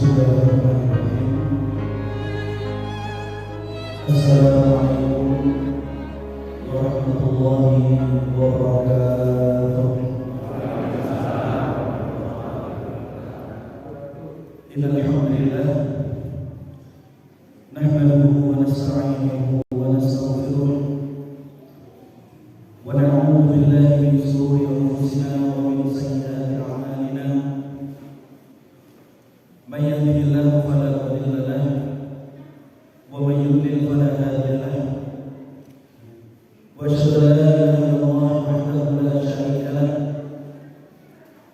Bismillahirrahmanirrahim. Assalamualaikum warahmatullahi wabarakatuh. Innal hamdalillah nahmaduhu wa nasta'inuhu wa nastaghfiruh wa na'udzu billahi min shururi anfusina wa min sayyiati a'malina. Man yahdihillahu fala mudilla lahu wa man yudlil fala hadiya lahu. Wa asyhadu an la ilaha illallah wahdahu la syarika lahu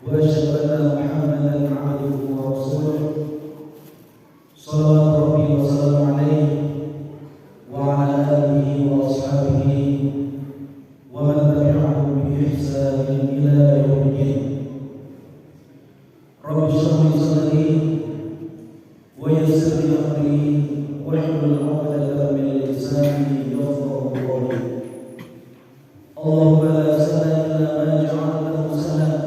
wa asyhadu anna Muhammadan 'abduhu wa rasuluh. Shallallahu rabbi wa sallam alaihi wa ala alihi wa ashabihi wa man tabi'ahum bi ihsanin ila yaumiddin. Rabbi shrah li sadri wa yassir li amri wahlul 'uqdatam min lisani yafqahu qawli. Allahumma la sahla illa ma ja'altahu sahlan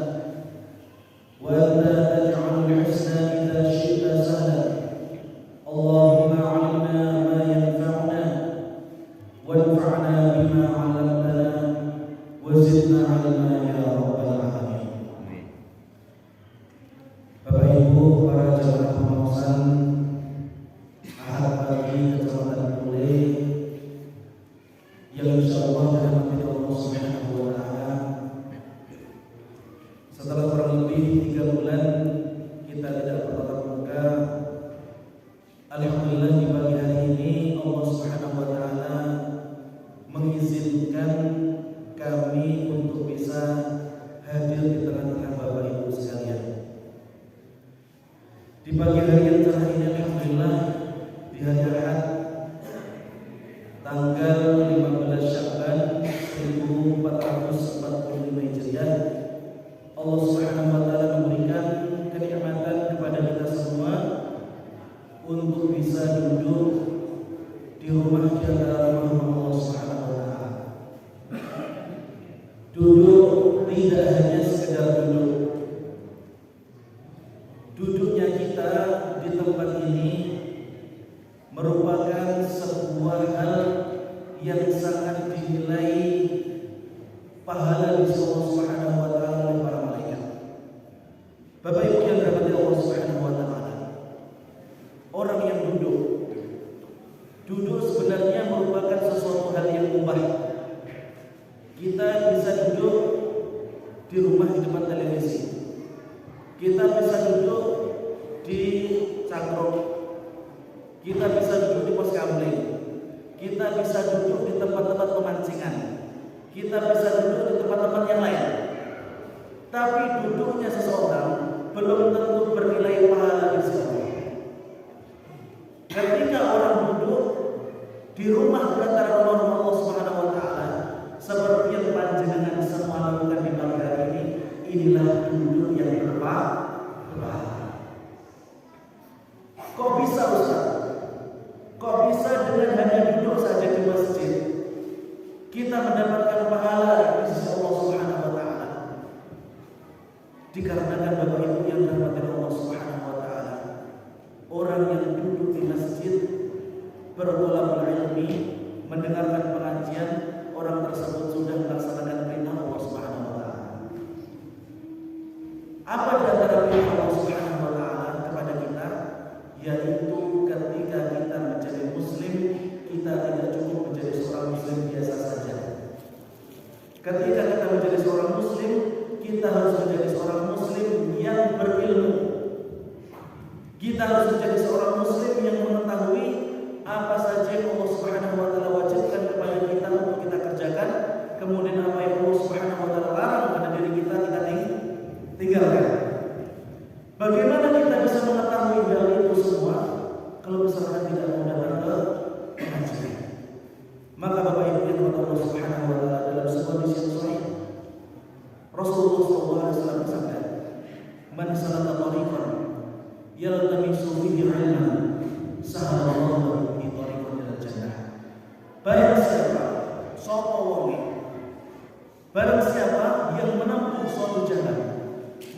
wa anta taj'alul husna idza syi'ta sahlan. Allahumma 'allimna ma yanfa'una wanfa'na bima 'allamtana wa zidna 'ilma ya rabbal alamin. Bapak Ibu para jamaah pengawasan Ahad Pagi Kecamatan Pule yang insyaallah dirahmati Allah Subhanahu wa taala, setelah kurang lebih 3 bulan kita tidak bertatap muka, alhamdulillah di pagi hari ini Allah Subhanahu wa taala mengizinkan kami untuk bisa hadir di tengah-tengah Bapak Ibu sekalian. Di pagi hari yang cerah ini alhamdulillah, di hari Ahad tanggal 15 Sya'ban 1445 Hijriah, Allah Subhanahu wa taala memberikan kenikmatan kepada kita semua untuk bisa duduk di rumah di antara rumah Allah Subhanahu wa taala. Duduk tidak hanya sekedar duduk. Duduknya kita di tempat ini merupakan sebuah hal yang sangat dinilai pahala di sisi Allah Subhanahu wa taala oleh para malaikat. Bapak Ibu yang dirahmati Allah Subhanahu wa taala, orang yang duduk sebenarnya merupakan sesuatu hal yang mubah. Kita bisa duduk di rumah di depan televisi. Kita bisa duduk di cangkruk. Kita bisa duduk di pos kamling. Kita bisa duduk di tempat-tempat pemancingan. Kita bisa duduk di tempat-tempat yang lain. Tapi duduknya seseorang belum tentu bernilai pahala di sisi Allah. Ketika orang duduk di rumah di antara rumah Allah Subhanahu wa taala, seperti yang panjenengan semua lakukan di pagi hari ini, inilah duduk yang berpahala. Kok bisa Ustaz? Kok bisa dengan hanya duduk saja di masjid kita mendapatkan pahala di sisi Allah Subhanahu wa taala? Dikarenakan Bapak Ibu yang dirahmati Allah Subhanahu wa taala, orang yang duduk di masjid bertolak ilmi, mendengarkan pengajian, orang tersebut sudah melaksanakan perintah Allah Subhanahu wa taala. Apa di antara perintah Allah Subhanahu wa taala kepada kita? Yaitu ketika kita menjadi muslim, kita tidak cukup menjadi seorang muslim biasa saja. Ketika kita menjadi seorang muslim, kita harus menjadi seorang muslim yang berilmu. Kita harus menjadi seorang muslim yang mengetahui apa saja yang Allah Subhanahu wa taala wajibkan kepada kita untuk kita kerjakan, kemudian apa yang Allah Subhanahu wa taala larang pada diri kita tinggalkan. Bagaimana kita bisa mengetahui hal itu semua kalau misalnya tidak mau datang ke pengajian? Maka Bapak Ibu yang dirahmati Allah Subhanahu wa taala, dalam sebuah hadis yang sahih Rasulullah SAW bersabda, "Man salaka tariqan yaltamisu fihi 'ilman, sahalallahu bihi tariqan ilal jannah." Barang siapa, sapa wonge, barang siapa yang menempuh suatu jalan,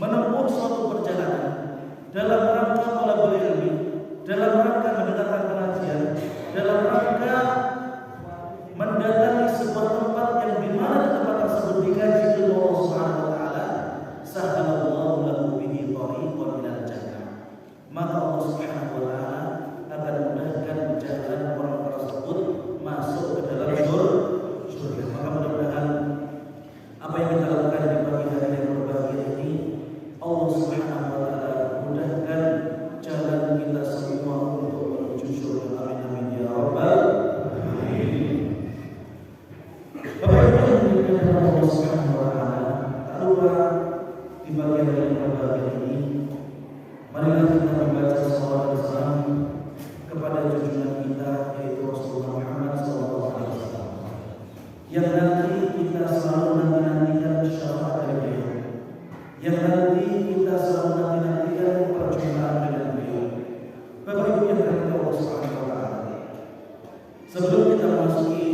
menempuh suatu perjalanan, dalam rangka thalabul ilmi, dalam rangka mendengarkan pengajian, dalam rangka mendatangi sebuah tempat yang di mana di tempat tersebut dikaji ilmu Allah Subhanahu wa taala, sahalallahu lahu bihi thariqan minal jannah. Maka Allah Subhanahu wa taala akan mudahkan jalan orang tersebut masuk ke dalam surga. Maka mudah-mudahan apa yang kita lakukan di pagi hari yang berbahagia ini, Allah Subhanahu wa taala mudahkan jalan kita semua untuk menuju surga. Amin amin ya rabbal alamin. Bapak Ibu yang dimuliakan Allah Subhanahu wa taala, tak lupa di pagi hari yang berbahagia ini, marilah kita membaca salawat dan salam kepada junjungan kita, yaitu Rasulullah Muhammad SAW, yang nanti kita selalu nanti-nantikan syafaat dari beliau, yang nanti kita selalu nanti-nantikan perjumpaan dengan beliau. Bapak Ibu yang dirahmati Allah Subhanahu wa taala, sebelum kita memasuki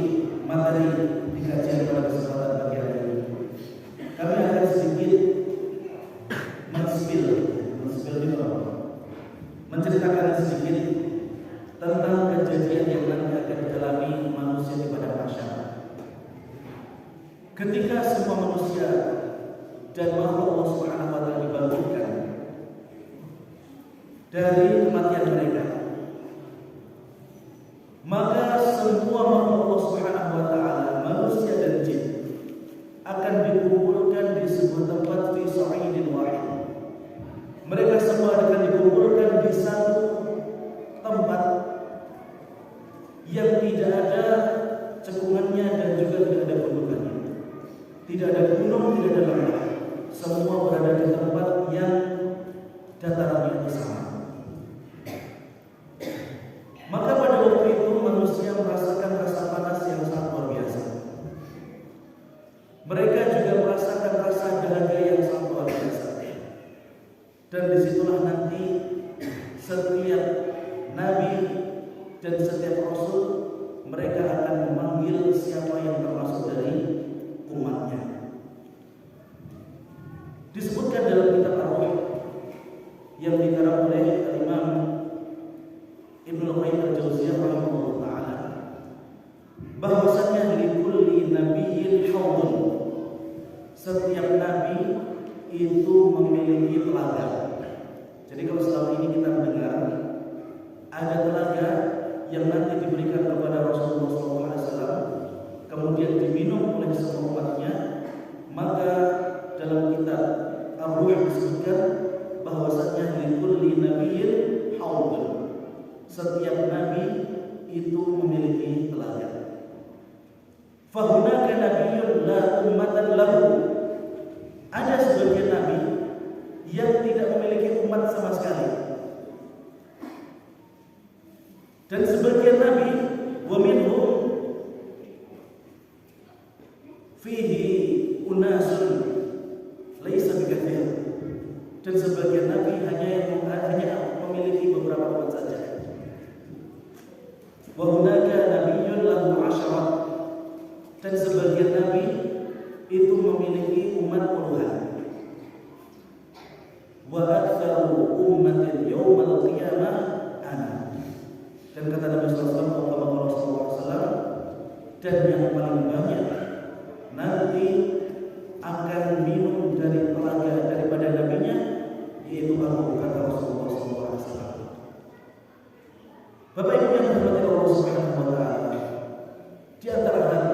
materi di kajian pada kesempatan pagi hari ini, kami akan sedikit menceritakan sedikit tentang kejadian yang nanti akan dialami manusia di padang mahsyar. Ketika semua manusia dan makhluk Allah Subhanahu wa taala dibangkitkan dari kematian mereka, maka semua makhluk Allah Subhanahu wa taala, manusia dan jin, akan dikumpulkan di sebuah tempat fi sa'idin wahid. Mereka semua akan dikumpulkan di satu tempat yang tidak ada cekungannya dan juga tidak ada gunungannya. Tidak ada gunung, tidak ada lembah. Semua berada di tempat yang datarannya sama. Maka pada waktu itu manusia merasakan rasa panas yang sangat luar biasa. Mereka juga merasakan rasa dahaga yang sangat luar biasa. Dan disitulah nanti setiap nabi dan setiap rasul, mereka akan memanggil siapa yang termasuk dari umatnya. Disebutkan dalam kitab Ar-Ruh yang dikarang oleh Imam Ibnu Qayyim Al-Jauziyah rahimahullah taala, bahwasanya likulli nabiyyin haudun, setiap nabi itu memiliki telaga. Jadi kalau selama ini kita mendengar ada telaga yang nanti diberikan kepada Rasulullah SAW, kemudian diminum oleh semua umatnya, maka dalam kitab Ar-Ruh disebutkan bahwasanya likulli nabiyyin haudun, setiap nabi itu memiliki telaga. Fahunaka nabiyyun la ummatan lahu, ada sebagian nabi yang tidak memiliki umat sama sekali, dan sebagian nabi wa minhum fihi unasun laisa bikathir, dan sebagian nabi hanya memiliki beberapa umat saja. Wa hunaka nabiyyun lahu 'ashara, dan sebagian nabi itu memiliki umat puluhan. Wa aktsaru ummatin yaumal qiyamah ana, dan kata Nabi sallallahu alaihi wasallam, dan yang paling banyak nanti akan minum dari telaga daripada nabinya, yaitu aku, kata Rasulullah sallallahu alaihi wasallam. Bapak Ibu yang dirahmati Allah Subhanahu wa taala, di antara hal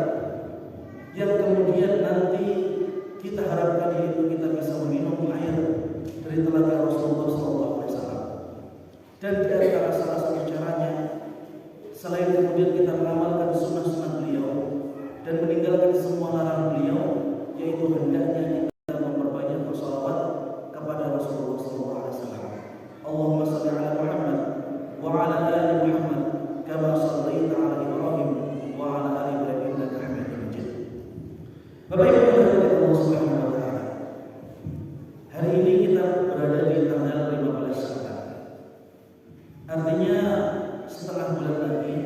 yang kemudian nanti kita harapkan yaitu kita bisa meminum air dari telaga Rasulullah SAW. Dan di antara salah satu caranya, selain kemudian kita mengamalkan sunnah-sunnah beliau dan meninggalkan semua larangan beliau, yaitu hendaknya kita memperbanyak bersalawat kepada Rasulullah SAW. Allahumma shalli ala Muhammad wa ala ali Muhammad kama shallaita ala Ibrahim wa ala ali Ibrahim innaka Hamidum Majid. Bapak Ibu yang dirahmati Allah Subhanahu wa taala, hari ini kita berada di tanggal 15 Syawal. Artinya setengah bulan lagi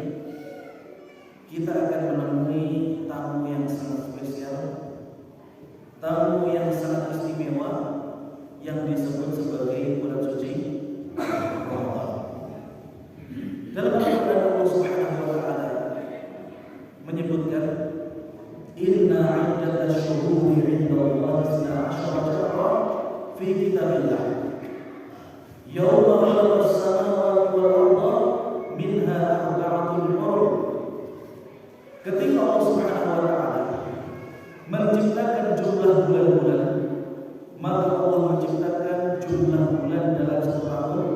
kita akan menemui tamu yang sangat spesial, tamu yang sangat istimewa, yang disebut sebagai bulan suci Dalam Al-Quran Allah Subhanahu wa taala menyebutkan inna 'iddatasy syuhuri 'indallahi 12 syahran fi kitabillah yauma khalaqas samawati wal arda minha arba'atun hurum. Ketika Allah Subhanahu wa taala menciptakan jumlah bulan-bulan, maka Allah menciptakan jumlah bulan dalam satu tahun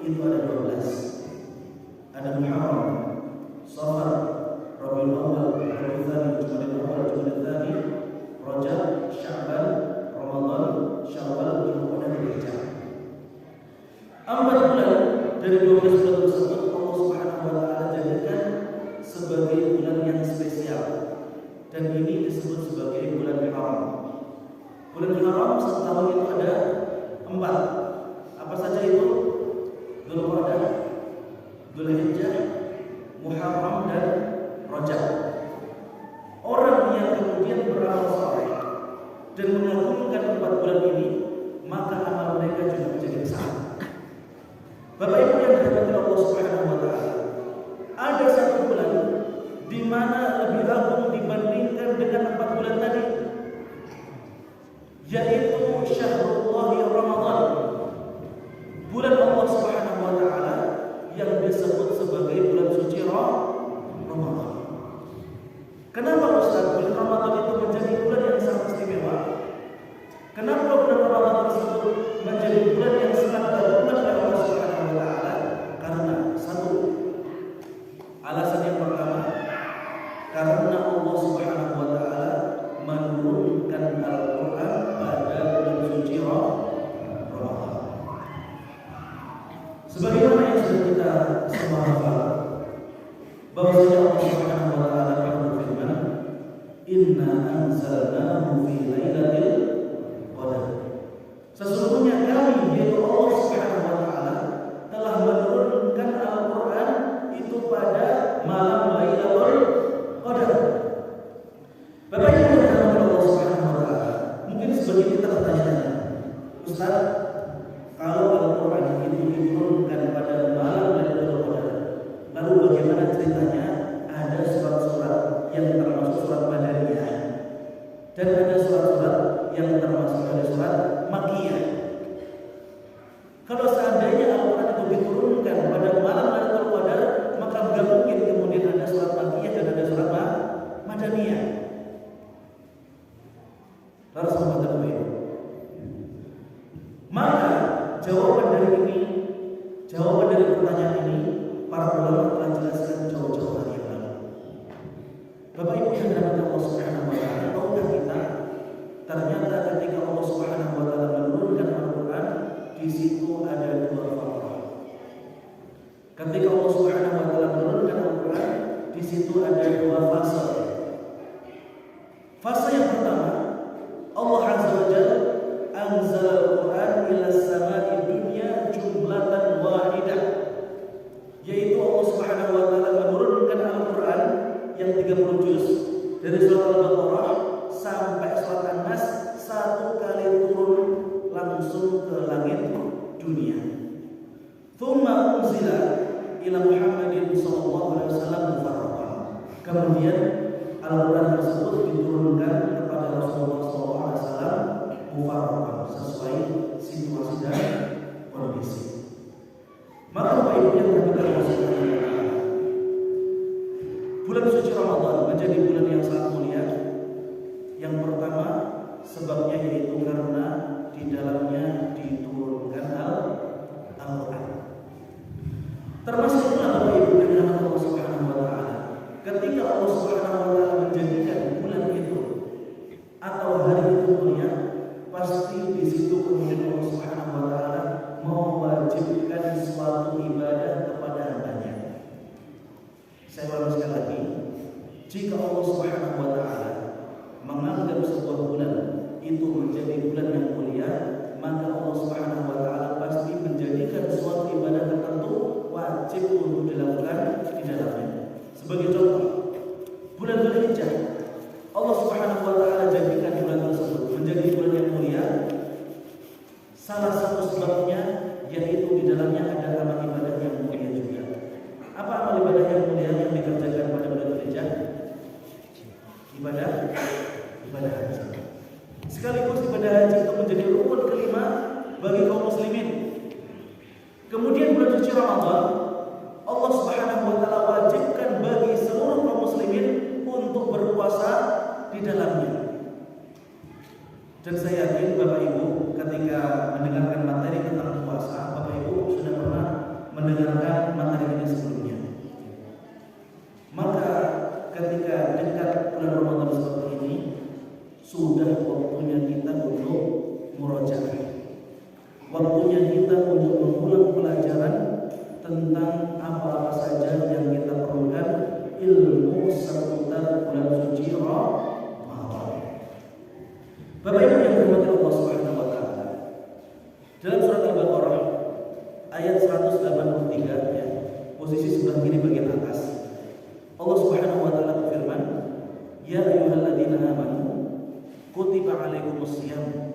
itu ada 12. Ada Muharram, Safar, Rabiul Awal, Rabiul Tsani, Jumadil Awal, Jumadil Tsani, Rajab, Sya'ban, Ramadan, Syawal, Dzulqa'dah, Dzulhijjah. 4 bulan dari 12 bulan tersebut Allah Subhanahu wa taala jadikan sebagai bulan yang spesial. Dan ini disebut sebagai bulan Haram. Bulan Haram setahun itu ada 4. Apa saja itu? Dzulqa'dah, Dzulhijjah, Muharram dan Rajab. Orang yang kemudian beramal saleh dan mengagungkan 4 bulan ini, maka amal mereka juga menjadi besar. Bapak Ibu yang dirahmati Allah Subhanahu wa taala, ada satu bulan di mana lebih agung dibandingkan dengan 4 bulan tadi, yaitu Syahrullah Ramadan. Bulan Allah Subhanahu wa taala yang disebut sebagai bulan suci Ramadan. Kenapa Ustaz bulan Ramadan itu menjadi bulan yang sangat istimewa? Kenapa bulan Ramadan tersebut menjadi bulan yang sangat diagungkan oleh Allah Subhanahu wa taala? Karena satu, alasan yang pertama, karena Allah Subhanahu wa taala menurunkan Al-Qur'an pada bulan suci Ramadan. Sebagaimana yang sudah kita semua hafal, bahwasanya Allah Subhanahu wa taala berfirman, "Inna anzalnahu fi lailatul qadar." Sesungguhnya kami, yaitu Allah Subhanahu wa taala, telah menurunkan Al-Qur'an itu pada malam Lailatul Qadar. Bapak Ibu yang dirahmati Allah Subhanahu wa taala, mungkin sebagian kita bertanya-tanya, Ustaz, kalau Al-Qur'an itu diturunkan pada malam Lailatul Qadar, lalu bagaimana ceritanya ada surat-surat yang termasuk surat Madaniyah dan ada surat-surat yang termasuk dari surat Makkiyah? Kalau seandainya Al-Qur'an itu diturunkan pada malam Lailatul Qadar, maka enggak mungkin kemudian ada surat Makkiyah dan ada surat Madaniyah. Lalu sahabat Nabi, maka jawaban dari pertanyaan ini para ulama telah jelaskan jauh-jauh hari yang lalu. Bapak Ibu yang dirahmati Allah Subhanahu wa taala, tahukah kita ternyata ketika Allah Subhanahu wa taala menurunkan Al-Qur'an, di situ ada 2 fatrah. Ketika Allah Subhanahu wa taala menurunkan Al-Qur'an, di situ ada 2 fase. Fase yang pertama, Allah Azza wa Jalla anzal Al-Qur'an ila samai dunya jumlatan wahidah, yaitu Allah Subhanahu wa taala menurunkan Al-Qur'an yang 30 juz dari surat Al-Baqarah sampai surat An-Nas, 1 kali turun langsung ke langit dunia. Tsumma unzila ila Muhammadin sallallahu alaihi wasallam mufarraqan. Kemudian Al-Qur'an tersebut diturunkan kepada Rasulullah sallallahu alaihi wasallam mufarraqan, sesuai situasi dan kondisi. Maka Bapak Ibu yang dirahmati Allah Subhanahu wa taala, bulan suci Ramadan menjadi bulan yang sangat mulia. Yang pertama sebabnya yaitu karena di dalamnya diturunkan Al-Qur'an. Termasuk pula Bapak Ibu yang dirahmati Allah Subhanahu wa taala, ketika Allah Subhanahu wa taala menjadikan bulan itu atau hari itu mulia, pasti di situ kemudian Allah Subhanahu wa taala mewajibkan suatu ibadah kepada hambanya. Saya ulang sekali lagi, jika Allah Subhanahu wa taala menganggap sebuah bulan itu menjadi bulan yang mulia, maka Allah Subhanahu wa taala pasti menjadikan suatu ibadah tertentu wajib untuk dilakukan di dalamnya. Sebagai contoh, bulan Dzulhijjah, Allah Subhanahu wa taala jadikan bulan tersebut menjadi bulan yang mulia. Salah satu sebabnya yaitu di dalamnya ada amal ibadah yang mulia juga. Apa Sekaligus ibadah haji itu menjadi rukun kelima bagi kaum muslimin. Kemudian bulan suci Ramadan, Allah Subhanahu wa taala wajibkan bagi seluruh kaum muslimin untuk berpuasa di dalamnya. Dan saya yakin Bapak Ibu ketika mendengarkan materi tentang puasa, Bapak Ibu sudah pernah mendengarkan materi ini sebelumnya. Maka ketika dekat bulan Ramadan seperti ini, sudah waktunya kita untuk murojaah. Waktunya kita untuk mengulang pelajaran tentang apa-apa saja yang kita perlukan ilmu seputar bulan suci Ramadan. Bapak Ibu yang dirahmati Allah Subhanahu wa taala. Dalam surat Al-Baqarah ayat 183 ya, posisi sebelah kiri bagian atas. Allah Subhanahu wa taala berfirman, "Ya ayyuhalladzina amanu kutiba 'alaikumus shiyam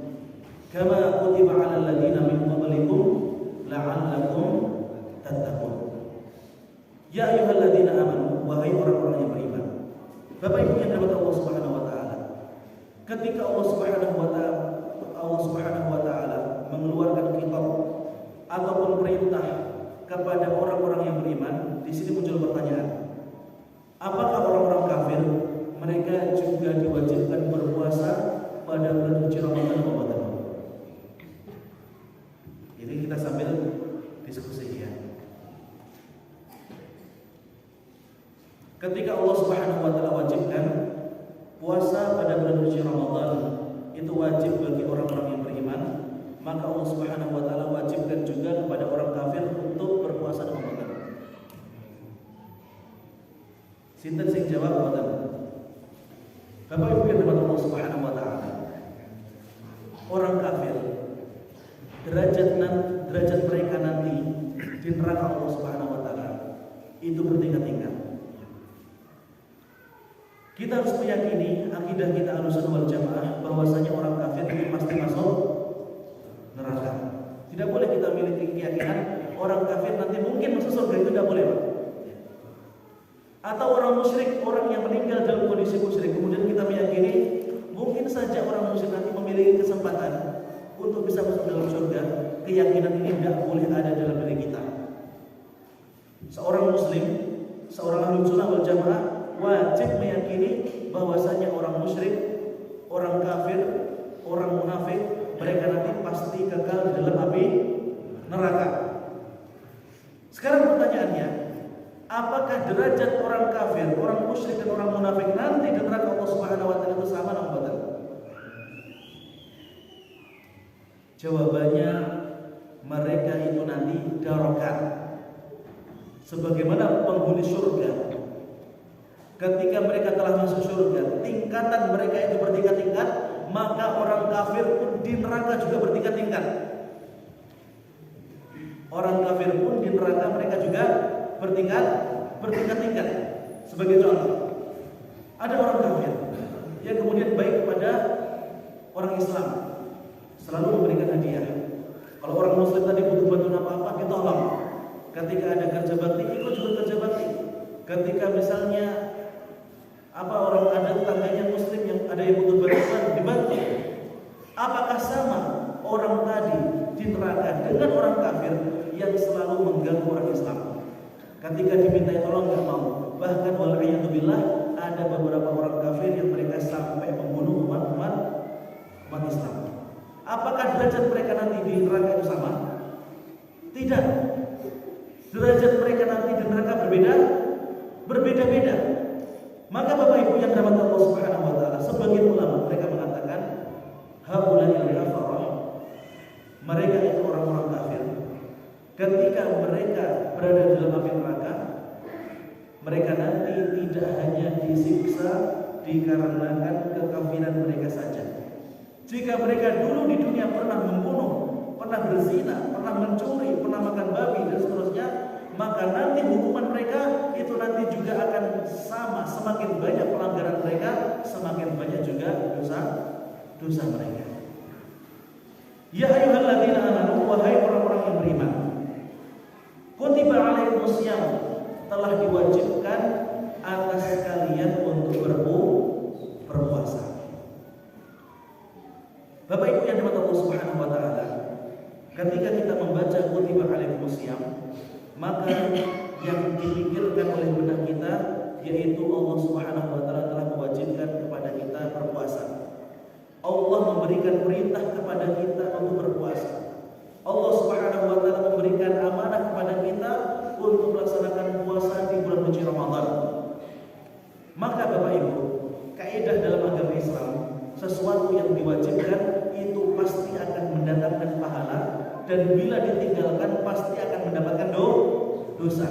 kama kutiba 'alal ladzina min qablikum la'allakum tattaqun." Ya ayyuhalladzina amanu, wahai orang-orang yang beriman. Bapak Ibu yang dirahmati Allah Subhanahu wa taala. Ketika Allah Subhanahu wa taala mengeluarkan kitab ataupun perintah kepada orang-orang yang beriman, di sini muncul pertanyaan. Apakah orang-orang kafir mereka juga diwajibkan berpuasa pada bulan suci Ramadan Ramadan? Ini kita sambil diskusi ya. Ketika Allah Subhanahu wa taala wajibkan puasa pada bulan suci Ramadan itu wajib bagi orang-orang yang beriman, maka Allah Subhanahu wa taala wajibkan juga kepada orang kafir untuk berpuasa di Ramadan. Sinten sing jawab mboten? Bapak Ibu yang dirahmati Allah Subhanahu wa taala. Orang kafir derajat mereka nanti di neraka Allah Subhanahu wa taala itu bertingkat-tingkat. Kita harus meyakini akidah kita Ahlussunnah wal Jamaah bahwasanya orang kafir itu pasti masuk neraka. Tidak boleh kita miliki keyakinan orang kafir nanti mungkin masuk surga, itu tidak boleh, Pak. Atau orang musyrik, orang yang meninggal dalam kondisi musyrik, kemudian kita meyakini mungkin saja orang musyrik nanti memiliki kesempatan untuk bisa masuk dalam surga. Keyakinan ini tidak boleh ada dalam diri kita. Seorang muslim, seorang Ahlussunnah wal Jamaah wajib meyakini bahwasanya orang musyrik, orang kafir, orang munafik, mereka nanti pasti kekal di dalam api neraka. Sekarang pertanyaannya, apakah derajat orang kafir, orang musyrik dan orang munafik nanti di neraka Allah Subhanahu wa taala itu sama atau berbeda? Jawabannya, mereka itu nanti darokat. Sebagaimana penghuni surga, ketika mereka telah masuk surga, tingkatan mereka itu bertingkat-tingkat, maka orang kafir pun di neraka juga bertingkat-tingkat. Orang kafir pun di neraka mereka juga bertingkat-tingkat. Sebagai contoh, ada orang kafir yang kemudian baik kepada orang Islam, selalu memberikan hadiah. Kalau orang muslim tadi butuh bantuan apa-apa, kita tolong. Ketika ada kerja bakti, ikut juga kerja bakti. Ketika misalnya orang ada tetangganya muslim yang ada yang butuh bantuan, dibantu. Apakah sama orang tadi di neraka dengan orang kafir yang selalu mengganggu orang Islam? Ketika dimintai tolong nggak mau. Bahkan wal'iyadzubillah, ada beberapa orang kafir yang mereka sampai membunuh umat Islam. Apakah derajat mereka nanti di neraka itu sama? Tidak. Derajat mereka nanti di neraka berbeda-beda. Maka Bapak Ibu yang dirahmati Allah Subhanahu wa taala, sebagian ulama mereka mengatakan haula'il kafarah, mereka itu orang-orang kafir. Ketika mereka berada dalam api neraka, mereka nanti tidak hanya disiksa dikarenakan kekafiran mereka saja. Jika mereka dulu di dunia pernah membunuh, pernah berzina, pernah mencuri, pernah makan babi dan seterusnya, maka nanti hukuman mereka itu nanti juga akan sama. Semakin banyak pelanggaran mereka, semakin banyak juga dosa mereka. Ya ayyuhalladzina amanu, wahai orang-orang yang beriman, kutiba alaikumus shiyam, telah diwajibkan atas kalian untuk berpuasa. Bapak Ibu yang dimuliakan Allah Subhanahu wa taala, ketika kita membaca kutiba alaikumusiyam, maka yang dipikirkan oleh benak kita yaitu Allah Subhanahu wa taala telah mewajibkan kepada kita berpuasa. Allah memberikan perintah kepada kita untuk berpuasa. Allah Subhanahu wa taala memberikan amanah kepada kita untuk melaksanakan puasa di bulan suci Ramadan. Maka Bapak Ibu, kaidah dalam agama Islam, sesuatu yang diwajibkan itu pasti akan mendatangkan pahala, dan bila ditinggalkan pasti akan mendapatkan dosa.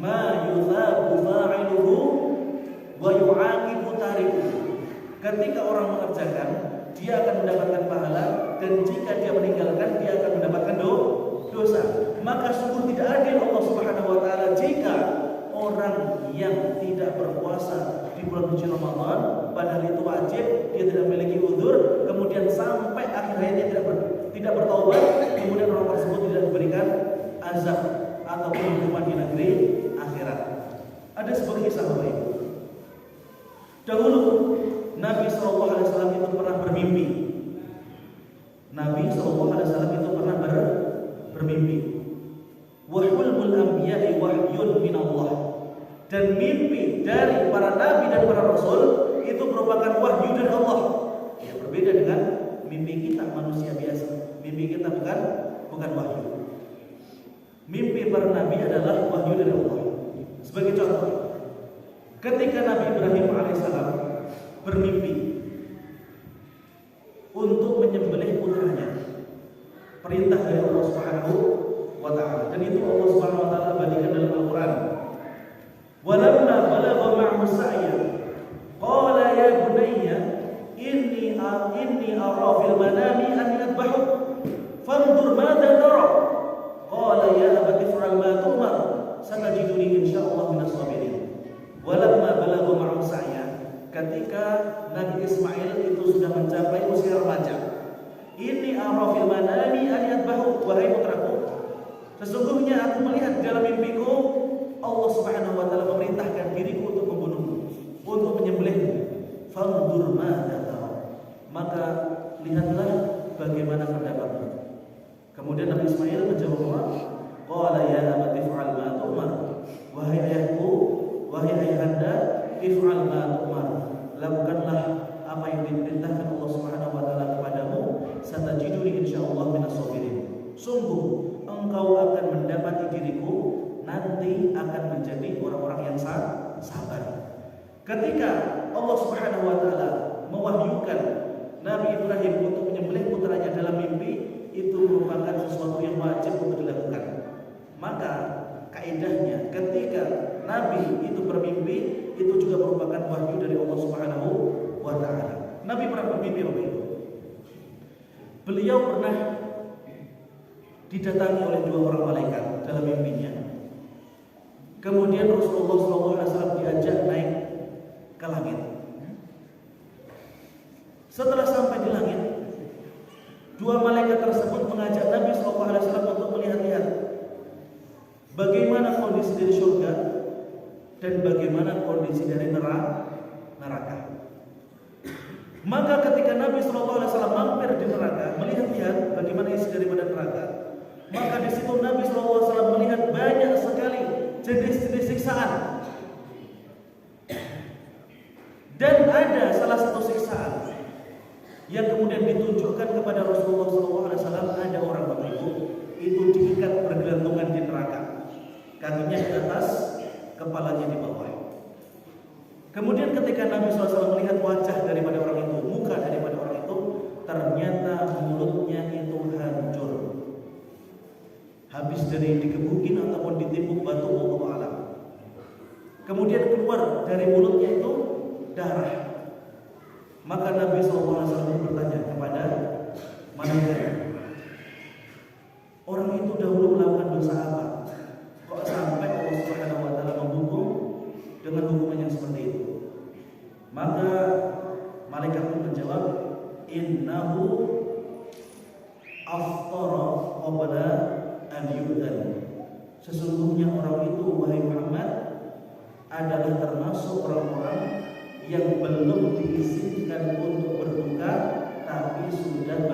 Ma yuthabu fa'iluhu wa yu'aqibu tarikuhu. Ketika orang mengerjakan, dia akan mendapatkan pahala, dan jika dia meninggalkan, dia akan mendapatkan dosa. Maka sungguh tidak adil Allah Subhanahu wa taala jika orang yang tidak berpuasa di bulan suci Ramadan, padahal itu wajib, dia tidak memiliki uzur, kemudian sampai akhir hayatnya tidak bertaubat, kemudian orang tersebut tidak diberikan azab ataupun hukuman di negeri akhirat. Ada sebuah kisah Bapak Ibu. Dahulu Nabi SAW itu pernah bermimpi. Nabi SAW itu pernah bermimpi. Wahyul anbiya'i wahyun minallah. Dan mimpi dari para nabi dan para rasul itu merupakan wahyu dari Allah. Ya, berbeda dengan mimpi kita manusia biasa. Mimpi kita bukan wahyu. Mimpi para nabi adalah wahyu dari Allah. Sebagai contoh, ketika Nabi Ibrahim alaihissalam bermimpi untuk menyembelih putranya, perintah dari Allah Subhanahu wa taala, dan itu Allah Subhanahu wa taala bagikan dalam Al-Qur'an. Walamma balagha ma'hu sa'ya qala ya bunayya inni ara fil manami an adbahuk fanzur madza tara qala ya abati fa'al ma tu'mar satajiduni insyaallah minas sabirin. Walamma balagha ma'hu sa'ya, ketika Nabi Ismail itu sudah mencapai usia remaja, inni ara fil manami an adbahuk, wahai putraku, sesungguhnya aku melihat dalam mimpiku Allah Subhanahu wa taala memerintahkan diriku untuk membunuhmu, untuk menyembelihmu. Fanzur madza tara, maka lihatlah bagaimana pendapatmu. Kemudian Nabi Ismail menjawab, qala ya abati fa'al ma tu'mar, wahai ayahku, wahai ayahanda, if'al ma tu'mar, lakukanlah apa yang diperintahkan Allah Subhanahu wa taala kepadamu, satajiduni insyaallah minas sabirin. Sungguh engkau akan mendapati diriku nanti akan menjadi orang-orang yang sabar. Ketika Allah Subhanahu wa taala mewahyukan Nabi Ibrahim untuk menyembelih putranya dalam mimpi, itu merupakan sesuatu yang wajib untuk dilakukan. Maka kaidahnya ketika Nabi itu bermimpi, itu juga merupakan wahyu dari Allah Subhanahu wa taala. Nabi pernah bermimpi Bapak Ibu. Beliau pernah didatangi oleh dua orang malaikat dalam mimpinya. Kemudian Rasulullah SAW diajak naik ke langit. Setelah sampai di langit, dua malaikat tersebut mengajak Nabi SAW untuk melihat-lihat bagaimana kondisi dari surga dan bagaimana kondisi dari neraka. Maka ketika Nabi SAW mampir di neraka, melihat-lihat bagaimana isi daripada neraka, maka di situ Nabi SAW melihat banyak sekali jenis-jenis siksaan. Dan ada salah satu siksaan yang kemudian ditunjukkan kepada Rasulullah SAW. Ada orang Bapak Ibu itu diikat bergelantungan di neraka, kakinya di atas, kepalanya di bawah. Kemudian ketika Nabi SAW melihat wajah daripada orang itu, muka daripada orang itu, ternyata mulutnya itu hancur, habis dari digebukin ataupun ditimpuk batu, wallahu a'lam. Kemudian keluar dari mulutnya itu darah. Maka Nabi SAW bertanya kepada malaikat, orang itu dahulu melakukan dosa apa? Kok sampai Allah Subhanahu wa taala menghukum dengan hukuman yang seperti itu? Maka malaikat pun menjawab, innahu aftara qabla an yu'dzan. Sesungguhnya orang itu, wahai Muhammad, adalah termasuk orang-orang yang belum diizinkan untuk berbuka tapi sudah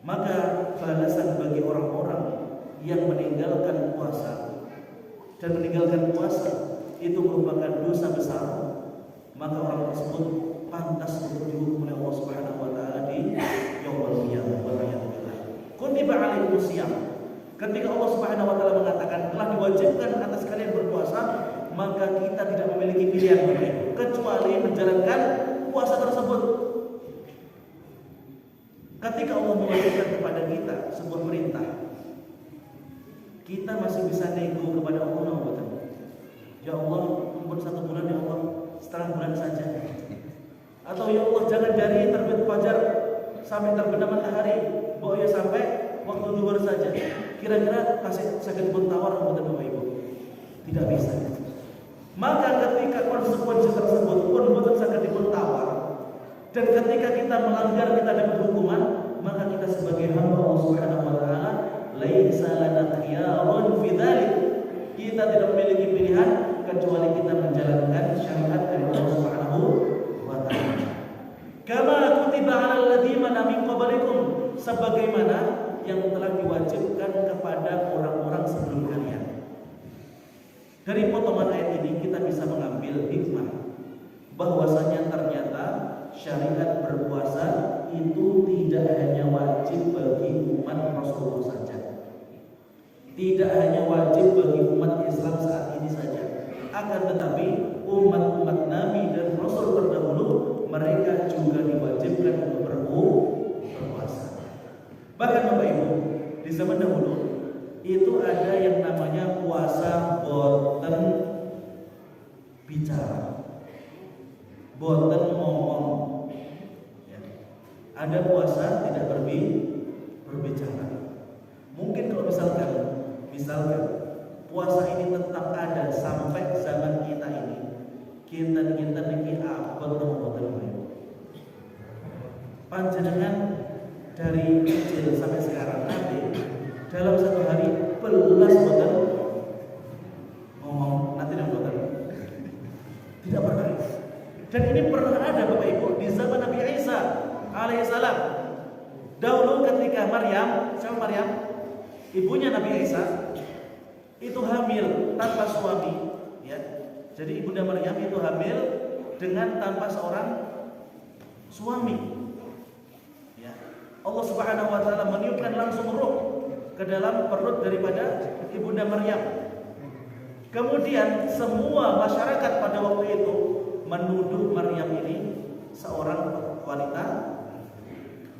Maka balasan bagi orang-orang yang meninggalkan puasa dan meninggalkan puasa itu merupakan dosa besar, maka orang tersebut pantas untuk dihukum oleh Allah Subhanahu wa taala di yaumul qiyamah. Kutiba alaikumus shiyam. Ketika Allah Subhanahu wa taala mengatakan telah diwajibkan atas kalian berpuasa, maka kita tidak memiliki pilihan kecuali menjalankan puasa tersebut. Ketika Allah mewajibkan kepada kita sebuah perintah, kita masih bisa nego kepada Allah, ya Allah, umur 1 bulan, ya Allah, setengah bulan saja. Atau ya Allah, jangan dari terbit fajar sampai terbenam matahari, ya sampai waktu zuhur saja. Kira-kira kasih sakit pun tawar kepada Bapak Ibu. Tidak bisa. Maka ketika konsekuensi tersebut pun betul sangat dipun tawar, dan ketika kita melanggar kita dapat hukuman, maka kita sebagai hamba Allah Subhanahu wa taala laisa lana khiyarun fi dzalik. Kita tidak memiliki pilihan kecuali kita menjalankan syariat dari Allah Subhanahu wa taala. Kama kutiba 'alal ladzina min qablikum, sebagaimana yang telah diwajibkan kepada orang-orang sebelum kalian. Dari potongan ayat ini kita bisa mengambil hikmah bahwasanya ternyata syariat berpuasa itu tidak hanya wajib bagi umat Rasulullah saja, tidak hanya wajib bagi umat Islam saat ini saja, akan tetapi umat-umat Nabi dan Rasul terdahulu mereka juga diwajibkan untuk berpuasa. Bahkan Bapak Ibu, di zaman dahulu itu ada yang namanya puasa boten bicara, boten ngomong. Ya. Ada puasa tidak berbicara. Mungkin kalau misalkan puasa ini tetap ada sampai zaman kita ini, kita niki abot boten. Panjenengan dari kecil sampai sekarang nanti dalam satu hari belas boten ngomong, nanti dan boten tidak pernah. Dan ini pernah ada Bapak Ibu di zaman Nabi Isa alaihissalam. Dahulu ketika Maryam, ibunya Nabi Isa itu hamil tanpa suami, ya. Jadi ibunda Maryam itu hamil dengan tanpa seorang suami. Ya. Allah Subhanahu wa taala meniupkan langsung ruh ke dalam perut daripada ibunda Maryam. Kemudian semua masyarakat pada waktu itu menuduh Maryam ini seorang wanita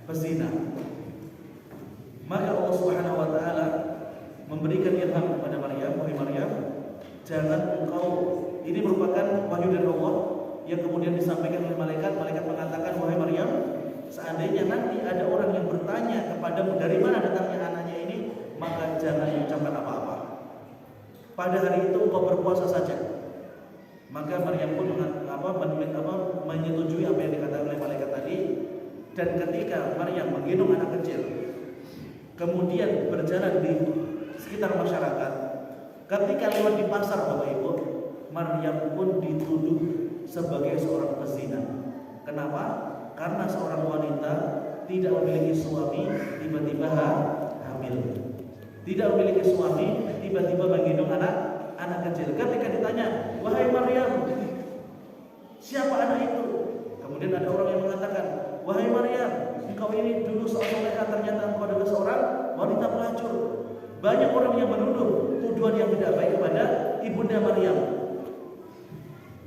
pezina. Maka Allah Subhanahu wa taala memberikan ilham kepada Maryam, wahai Maryam, jangan engkau, ini merupakan wahyu dari Allah yang kemudian disampaikan oleh malaikat mengatakan, wahai Maryam, seandainya nanti ada orang yang bertanya kepadamu dari mana datangnya anaknya ini, maka jangan mengucapkan apa-apa. Pada hari itu engkau berpuasa saja. Maka Maryam pun menyetujui apa yang dikatakan oleh malaikat tadi. Dan ketika Maryam menggendong anak kecil, kemudian berjalan di sekitar masyarakat, ketika lewat di pasar Bapak Ibu, Maryam pun dituduh sebagai seorang pezina. Kenapa? Karena seorang wanita tidak memiliki suami tiba-tiba hamil, tidak memiliki suami tiba-tiba menggendong anak kecil. Ketika ditanya, wahai Maryam, siapa anak itu? Kemudian ada orang yang mengatakan, wahai Maryam, engkau ini dulu seorang soleha, ternyata engkau adalah seorang wanita pelacur. Banyak orang yang menuduh tuduhan yang tidak baik kepada ibunda Maryam.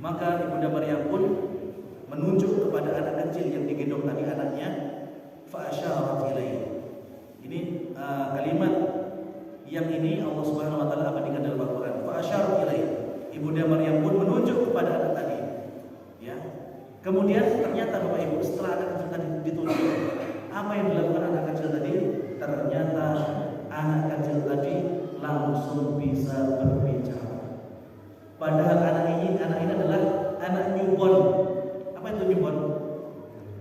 Maka ibunda Maryam pun menunjuk kepada anak kecil yang digendong tadi anaknya, fa asyarat ilaihi. Ini kalimat yang ini Allah Subhanahu wa taala abadikan dalam Al-Qur'an. Fa asyarat ilaihi. Ibunda Maryam pun menunjuk kepada anak tadi. Ya. Kemudian ternyata Bapak Ibu, setelah anak kecil tadi ditunjuk, apa yang dilakukan anak kecil tadi? Ternyata anak kecil tadi langsung bisa berbicara. Padahal anak ini adalah anak newborn. Apa itu newborn?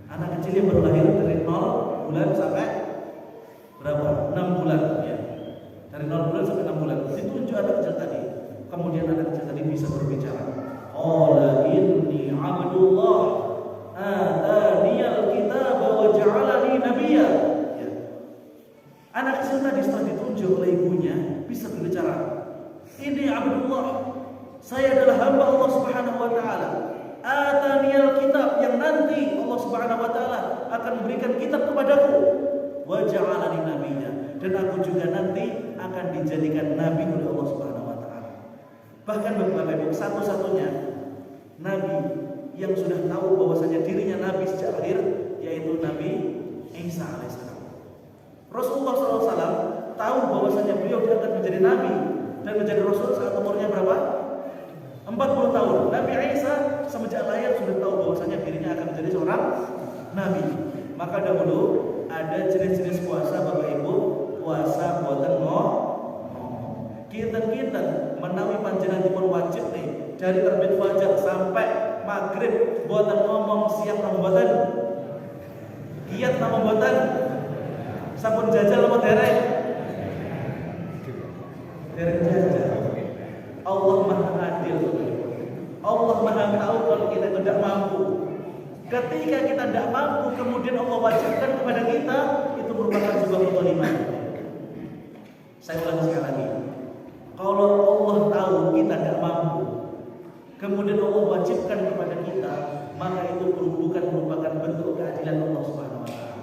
Anak kecil yang baru lahir dari 0 bulan sampai berapa? 6 bulan ya. Dari 0 bulan sampai 6 bulan. Ditunjuk anak kecil tadi. Kemudian anak kecil tadi bisa berbicara. Qala inni 'abdullah ataniyal kitaba wa ja'alani nabiyya. Ya. Anak kecil tadi setelah ditunjuk oleh ibunya bisa berbicara. Ini Abdullah, saya adalah hamba Allah Subhanahu wa taala. Ataniyal kitab, yang nanti Allah Subhanahu wa taala akan memberikan kitab kepadaku. Wa ja'alani nabiyya, dan aku juga nanti akan dijadikan nabi oleh Allah Subhanahu wa taala. Bahkan Bapak Ibu, satu-satunya nabi yang sudah tahu bahwasanya dirinya nabi sejak lahir yaitu Nabi Isa alaihissalam. Rasulullah SAW tahu bahwasanya beliau diangkat menjadi nabi dan menjadi rasul saat umurnya berapa? 40 tahun. Nabi Isa semenjak lahir sudah tahu bahwasanya dirinya akan menjadi seorang nabi. Maka dahulu ada jenis-jenis puasa Bapak Ibu, puasa buatan kita menawi panjenengan dipun wajib nih dari terbit fajar sampai maghrib buatan ngomong siang nambotan giat nambotan sampun jajal apa derek jajal. Allah Maha Adil. Allah Maha tahu kalau kita tidak mampu. Ketika kita tidak mampu kemudian Allah wajibkan kepada kita, itu merupakan sebuah kezaliman. Saya ulangi sekali lagi. Kalau Allah tahu kita tidak mampu, kemudian Allah wajibkan kepada kita, maka itu bukan merupakan bentuk keadilan Allah Subhanahu wa taala.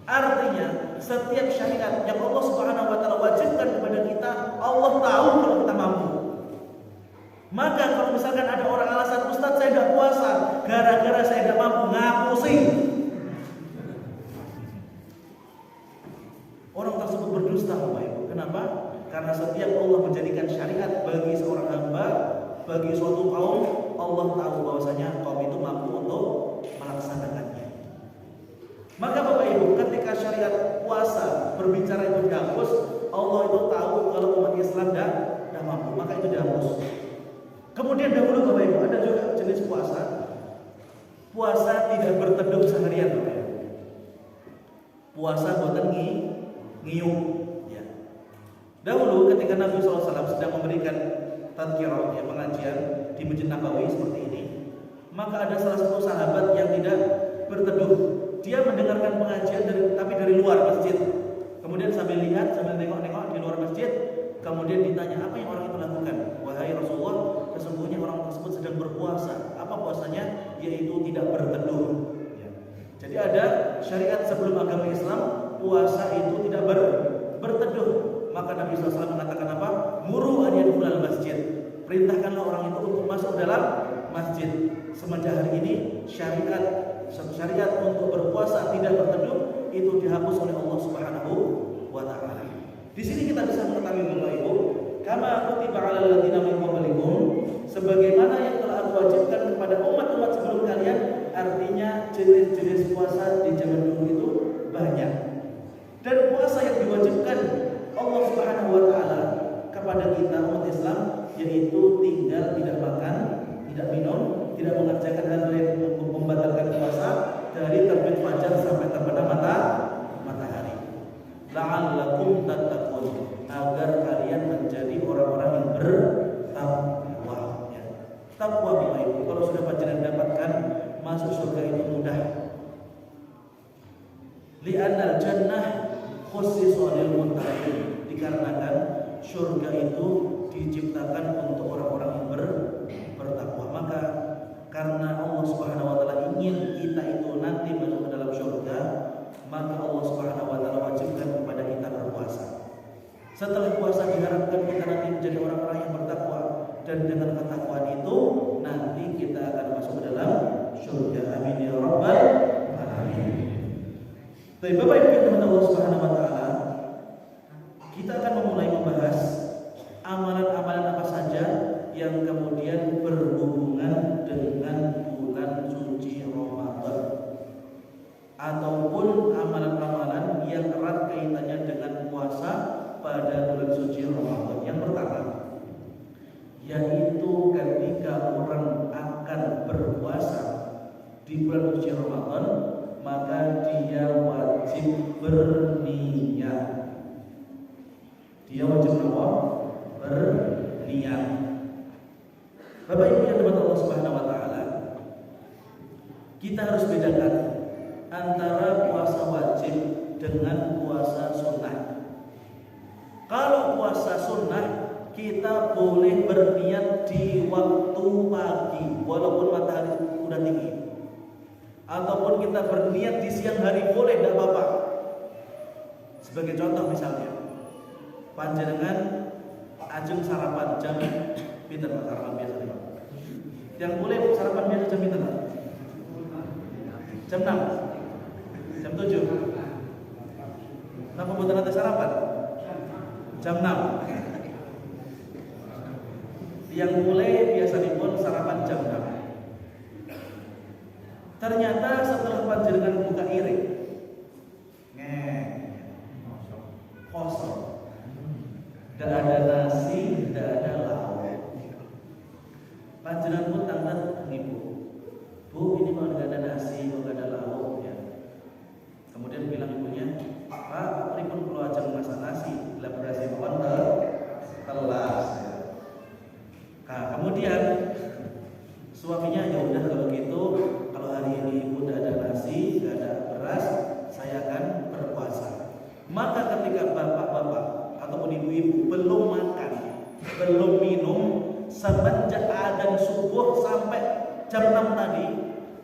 Artinya, setiap syariat yang Allah Subhanahu wa taala wajibkan kepada kita, Allah tahu kalau kita mampu. Maka kalau misalkan ada orang alasan, Ustaz saya tidak puasa gara-gara saya tidak mampu, ngaku sih. Orang tersebut berdusta Bapak Ibu. Kenapa? Karena setiap Allah menjadikan syariat bagi seorang hamba, bagi suatu kaum, Allah tahu bahwasanya kaum itu mampu untuk melaksanakannya. Maka Bapak Ibu, ketika syariat puasa berbicara itu dihapus, Allah itu tahu kalau umat Islam tidak mampu, maka itu dihapus. Kemudian dahulu Bapak Ibu ada juga jenis puasa, puasa tidak berteduh seharian Bapak Ibu. Puasa buatan ngiyung. Ya. Dahulu ketika Nabi SAW sedang memberikan tadkirah, ya, pengajian di Masjid Nabawi seperti ini, maka ada salah satu sahabat yang tidak berteduh. Dia mendengarkan pengajian tapi dari luar masjid. Kemudian sambil lihat, sambil nengok-nengok di luar masjid, kemudian ditanya, apa yang orang itu lakukan? Wahai Rasulullah, sesungguhnya orang tersebut sedang berpuasa. Apa puasanya? Yaitu tidak berteduh. Ya. Jadi ada syariat sebelum agama Islam, puasa itu tidak berteduh. Maka Nabi SAW mengatakan apa? Muru an yadkhulal masjid. Perintahkanlah orang itu untuk masuk dalam masjid. Semenjak hari ini syariat untuk berpuasa tidak berteduh itu dihapus oleh Allah Subhanahu wa taala. Di sini kita bisa mengetahui Bapak Ibu, kama kutiba 'alal ladzina min qablikum, sebagaimana yang telah aku wajibkan kepada umat-umat sebelum kalian, artinya jenis-jenis puasa di zaman dulu itu banyak. Dan puasa yang diwajibkan Allah Subhanahu wa taala kepada kita umat Islam yaitu tinggal tidak makan, tidak minum, tidak mengerjakan hal yang membatalkan puasa dari terbit fajar sampai terbenam matahari. La'allakum tattaqun, agar kalian menjadi orang-orang yang bertakwa. Ya. Takwa Bapak Ibu, kalau sudah panjenengan dapatkan, masuk surga itu mudah. Li'annal jannah khussisun lil muttaqin, dikarenakan surga itu diciptakan untuk orang-orang yang bertakwa. Maka karena Allah Subhanahu wa taala ingin kita itu nanti masuk ke dalam surga, maka Allah Subhanahu wa taala wajibkan kepada kita berpuasa. Setelah puasa diharapkan kita nanti menjadi orang-orang yang bertakwa, dan dengan ketakwaan itu nanti kita akan masuk ke dalam surga. Amin ya rabbal alamin. Baik Bapak Ibu yang Allah Subhanahu wa taala, kita akan memulai membahas amalan-amalan apa saja yang kemudian berhubungan dengan bulan suci Ramadan, ataupun amalan-amalan yang erat kaitannya dengan puasa pada bulan suci Ramadan. Yang pertama, yaitu ketika orang akan berpuasa di bulan suci Ramadan, maka dia wajib berniat. Dia wajib apa? Berniat. Bapak Ibu yang dirahmati Allah Subhanahu wa taala, kita harus bedakan antara puasa wajib dengan puasa sunnah. puasa sunnah kita boleh berniat di waktu pagi walaupun matahari udah tinggi, ataupun kita berniat di siang hari boleh, tidak apa-apa. Sebagai contoh misalnya, panjenengan ajeng sarapan jam pinten Pak, sarapan biasa nih Pak. Yang boleh sarapan biasa jam pinten Pak? Jam 6, jam 7. Napa mboten nate sarapan? Jam 6. Yang boleh biasa dipun sarapan jam 6. Ternyata setelah panjenengan buka iring, kosong, tidak ada nasi, tidak ada lauk. Panjenengan pun tanglet ibu, Bu, ini kalau tidak ada nasi, kalau tidak ada lauk ya. Kemudian bilang ibunya, Pak, pripun kula ajeng masak nasi, lah berasi mawon telas. Nah, kemudian suaminya, ya udah kalau gitu, kalau hari ini ibu tidak ada nasi, tidak ada beras, saya akan berpuasa. Maka ketika bapak-bapak ataupun ibu-ibu belum makan, belum minum semenjak adzan subuh sampai jam 6 tadi,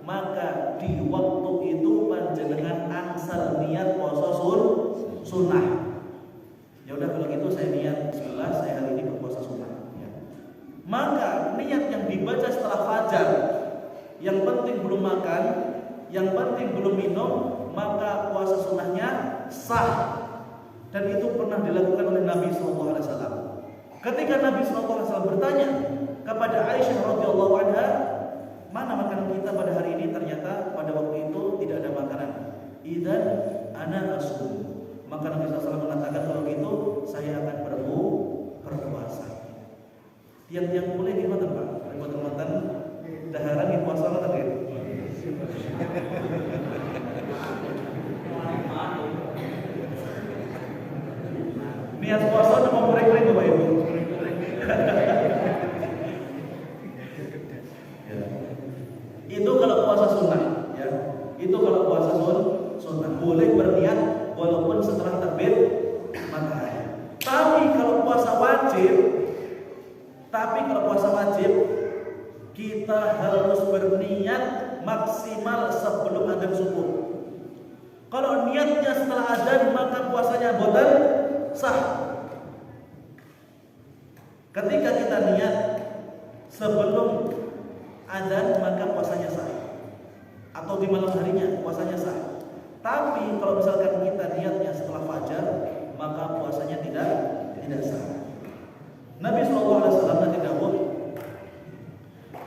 maka di waktu itu panjenengan angsal niat puasa sunnah. Ya udah kalau gitu saya niat bismillah, saya hari ini berpuasa sunnah. Ya. Maka niat yang dibaca setelah fajar, yang penting belum makan, yang penting belum minum, maka puasa sunnahnya sah. Dan itu pernah dilakukan oleh Nabi SAW. Ketika Nabi SAW bertanya kepada Aisyah radhiyallahu anha, mana makanan kita pada hari ini? Ternyata pada waktu itu tidak ada makanan. Idzan ana asum. Maka Nabi SAW mengatakan, kalau gitu saya akan berpuasa. Tiang-tiang boleh gimana Pak? Buat-buatan daharan di puasa apa tadi? Niat puasa nama mereka itu Pak Ibu. Itu kalau puasa sunnah, ya. Itu kalau puasa sunnah boleh berniat walaupun setelah terbit matahari. Tapi kalau puasa wajib, kita harus berniat maksimal sebelum adzan subuh. Kalau niatnya setelah adzan, maka puasanya boten sah. Ketika kita niat sebelum adzan, maka puasanya sah. Atau di malam harinya puasanya sah. Tapi kalau misalkan kita niatnya setelah fajar, maka puasanya tidak sah. Nabi SAW nanti dawuh,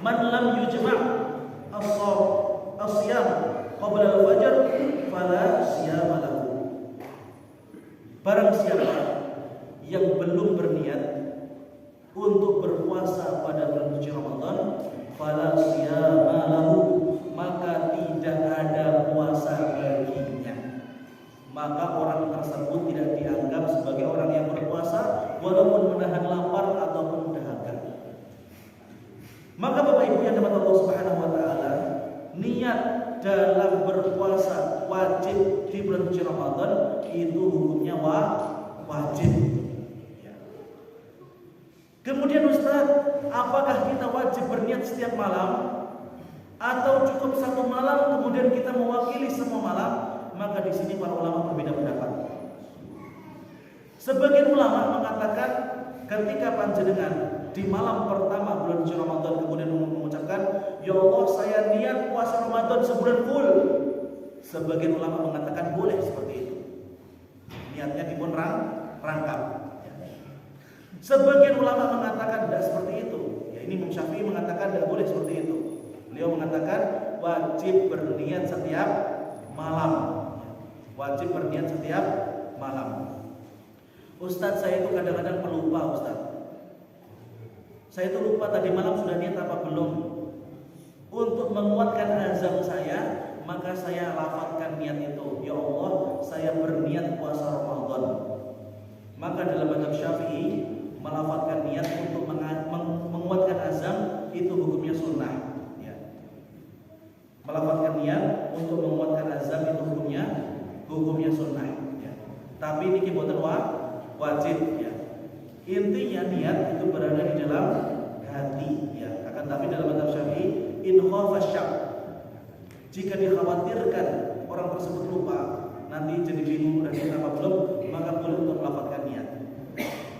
man lam yujma' as-siyam qabla al-fajr fala siyama lahu. Barang siapa yang belum berniat untuk berpuasa pada bulan suci Ramadan, fala siyama lahu, maka tidak ada puasa baginya. Maka orang tersebut tidak dianggap sebagai orang yang berpuasa walaupun menahan lapar ataupun dahaga. Maka Bapak Ibu yang dirahmati Allah Subhanahu wa taala, niat dalam berpuasa wajib di bulan suci Ramadan itu hukumnya wajib. Kemudian Ustaz, apakah kita wajib berniat setiap malam atau cukup satu malam kemudian kita mewakili semua malam? Maka di sini para ulama berbeda pendapat. Sebagian ulama mengatakan ketika panjenengan di malam pertama bulan suci Ramadan kemudian mengucapkan, ya Allah saya niat puasa Ramadan sebulan full. Sebagian ulama mengatakan boleh seperti itu. Niatnya dipun rangkap. Sebagian ulama mengatakan tidak seperti itu. Ya, ini Imam Syafi'i mengatakan tidak boleh seperti itu. Beliau mengatakan wajib berniat setiap malam. Wajib berniat setiap malam. Ustadz, saya itu kadang-kadang pelupa Ustadz. Saya itu lupa tadi malam sudah niat apa belum. Untuk menguatkan azam saya, maka saya lafadzkan niat itu. Ya Allah, saya berniat puasa Ramadan. Maka dalam mazhab Syafi'i, melafadzkan niat untuk menguatkan azam itu hukumnya sunnah. Ya. Melafadzkan niat untuk menguatkan azam itu hukumnya sunnah. Ya. Tapi ini boten wajib. Ya. Intinya niat itu berada di dalam hati ya. Akan tapi dalam mazhab Syafi'i in khafa syak, jika dikhawatirkan orang tersebut lupa, nanti jadi bingung dan kita apa belum, maka boleh untuk melafazkan niat.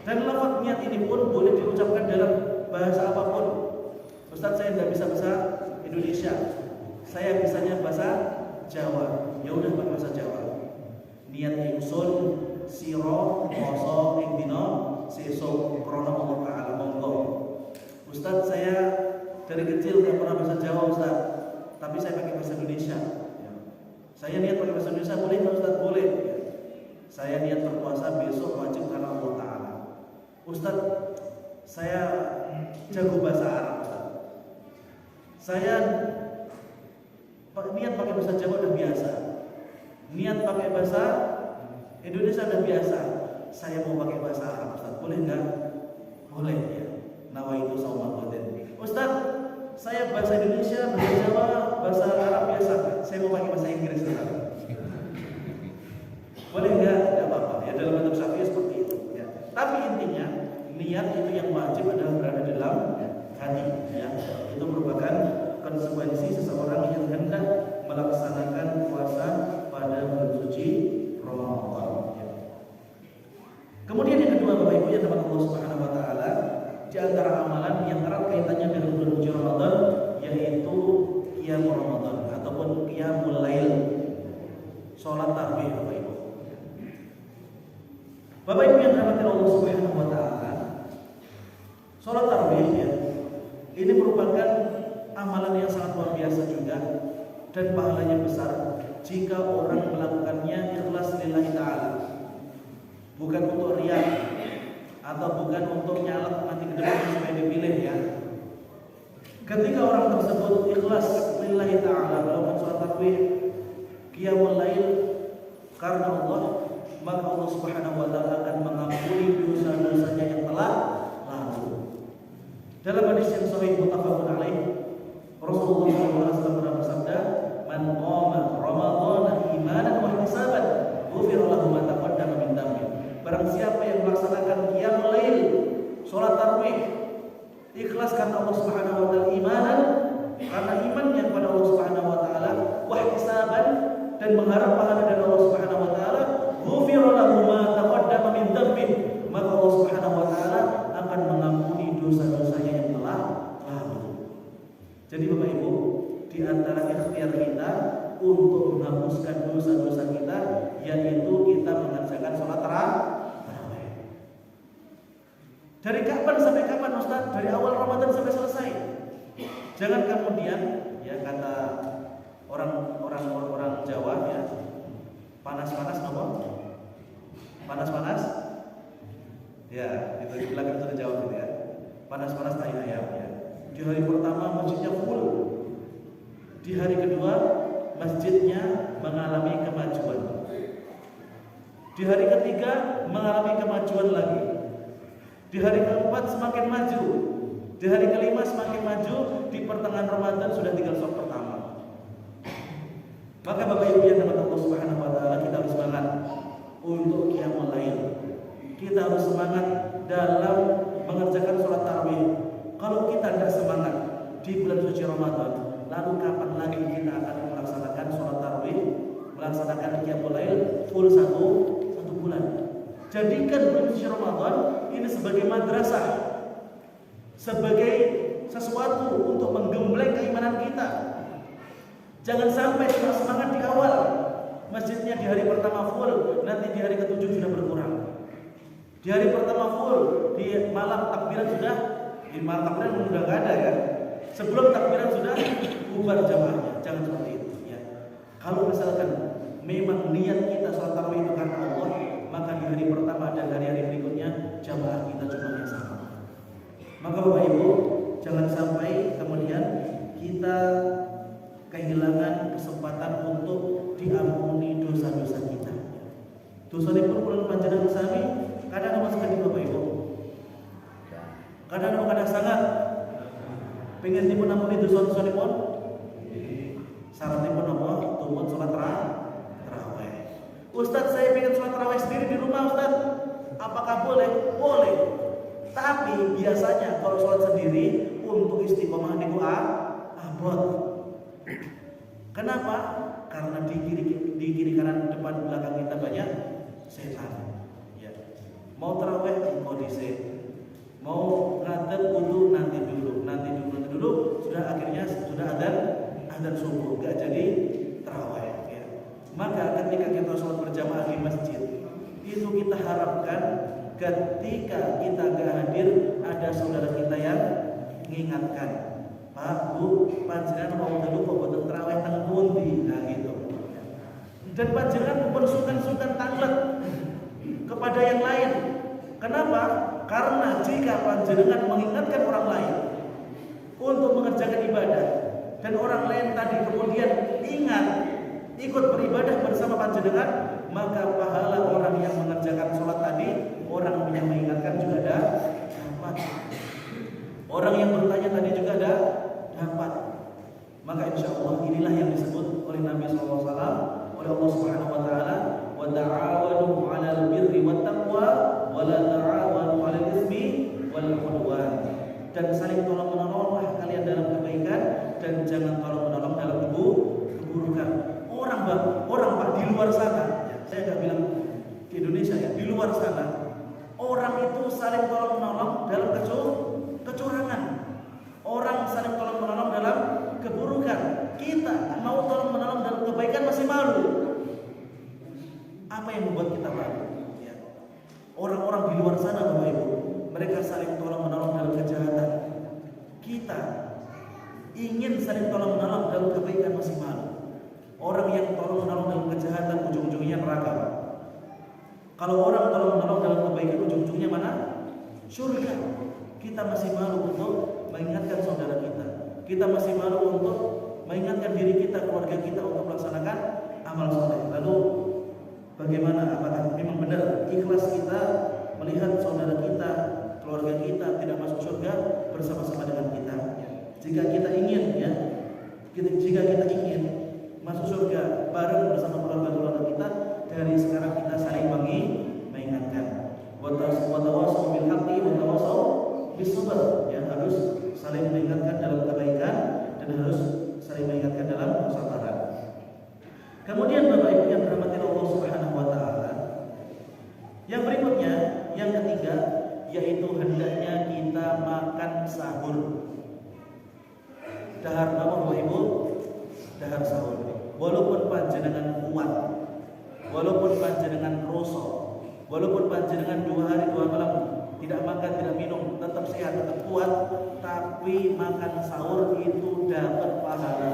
Dan lafaz niat ini pun boleh diucapkan dalam bahasa apapun. Ustaz, saya tidak bisa bahasa Indonesia, saya bisanya bahasa Jawa. Ya udah pakai bahasa Jawa. Niat ingsun siro poso ing dina sesuk krana Allah Taala monggo. Ustaz, saya dari kecil tidak pernah bahasa Jawa Ustaz, tapi saya pakai bahasa Indonesia. Saya niat pakai bahasa Indonesia, boleh nggak Ustaz? Boleh. Saya niat berpuasa besok wajib karena Allah Taala. Ustaz, saya jago bahasa Arab Ustaz. Saya niat pakai bahasa Jawa udah biasa. Niat pakai bahasa Indonesia udah biasa. Saya mau pakai bahasa Arab Ustaz, boleh nggak? Boleh ya. Nawaitu shauma ghadin. Ustaz, saya bahasa Indonesia, bahasa Jawa, bahasa Arab biasa. Saya mau pakai bahasa Inggris Ustaz. Boleh nggak? Tidak apa-apa. Ya dalam mazhab Syafi'i seperti itu. Ya. Tapi intinya niat itu yang wajib adalah berada dalam hati. Ya. Itu merupakan konsekuensi seseorang yang hendak melaksanakan puasa pada bulan suci Ramadan. Ya. Kemudian yang kedua, Bapak Ibu yang dirahmati Allah Subhanahu wa taala, di antara amalan yang erat kaitannya dengan bulan suci Ramadan yaitu qiyamul Ramadan ataupun qiyamul lail. Salat tarawih, Bapak Ibu. Bapak Ibu yang dirahmati Allah Subhanahu wa taala, salat tarawih ya, ini merupakan amalan yang sangat luar biasa juga dan pahalanya besar jika orang melakukannya ikhlas lillahi ta'ala, bukan untuk riya atau bukan untuk nyalek nanti ke depan supaya dipilih ya. Ketika orang tersebut ikhlas lillahi ta'ala melakukan salat tarawih, qiyamul lail karena Allah, maka Allah Subhanahu wa taala akan mengampuni dosa-dosanya yang telah lalu. Dalam hadis yang sahih muttafaqun alaih, Rasulullah SAW pernah bersabda, "Man qama Ramadhana imanan wa ihtisaban, ghufira lahu ma taqaddama min dhanbi." Barang siapa yang melaksanakan qiyamul lail, salat tarawih, ikhlas karena Allah Subhanahu wa taala, imanan karena imannya kepada Allah Subhanahu wa taala, wa ihtisaban dan mengharap pahala dari Allah Subhanahu wa taala, ghufira lahu ma taqaddama min dhanbi, maka Allah Subhanahu wa taala akan mengampuni dosa-dosanya yang telah lalu. Jadi Bapak Ibu, di antara ikhtiar kita untuk menghapuskan dosa-dosa kita yaitu kita mengerjakan sholat tarawih. Dari kapan sampai kapan Ustaz? Dari awal Ramadan sampai selesai. Jangan kemudian ya kata orang Jawa ya, panas-panas ngomong. Panas-panas? Ya, itu di belakang sudah jawab gitu ya. Panas-panas tai ayam ya. Di hari pertama masjidnya full. Di hari kedua masjidnya mengalami kemajuan. Di hari ketiga mengalami kemajuan lagi. Di hari keempat semakin maju. Di hari kelima semakin maju. Di pertengahan Ramadan sudah tinggal sholat pertama. Maka Bapak Ibu yang dirahmati Allah Subhanahu wa taala, kita harus semangat untuk qiyamul lail. Kita harus semangat dalam mengerjakan sholat tarawih. Kalau kita tidak semangat di bulan suci Ramadan, lalu kapan lagi kita akan melaksanakan sholat tarawih, melaksanakan qiyamul lail full satu bulan? Jadikan bulan suci Ramadan ini sebagai madrasah, sebagai sesuatu untuk menggembleng keimanan kita. Jangan sampai kita semangat di awal, masjidnya di hari pertama full, nanti di hari ketujuh sudah berkurang. Di hari pertama full, di malam takbiran sudah, di malam takbiran sudah nggak ada ya. Sebelum takbiran sudah bubar jamaahnya. Jangan seperti itu ya. Kalau misalkan memang niat kita sholat tarawih itu karena Allah, maka di hari pertama dan hari-hari berikutnya jamaah kita cuma yang sama. Maka Bapak Ibu, jangan sampai kemudian kita kehilangan kesempatan untuk diampuni dosa-dosa kita. Dosa ini pun perlu panjenengan sami. Kadang apa sekali Bapak Ibu? Kadang sangat pengen dipun ampuni dosa-dosa pun. Syaratnya pun apa? Tumut sholat tarawih. Ustaz, saya pengen sholat tarawih sendiri di rumah Ustaz. Apakah boleh? Boleh. Tapi biasanya kalau sholat sendiri untuk istiqomah niku abot. Kenapa? Karena di kiri kanan depan belakang kita banyak setan. Ya. Mau tarawih engkau dhisik. Mau ngadep wudu nanti dulu. Sudah akhirnya sudah adzan subuh, enggak jadi tarawih. Ya. Maka ketika kita sholat berjamaah di masjid, itu kita harapkan ketika kita gak hadir ada saudara kita yang mengingatkan, Pak, Bu, panjenengan mau dulu kok boten tarawih teng pundi, nah gitu. Dan panjenengan pun sungkan-sungkan tanglet kepada yang lain. Kenapa? Karena jika panjenengan mengingatkan orang lain untuk mengerjakan ibadah dan orang lain tadi kemudian ingat ikut beribadah bersama panjenengan, maka pahala orang yang mengerjakan sholat tadi, orang yang mengingatkan juga ada dapat. Orang yang bertanya tadi juga ada dapat. Maka insya Allah inilah yang disebut oleh Nabi SAW, oleh Allah Subhanahu Wa Taala, wa ta'awanu 'alal birri wat taqwa, wa la ta'awanu 'alal itsmi wal 'udwan. Dan saling tolong menolonglah kalian dalam kebaikan dan jangan tolong menolong dalam keburukan. Orang Pak di luar sana, saya nggak bilang di Indonesia ya, di luar sana orang itu saling tolong menolong dalam kecurangan. Orang saling tolong menolong dalam keburukan. Kita mau tolong menolong dalam kebaikan masih malu. Apa yang membuat kita malu? Ya. Orang-orang di luar sana Bapak Ibu, mereka saling tolong menolong dalam kejahatan. Kita ingin saling tolong menolong dalam kebaikan masih malu. Orang yang tolong menolong dalam kejahatan ujung-ujungnya neraka. Kalau orang tolong menolong dalam kebaikan ujung-ujungnya mana? Surga. Kita masih malu untuk mengingatkan saudara kita. Kita masih malu untuk mengingatkan diri kita, keluarga kita untuk melaksanakan amal soleh. Lalu bagaimana? Apakah memang benar ikhlas kita melihat saudara kita, keluarga kita tidak masuk surga bersama-sama dengan kita? Jika kita ingin jika kita ingin masuk surga bareng bersama keluarga kita, dari sekarang kita saling mengingatkan. Wa tawassaw bil haqqi wa tawassaw bis sabr. Ya, harus saling mengingatkan dalam kebaikan dan harus saling mengingatkan dalam kesabaran. Kemudian Bapak Ibu yang dirahmati Allah Subhanahu wa taala, yang berikutnya, yang ketiga, yaitu hendaknya kita makan sahur. Dahar apa Bapak Ibu? Dahar sahur. Walaupun panjenengan kuat, walaupun panjenengan kroso, walaupun panjenengan 2 hari 2 malam tidak makan, tidak minum, tetap sehat, tetap kuat, tapi makan sahur itu dapat pahala.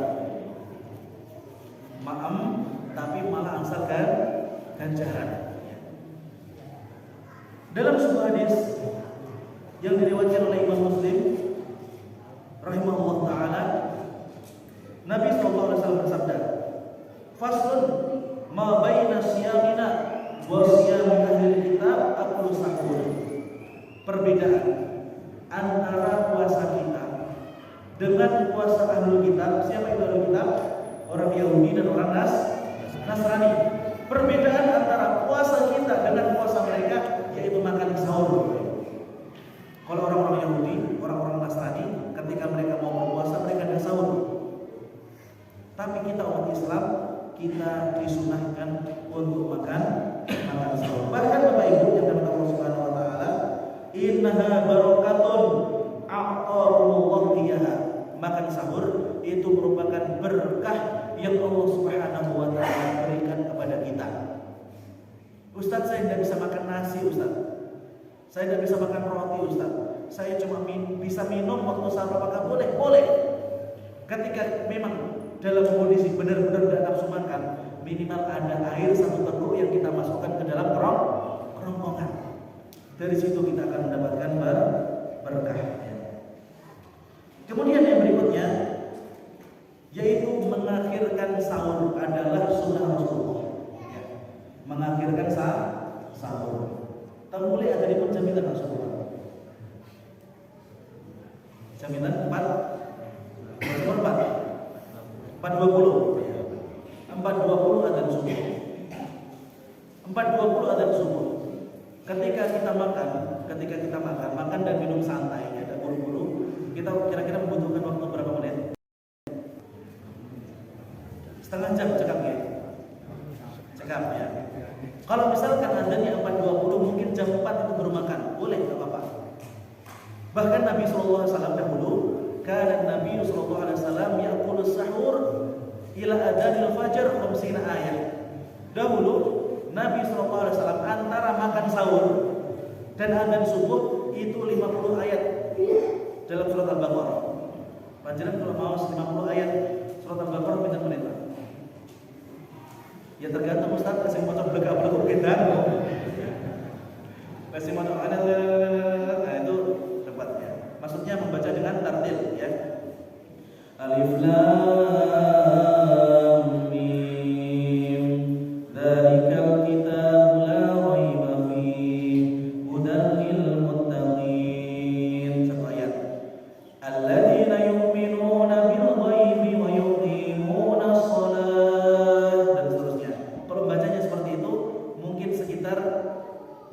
Tapi malah angsalkan ganjaran. Dalam sebuah hadis yang diriwayatkan oleh Imam Muslim rahimahullah taala, Nabi SAW bersabda, "Faslun ma baina siyamina wa siyami ahli kitab aklu sahur." Perbedaan antara puasa kita dengan puasa ahli kitab. Siapa itu ahli kitab? Orang Yahudi dan orang Nasrani. Perbedaan antara puasa kita dengan puasa mereka yaitu makan sahur. Kalau orang-orang Yahudi, orang-orang Nasrani, ketika mereka mau berpuasa mereka ada sahur. Tapi kita umat Islam, kita disunahkan untuk makan sahur. Bahkan Bapak Ibu yang dapat Allah Subhanahu wa taala, innaha barakatun a'tahumullah iyaha. Makan sahur itu merupakan berkah yang Allah Subhanahu wa taala berikan kepada kita. Ustaz, saya tidak bisa makan nasi, Ustaz. Saya tidak bisa makan roti, Ustaz. Saya cuma bisa minum waktu sahur. Apakah boleh? Boleh. Ketika memang dalam kondisi benar-benar tidak nafsu makan, minimal ada air 1 teguk yang kita masukkan ke dalam kerongkongan. Dari situ kita akan mendapatkan berkah. Kemudian yang berikutnya, yaitu mengakhirkan sahur adalah sunnah Rasulullah. Mengakhirkan sahur. Mulai ada di jaminan Rasulullah. Jaminan 4:20 adzan subuh. 4:20 adzan subuh. Ketika kita makan dan minum santai, ya, dan buru-buru, kita kira-kira membutuhkan waktu berapa menit? Setengah jam cekap ya? Cekap ya. Kalau misalkan adanya 4.20, mungkin jam 4 itu baru makan, boleh, nggak apa-apa. Bahkan Nabi SAW dahulu, karena Nabi SAW ya'kulu sahur ila adhanil fajar 50 ayat. Dahulu Nabi SAW antara makan sahur dan adzan subuh itu 50 ayat dalam surat Al-Baqarah. Panjenengan kalau mau 50 ayat surat Al-Baqarah pinten menit? Ya tergantung Ustaz, kasih maca blek-blek kita. Kasih maca nah itu tepatnya. Maksudnya membaca dengan tartil ya. Alif Lam Mim. Dzalikal kitabu la raiba fihi hudan lil muttaqin. Satu ayat. Alladzina yu'minuna bil ghaibi wa yuqimuna shalah, dan seterusnya. Kalau bacanya seperti itu mungkin sekitar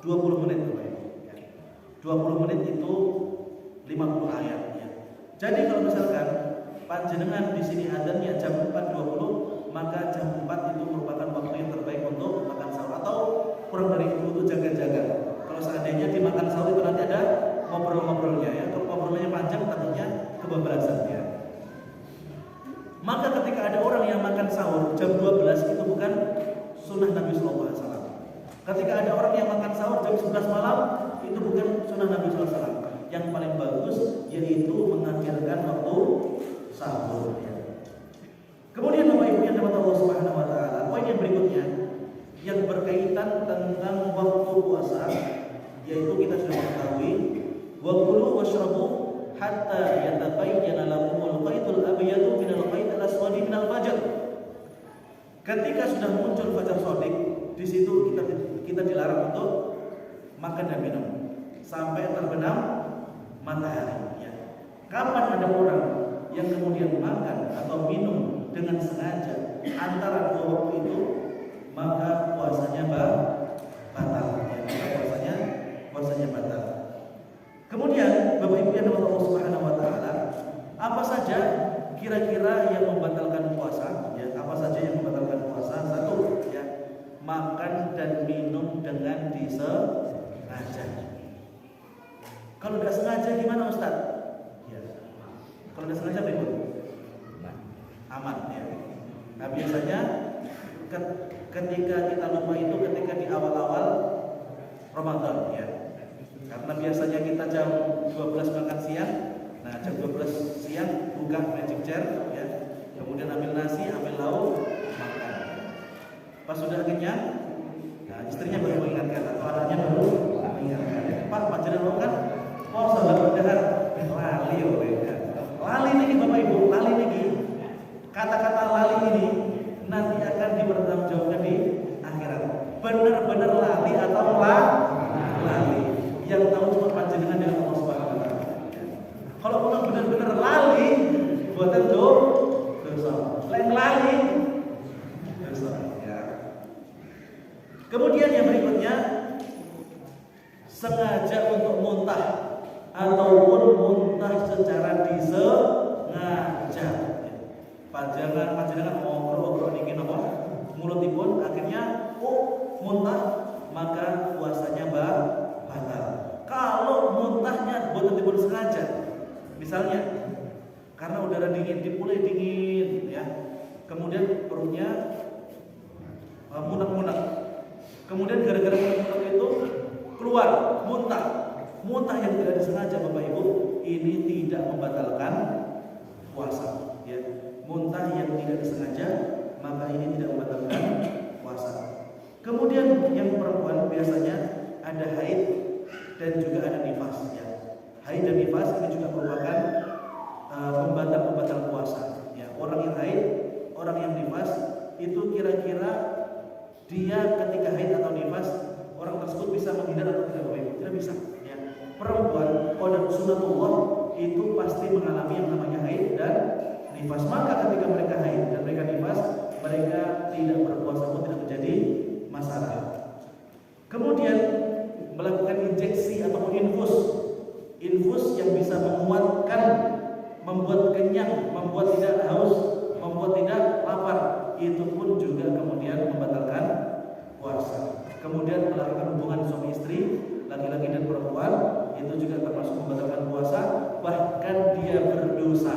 20 menit ya. 20 menit itu 50 ayat ya. Jadi kalau misalkan panjenengan di sini adzannya jam 4.20, maka jam 4 itu merupakan waktu yang terbaik untuk makan sahur, atau kurang dari itu untuk jaga-jaga. Kalau seandainya dimakan sahur itu nanti ada ngobrol-ngobrolnya ya. Kalau ngobrolnya panjang takutnya kebablasan ya. Maka ketika ada orang yang makan sahur jam 12, itu bukan sunnah Nabi SAW. Ketika ada orang yang makan sahur jam 11 malam, itu bukan sunnah Nabi SAW. Yang paling bagus yaitu mengakhirkan waktu sahur ya. Kemudian Bapak Ibu yang dirahmati Allah Subhanahu wa taala, poin yang berikutnya yang berkaitan tentang waktu puasa, yaitu kita sudah mengetahui wa kulu washrabu hatta yatabayyana lakumul khaytul abyadu minal khaytil aswadi minal fajr. Ketika sudah muncul fajar shadiq, di situ kita dilarang untuk makan dan minum sampai terbenam matahari ya. Kapan ada orang yang kemudian makan atau minum dengan sengaja antara dua waktu itu, maka puasanya batal ya. Puasanya batal. Kemudian Bapak Ibu yang dirahmati Allah Subhanahu wa taala, apa saja kira-kira yang membatalkan puasa ya? Apa saja yang membatalkan puasa? Satu ya, makan dan minum dengan disengaja. Kalau tidak sengaja gimana Ustaz? Ya. Kalau tidak sengaja berikut aman ya. Nah biasanya ketika kita lupa itu ketika di awal-awal Ramadan ya. Karena biasanya kita jam 12 makan siang. Nah jam 12 siang buka magic jar ya. Kemudian ambil nasi, ambil lauk, makan. Pas sudah kenyang, nah istrinya baru mengingatkan atau anaknya baru mengingatkan. Pak, panjenengan kan puasa berdahar lali lali ini Bapak Ibu, lali ini kata-kata lali ini nanti akan dipertanggungjawabkan di akhirat. Benar-benar lali atau lali? Yang tahu cuma panjenengan dan Allah Subhanahu wa taala. Kalau orang benar-benar lali, buatan dosa. Lain lali dosa ya. Kemudian yang berikutnya, sengaja untuk muntah ataupun muntah secara disengaja. Panjenengan ngobrol niki napa? Mulutipun akhirnya muntah, maka puasanya batal. Kalau muntahnya bukan sengaja, misalnya karena udara dingin, mulai dingin ya, kemudian perutnya munak-munak, kemudian gara-gara munak itu keluar muntah yang tidak disengaja Bapak Ibu, ini tidak membatalkan puasa ya. Muntah yang tidak disengaja, maka ini tidak membatalkan puasa. Kemudian yang perempuan biasanya ada haid dan juga ada nifas ya. Haid dan nifas ini juga merupakan pembatal puasa ya. Orang yang haid, orang yang nifas itu kira-kira dia ketika haid atau nifas, orang tersebut bisa menghindar atau tidak Bapak Ibu? Tidak bisa ya. Perempuan qadar sunnatullah itu pasti mengalami yang namanya haid dan nifas. Maka ketika mereka haid dan mereka nifas, mereka tidak berpuasa pun tidak menjadi masalah. Kemudian melakukan injeksi ataupun infus yang bisa menguatkan, membuat kenyang, membuat tidak haus, membuat tidak lapar, itu pun juga kemudian membatalkan puasa. Kemudian melakukan hubungan suami istri, laki-laki dan perempuan, itu juga termasuk membatalkan puasa, bahkan dia berdosa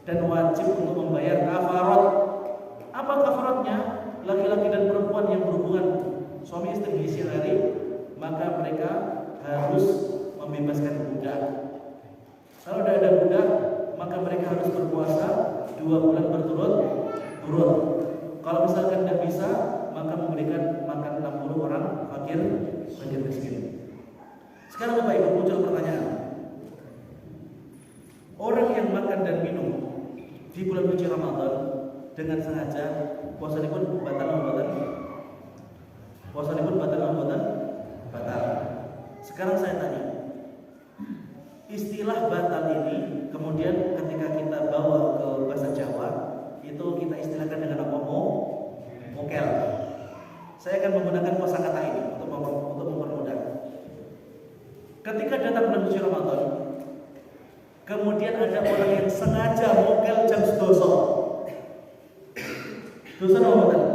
dan wajib untuk membayar kafarat. Apa kafaratnya? Laki-laki dan perempuan yang berhubungan suami istri di siang hari, maka mereka harus membebaskan budak. Kalau tidak ada budak, maka mereka harus berpuasa 2 bulan berturut-turut. Kalau misalkan tidak bisa, maka memberikan makan 60 orang fakir miskin. Sekarang Bapak Ibu, muncul pertanyaan. Orang yang makan dan minum di bulan suci Ramadan dengan sengaja, puasanya pun batal. Puasanya pun batal. Sekarang saya tanya, istilah batal ini kemudian ketika kita bawa ke bahasa Jawa, itu kita istilahkan dengan apa? Mokel. Saya akan menggunakan kosakata ini untuk mempermudah. Ketika datang bulan suci Ramadan, kemudian ada orang yang sengaja mokel jam sedoso. Dosa apa betul?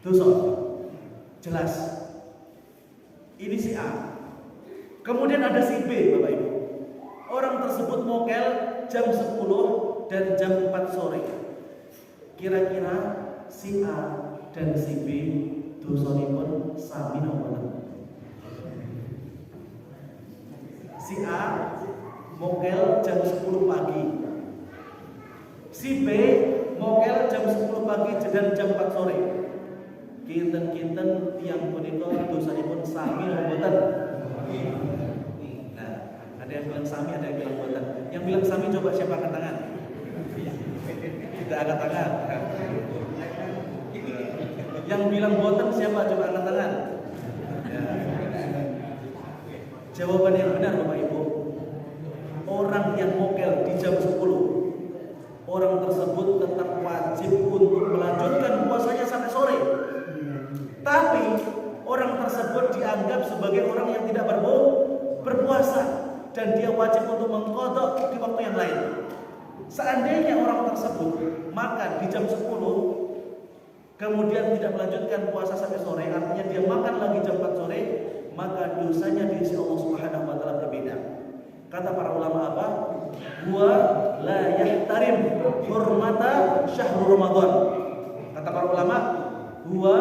Dosa. Jelas. Ini si A. Kemudian ada si B, Bapak Ibu. Orang tersebut mokel jam 10 dan jam 4 sore. Kira-kira si A dan si B dosanipun sami napa? Si A mokel jam 10 pagi. Si B mokel jam 10 pagi dan jam 4 sore. Kinten-kinten tiang punika dosanipun sami napa mboten? Nah, ada yang bilang sami, ada yang bilang mboten. Yang bilang sami coba siapa angkat tangan? Tidak angkat tangan. Yang bilang mboten siapa coba angkat tangan? Ya. Jawaban yang benar Bapak Ibu, orang yang mokel di jam 10, orang tersebut tetap wajib untuk melanjutkan puasanya sampai sore. Tapi orang tersebut dianggap sebagai orang yang tidak berpuasa dan dia wajib untuk mengqadha di waktu yang lain. Seandainya orang tersebut makan di jam 10 kemudian tidak melanjutkan puasa sampai sore, artinya dia makan lagi jam 4 sore, maka dosanya di sisi Allah Subhanahu wa taala berbeda. Kata para ulama apa? Huwa la yahtarim hurmata syahrul Ramadan. Kata para ulama, huwa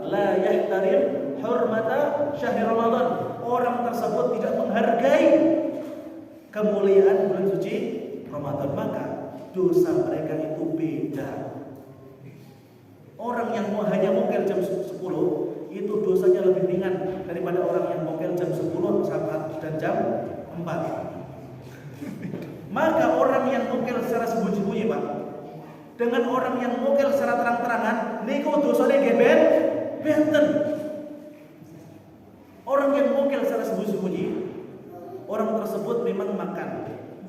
la yahtarim hurmata syahrul Ramadan. Orang tersebut tidak menghargai kemuliaan bulan suci Ramadan, maka dosa mereka itu beda. Orang yang hanya mokel jam 10 itu dosanya lebih ringan daripada orang yang mokel jam 10 dan jam 4. Maka orang yang mokel secara sembunyi-sembunyi, Pak, dengan orang yang mokel secara terang-terangan niku dosane nggih benten. Orang yang mokel secara sembunyi-sembunyi, orang tersebut memang makan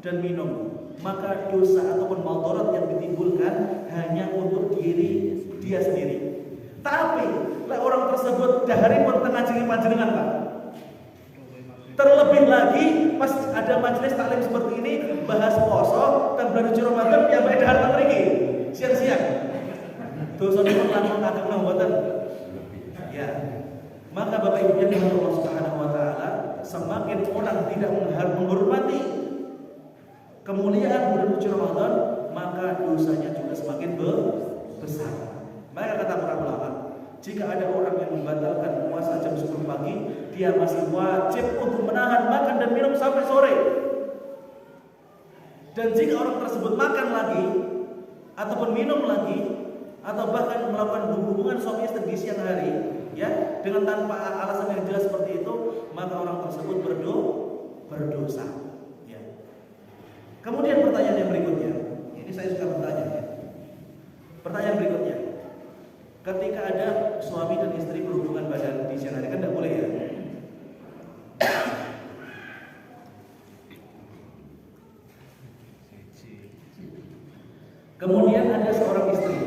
dan minum, maka dosa ataupun madarat yang ditimbulkan hanya untuk diri dia sendiri. Tapi orang tersebut daharipun tengah jenengan panjenengan, Pak. Terlebih lagi pas ada majelis taklim seperti ini bahas poso dan bulan suci Ramadan yang bae dahar teng mriki siang-siang. Dosanipun langkung ageng mboten. Ya. Maka Bapak Ibu yang dirahmati Allah Subhanahu wa taala, semakin orang tidak menghormati kemuliaan bulan suci Ramadan, maka dosanya juga semakin besar. Maka kata para ulama, jika ada orang yang membatalkan puasa jam 10 pagi, dia masih wajib untuk menahan makan dan minum sampai sore. Dan jika orang tersebut makan lagi ataupun minum lagi atau bahkan melakukan hubungan suami istri di siang hari, ya, dengan tanpa alasan yang jelas seperti itu, maka orang tersebut berdosa. Ya. Kemudian pertanyaan yang berikutnya, ini saya suka bertanya. Ya. Pertanyaan berikutnya, ketika ada suami dan istri berhubungan badan di siang hari, kan tidak boleh ya? Kemudian ada seorang istri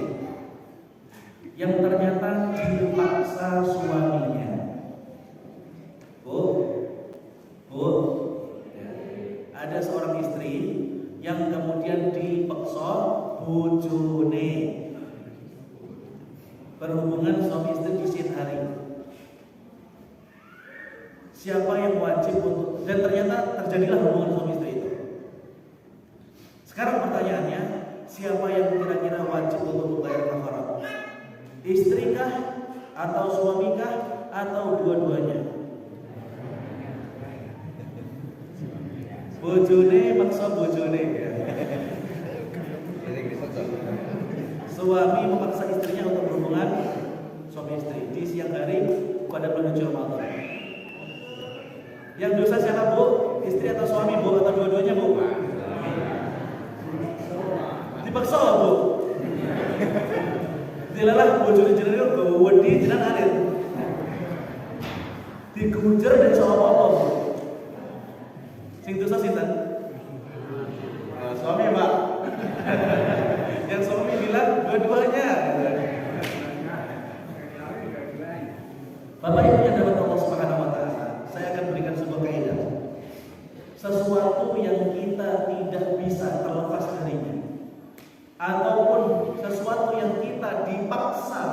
yang ternyata dipaksa suaminya siapa yang wajib untuk, dan ternyata terjadilah hubungan suami istri itu. Sekarang pertanyaannya, siapa yang kira-kira wajib untuk membayar kafarat? Istrikah atau suamikah atau dua-duanya? Bojone maksa bojone ya. Suami memaksa istrinya untuk berhubungan suami istri di siang hari pada bulan suci Ramadan. Yang dosa siapa bu? Istri atau suami bu? Atau dua-duanya bu? Dipaksa bu? Dilalah bojone jenenge go wedi jeneng alit. Digujar dan apa-apa bu? Sing dosa sinten? Suami Pak. Yang suami bilang dua-duanya. Bapak Ibu yang dapat Allah Subhanahu wa taala, saya akan berikan sebuah kaidah. Sesuatu yang kita tidak bisa terlepas darinya, ataupun sesuatu yang kita dipaksa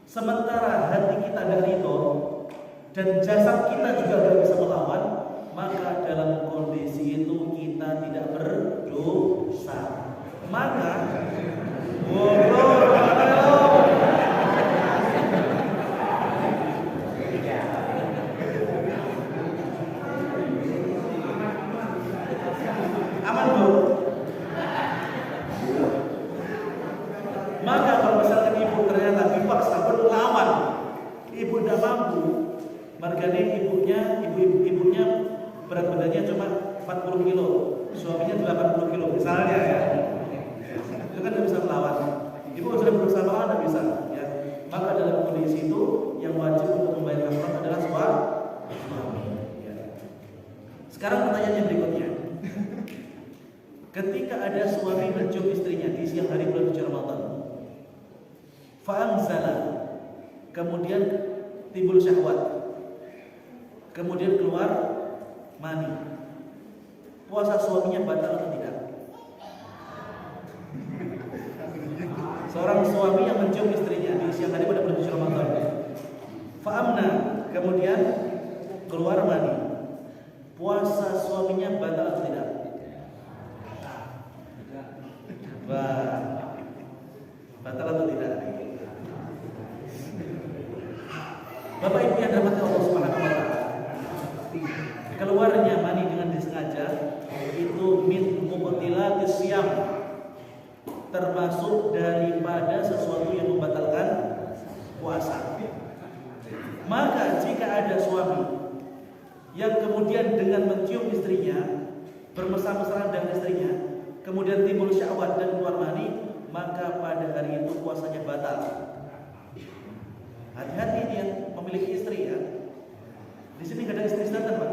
sementara hati kita gak ridho dan jasad kita juga gak bisa melawan, maka dalam kondisi itu kita tidak berdosa. Maka aman bu. Maka kalau misalkan ibu ternyata dipaksa berlawan, ibu tidak mampu, margane ibunya berat badannya cuma 40 kilo, suaminya 80 kilo misalnya ya, itu kan tidak bisa melawan. Ibu sudah berusaha melawan tidak bisa ya. Maka dalam kondisi itu yang wajib untuk membayar kafarat adalah suami ya. Sekarang pertanyaan berikutnya, ketika ada suami mencium istrinya di siang hari bulan suci Ramadan, fa'anzala, kemudian timbul syahwat, kemudian keluar mani, puasa suaminya batal atau tidak? Seorang suami yang mencium istrinya di siang hari pada bulan suci Ramadan, fa'amna, kemudian keluar mani, puasa suaminya batal atau tidak? Batal atau tidak? Bapak Ibu yang dirahmati Allah Subhanahu wa taala, keluarnya mani dengan disengaja itu min mubtilatis siyam, termasuk daripada sesuatu yang membatalkan puasa. Maka jika ada suami yang kemudian dengan mencium istrinya, bermesra-mesraan dengan istrinya, kemudian timbul syahwat dan keluar mani, maka pada hari itu puasanya batal. Hati-hati dia memiliki istri ya. Di sini nggak ada istri standar Pak.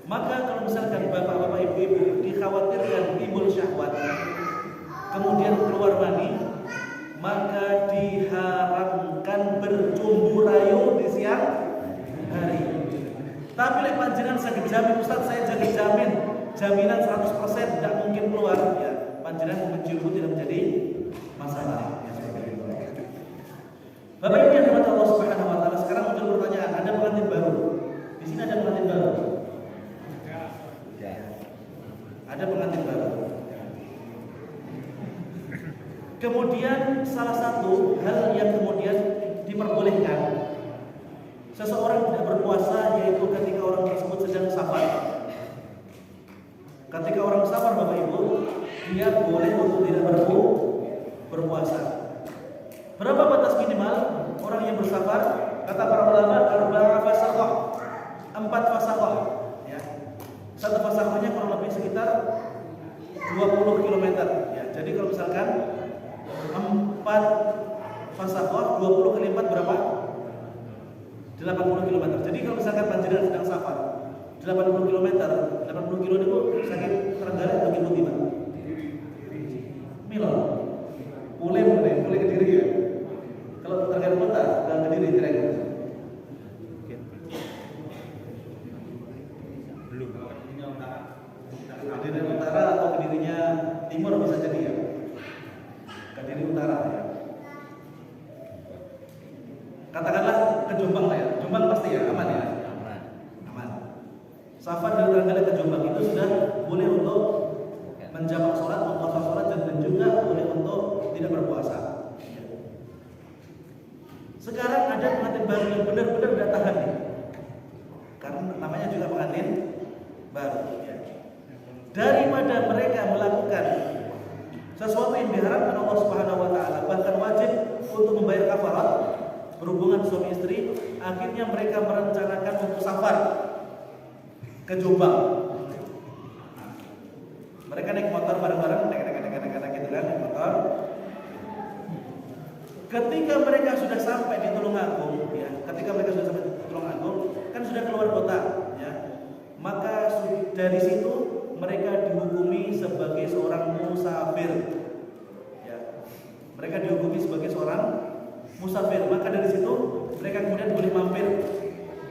Maka kalau misalkan bapak-bapak ibu-ibu dikhawatirkan timbul syahwat, kemudian keluar mani, maka diharamkan bercumbu rayu di siang hari. Tapi lek panjenengan saged jamin Ustaz, saya jadi jaminan 100% tidak mungkin keluar ya. Panjenengan mencium tidak menjadi masalah. Bapak Ibu yang dirahmati Allah Subhanahu wa taala, sekarang muncul pertanyaan, ada pengantin baru. Di sini ada pengantin baru. Ada pengantin baru. Kemudian salah satu hal yang kemudian diperbolehkan seseorang tidak berpuasa yaitu ketika orang tersebut sedang safar. Ketika orang safar Bapak Ibu, dia boleh untuk tidak berpuasa. Berapa batas minimal orang yang bersafar? Kata para ulama, 4 fasaqah. 4 fasaqah ya. Satu fasaqahnya kurang lebih sekitar 20 km ya. Jadi kalau misalkan 4 fasaqah 20 kali 4 berapa? 80 km. Jadi kalau misalkan panjenengan sedang safar 80 km, 80 km itu sakit Trenggalek bagi putih Pak. Milo. Mulai ke diri ya. Kalau Trenggalek kota enggak ke diri direct. Belum. Kediri utara atau kedirinya timur bisa jadi ya. Kediri utara ya. Katakanlah ke Jombang lah ya. Jombang pasti ya aman ya. Aman. Safar dari Trenggalek ke Jombang itu sudah boleh untuk menjamak sholat, mempuasa sholat, dan juga boleh untuk tidak berpuasa. Sekarang ada pengantin baru yang benar-benar tidak tahan nih, karena namanya juga pengantin baru. Daripada mereka melakukan sesuatu yang diharapkan Allah Subhanahu Wa Taala, bahkan wajib untuk membayar kafarat berhubungan suami istri, akhirnya mereka merencanakan untuk safar ke Jombang. Mereka naik motor bareng-bareng, gitu kan, naik motor. Ketika mereka sudah sampai di Tulungagung, ya, kan sudah keluar kota, ya. Maka dari situ mereka dihukumi sebagai seorang musafir, ya. Mereka dihukumi sebagai seorang musafir. Maka dari situ mereka kemudian boleh mampir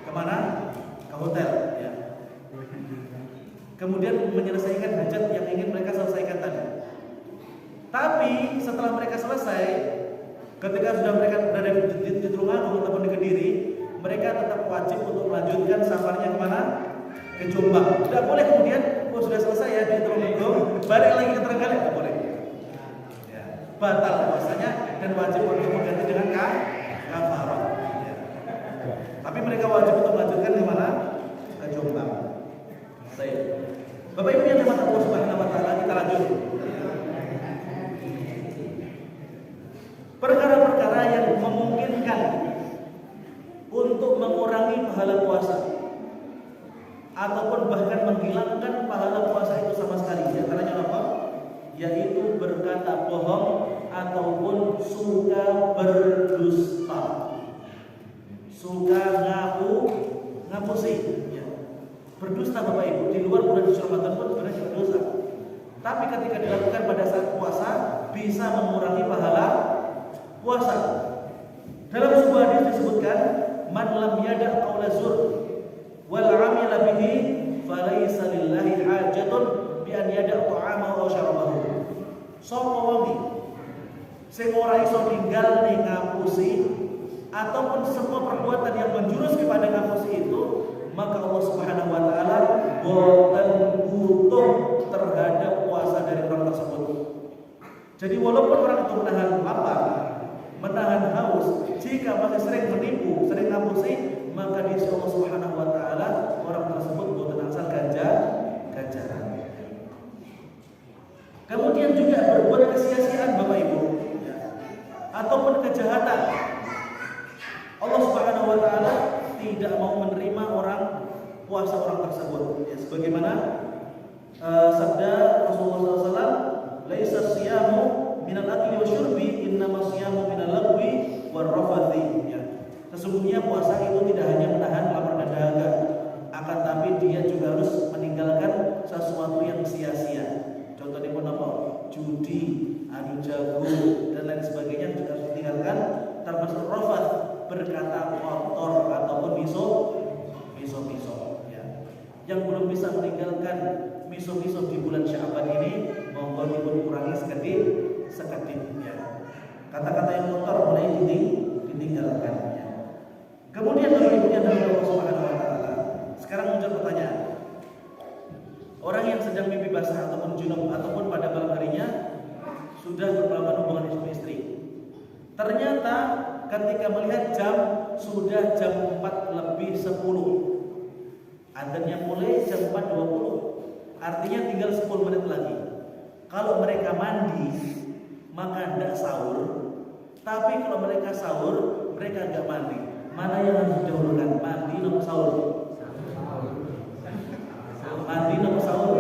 kemana? Ke hotel, ya. Kemudian menyelesaikan hajat yang ingin mereka selesaikan tadi. Tapi setelah mereka selesai, ketika sudah mereka berada di Tulungagung ataupun di Kediri, mereka tetap wajib untuk melanjutkan safarnya kemana? Ke Jombang. Tidak boleh kemudian, sudah selesai ya di Tulungagung, balik lagi ke Trenggalek, tidak boleh. Ya, batal puasanya dan wajib untuk mengganti dengan kafarat. Ya. Tapi mereka wajib untuk melanjutkan kemana? Ke Jombang. Baik. Bapak Ibu yang dirahmati Allah Subhanahu Wa Taala, kita lanjut. Perkara-perkara yang memungkinkan untuk mengurangi pahala puasa ataupun bahkan menghilangkan pahala puasa itu sama sekali. Di antaranya apa? Yaitu berkata bohong ataupun suka berdusta, suka ngapusi, ya. Berdusta Bapak Ibu di luar bulan suci Ramadan pun sebenarnya berdosa. Tapi ketika dilakukan pada saat puasa bisa mengurangi pahala puasa. Dalam sebuah hadis disebutkan, man lam yada' qaula zur wal 'amila bihi falaysa lillahi hajatun bi an yada' ta'amahu aw syarabahu. Sapa wong sing ora iso ninggal ning ngapusi ataupun semua perbuatan yang menjurus kepada ngapusi itu, maka Allah Subhanahu Wa Taala boten butuh terhadap puasa dari orang tersebut. Jadi walaupun orang itu menahan lapar, menahan haus, jika masih sering menipu, sering ngapusi, maka di sisi Allah Subhanahu Wa Taala orang tersebut boten asal ganjaran. Kemudian juga berbuat kesia-siaan Bapak Ibu, ya, ataupun kejahatan. Allah Subhanahu Wa Taala tidak mau menerima orang puasa orang tersebut. Ya, sebagaimana sabda Rasulullah SAW, laisa siyamu minal akli wasyurbi, innama siyamu minal lagwi warrafathi. Ya. Sesungguhnya puasa itu tidak hanya menahan lapar dan dahaga, akan tapi dia juga harus meninggalkan sesuatu yang sia-sia. Contohnya pun apa? Judi, adu jago, dan lain sebagainya juga harus ditinggalkan. Termasuk rafath, berkata kotor ataupun miso. Ya. Yang belum bisa meninggalkan miso di bulan Sya'ban ini, monggo dipun kurangi sekedip ya. Kata-kata yang kotor mulai ditinggalkan ya. Kemudian berikutnya dari Allah Subhanahu Wa Taala. Sekarang muncul pertanyaan. Orang yang sedang mimpi basah ataupun junub ataupun pada malam harinya sudah melakukan hubungan suami istri. Ternyata ketika melihat jam sudah jam 4:10. Adzannya mulai jam 4:20. Artinya tinggal 10 menit lagi. Kalau mereka mandi, maka tidak sahur. Tapi kalau mereka sahur, mereka tidak mandi. Mana yang harus didahulukan? Mandi atau sahur? Mandi atau sahur?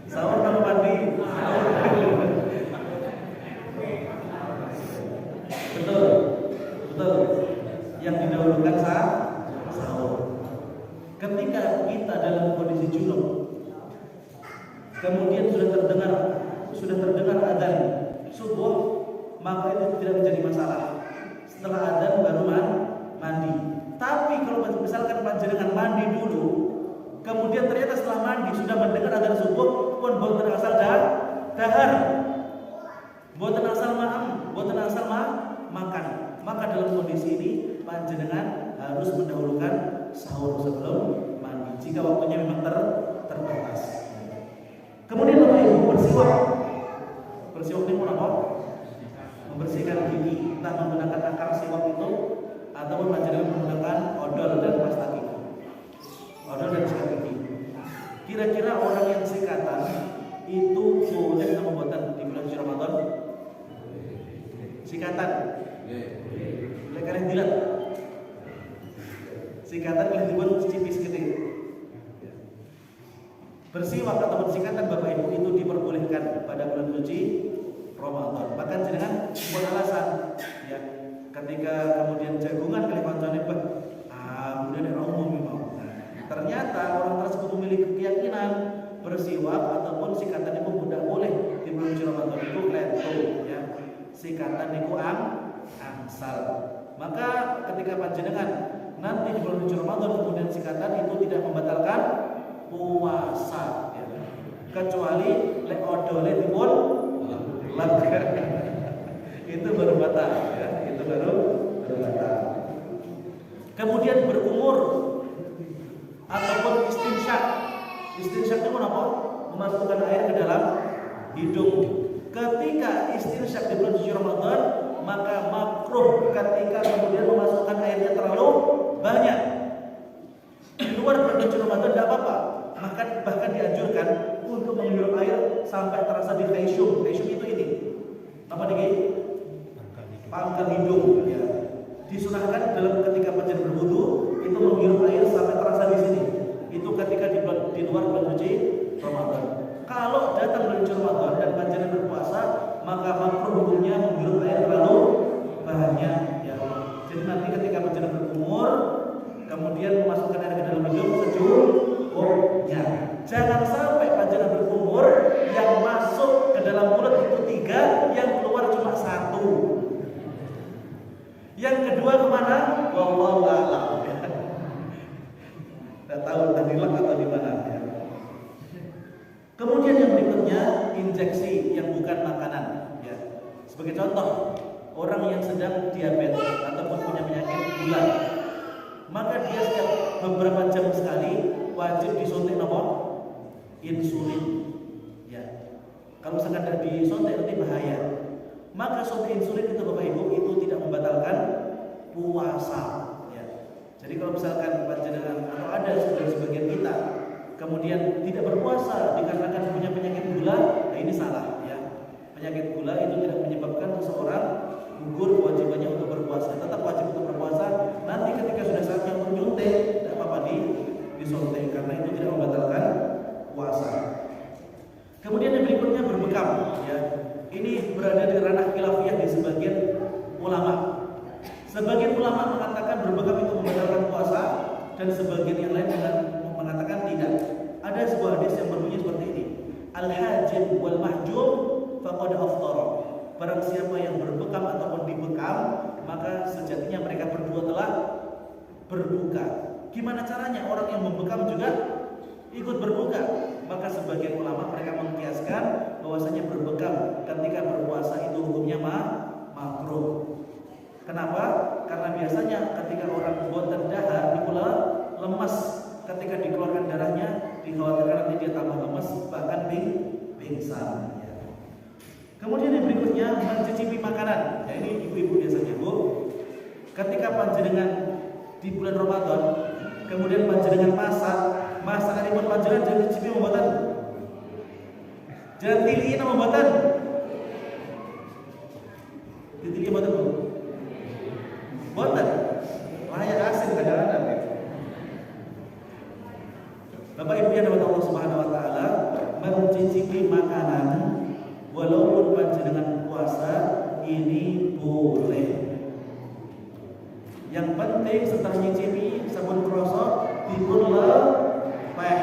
Sahur atau mandi? Betul. Yang didahulukan sahur. Ketika kita dalam kondisi junub, kemudian sudah terdengar adzan subuh, maka itu tidak menjadi masalah. Setelah adzan baru mandi. Tapi kalau misalkan panjenengan mandi dulu, kemudian ternyata setelah mandi sudah mendengar adzan subuh, pun boten asal dahar, boten asal makan, maka dalam kondisi ini panjenengan harus mendahulukan sahur sebelum mandi jika waktunya memang terbatas. Kemudian Bapak Ibu bersiwak. Bersiwak ini mau apa? Membersihkan gigi, entah menggunakan akar siwak itu ataupun panjenengan menggunakan odol dan pasta gigi. Odol dan sikat gigi. Kira-kira orang yang sikatan itu boleh atau membuatan di bulan suci Ramadan? Sikatan. Boleh kalian bilang? Sikatan boleh dibuat tipis gitu. Bersiwak ataupun sikatan Bapak Ibu itu diperbolehkan pada bulan suci Ramadan. Bahkan jenengan buat alasan ya, ketika kemudian jagungan kali kancane kemudian umum memang. Ternyata orang tersebut memiliki keyakinan bersiwak ataupun sikatan itu tidak boleh di bulan suci Ramadan itu lento ya. Sikatan itu angsal. Maka ketika panjenengan nanti di bulan suci Ramadan kemudian sikatan itu tidak membatalkan puasa ya. Kecuali lek odole dipun langgar. Itu baru batal ya, itu baru batal. Kemudian berumur ataupun istinsyak. Istinsyak itu apa? Memasukkan air ke dalam hidung. Ketika istinsyak di bulan suci Ramadan, maka makruh ketika kemudian memasukkan airnya terlalu banyak. Di luar bulan suci Ramadan tidak apa-apa. Bahkan dianjurkan untuk menghirup air sampai terasa di khaysum. Khaysum itu ini. Apa nih? Pangkal hidung ya. Disunahkan dalam ketika panjenengan berwudu itu menghirup air sampai terasa di sini. Itu ketika di luar bulan suci Ramadan. Kalau datang bulan suci Ramadan dan panjenengan berpuasa, maka makruh hukumnya menghirup air terlalu banyak ya. Jadi nanti ketika panjenengan berkumur kemudian memasukkan air ke dalam hidung secukupnya. Jangan sampai panjenengan berkumur yang masuk ke dalam mulut itu 3, yang keluar cuma 1. Yang kedua kemana? Wallahu a'lam. Tidak tahu tadi lek atau di mana ya. Kemudian yang berikutnya injeksi yang bukan makanan ya. Sebagai contoh, orang yang sedang diabetes ataupun punya penyakit gula, maka dia setiap beberapa jam sekali wajib disuntik insulin ya. Kalau misalkan tidak disuntik nanti bahaya. Maka suntik insulin itu Bapak Ibu itu tidak membatalkan puasa ya. Jadi kalau misalkan panjenengan atau ada sebagian kita kemudian tidak berpuasa dikarenakan punya penyakit gula, nah ini salah ya. Penyakit gula itu tidak menyebabkan seseorang gugur kewajibannya untuk berpuasa. Tetap wajib untuk berpuasa. Nanti ketika sudah saatnya untuk nyuntik, tidak apa-apa disuntik karena itu tidak membatalkan puasa. Kemudian yang berikutnya berbekam ya. Ini berada di ranah khilafiyah di sebagian ulama. Sebagian ulama mengatakan berbekam itu membatalkan puasa dan sebagian yang lain mengatakan tidak. Ada sebuah hadis yang berbunyi seperti ini. Al-hajim wal mahjum faqad aftara. Barang siapa yang berbekam ataupun dibekam, maka sejatinya mereka berdua telah berbuka. Gimana caranya orang yang membekam juga ikut berbuka? Maka sebagian ulama mereka mengkiaskan bahwasanya berbekam ketika berpuasa itu hukumnya makruh. Kenapa? Karena biasanya ketika orang boten dahar dikula lemas, ketika dikeluarkan darahnya dikhawatirkan nanti dia tambah lemas bahkan pingsan ya. Kemudian yang berikutnya mencicipi makanan. Ya ini ibu-ibu biasanya Bu. Ketika panjenengan di bulan Ramadan kemudian panjenengan masakan ibu panjenengan jangan cicipi membuatan. Jangan tilihin membuatan. Ditilihin membuatan Bu. Buatan layak asin kadang-kadang. Bapak Ibu yang dirahmati Allah Subhanahu wa taala, mencicipi makanan walaupun panjenengan puasa ini boleh. Yang penting setelah nyicipi sabun krosok dipun lepeh.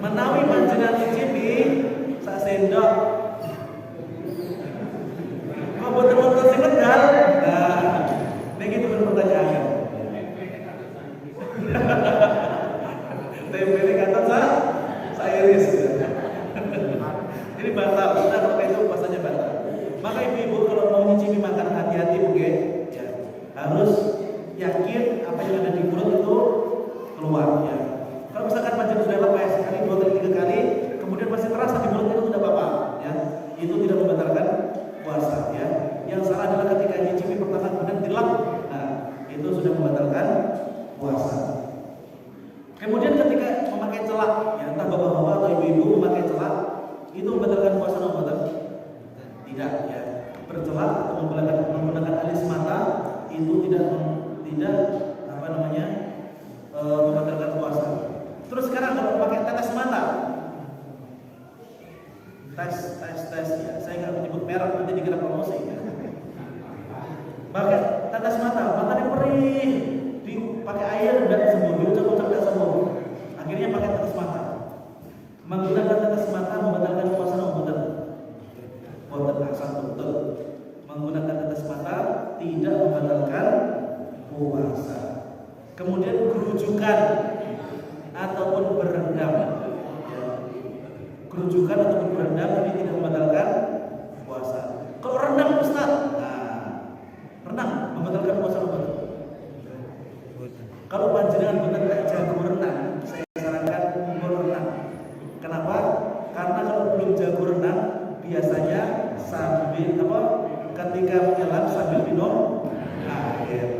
Menawi panjenengan nyicipi sak sendok kok betul-betul sing medal. Nah, niki itu pertanyaan. Tempe kata sa itu membatalkan puasa atau batal? Tidak ya. Bercelak atau menggunakan alis mata itu tidak membatalkan puasa. Terus sekarang kalau pakai tetes mata, tes ya. Saya nggak menyebut merek nanti dikira promosi. Ya. Pakai tetes mata, matanya perih, dipakai air dan sembuh, diucap-ucap dan sembuh. Akhirnya pakai tetes mata. Menggunakan tetes mata membatalkan puasa atau batal? Betul. Menggunakan tetes mata tidak membatalkan puasa. Kemudian kerujukan ataupun berendam. Kerujukan ataupun berendam ini tidak membatalkan puasa. Kalau rendam Ustaz, renang membatalkan puasa atau batal? Kalau panjenengan benar tak jago renang, saya sarankan berenang. Kenapa? Karena kalau belum jago renang, biasanya sambil ketika menyelam sambil minum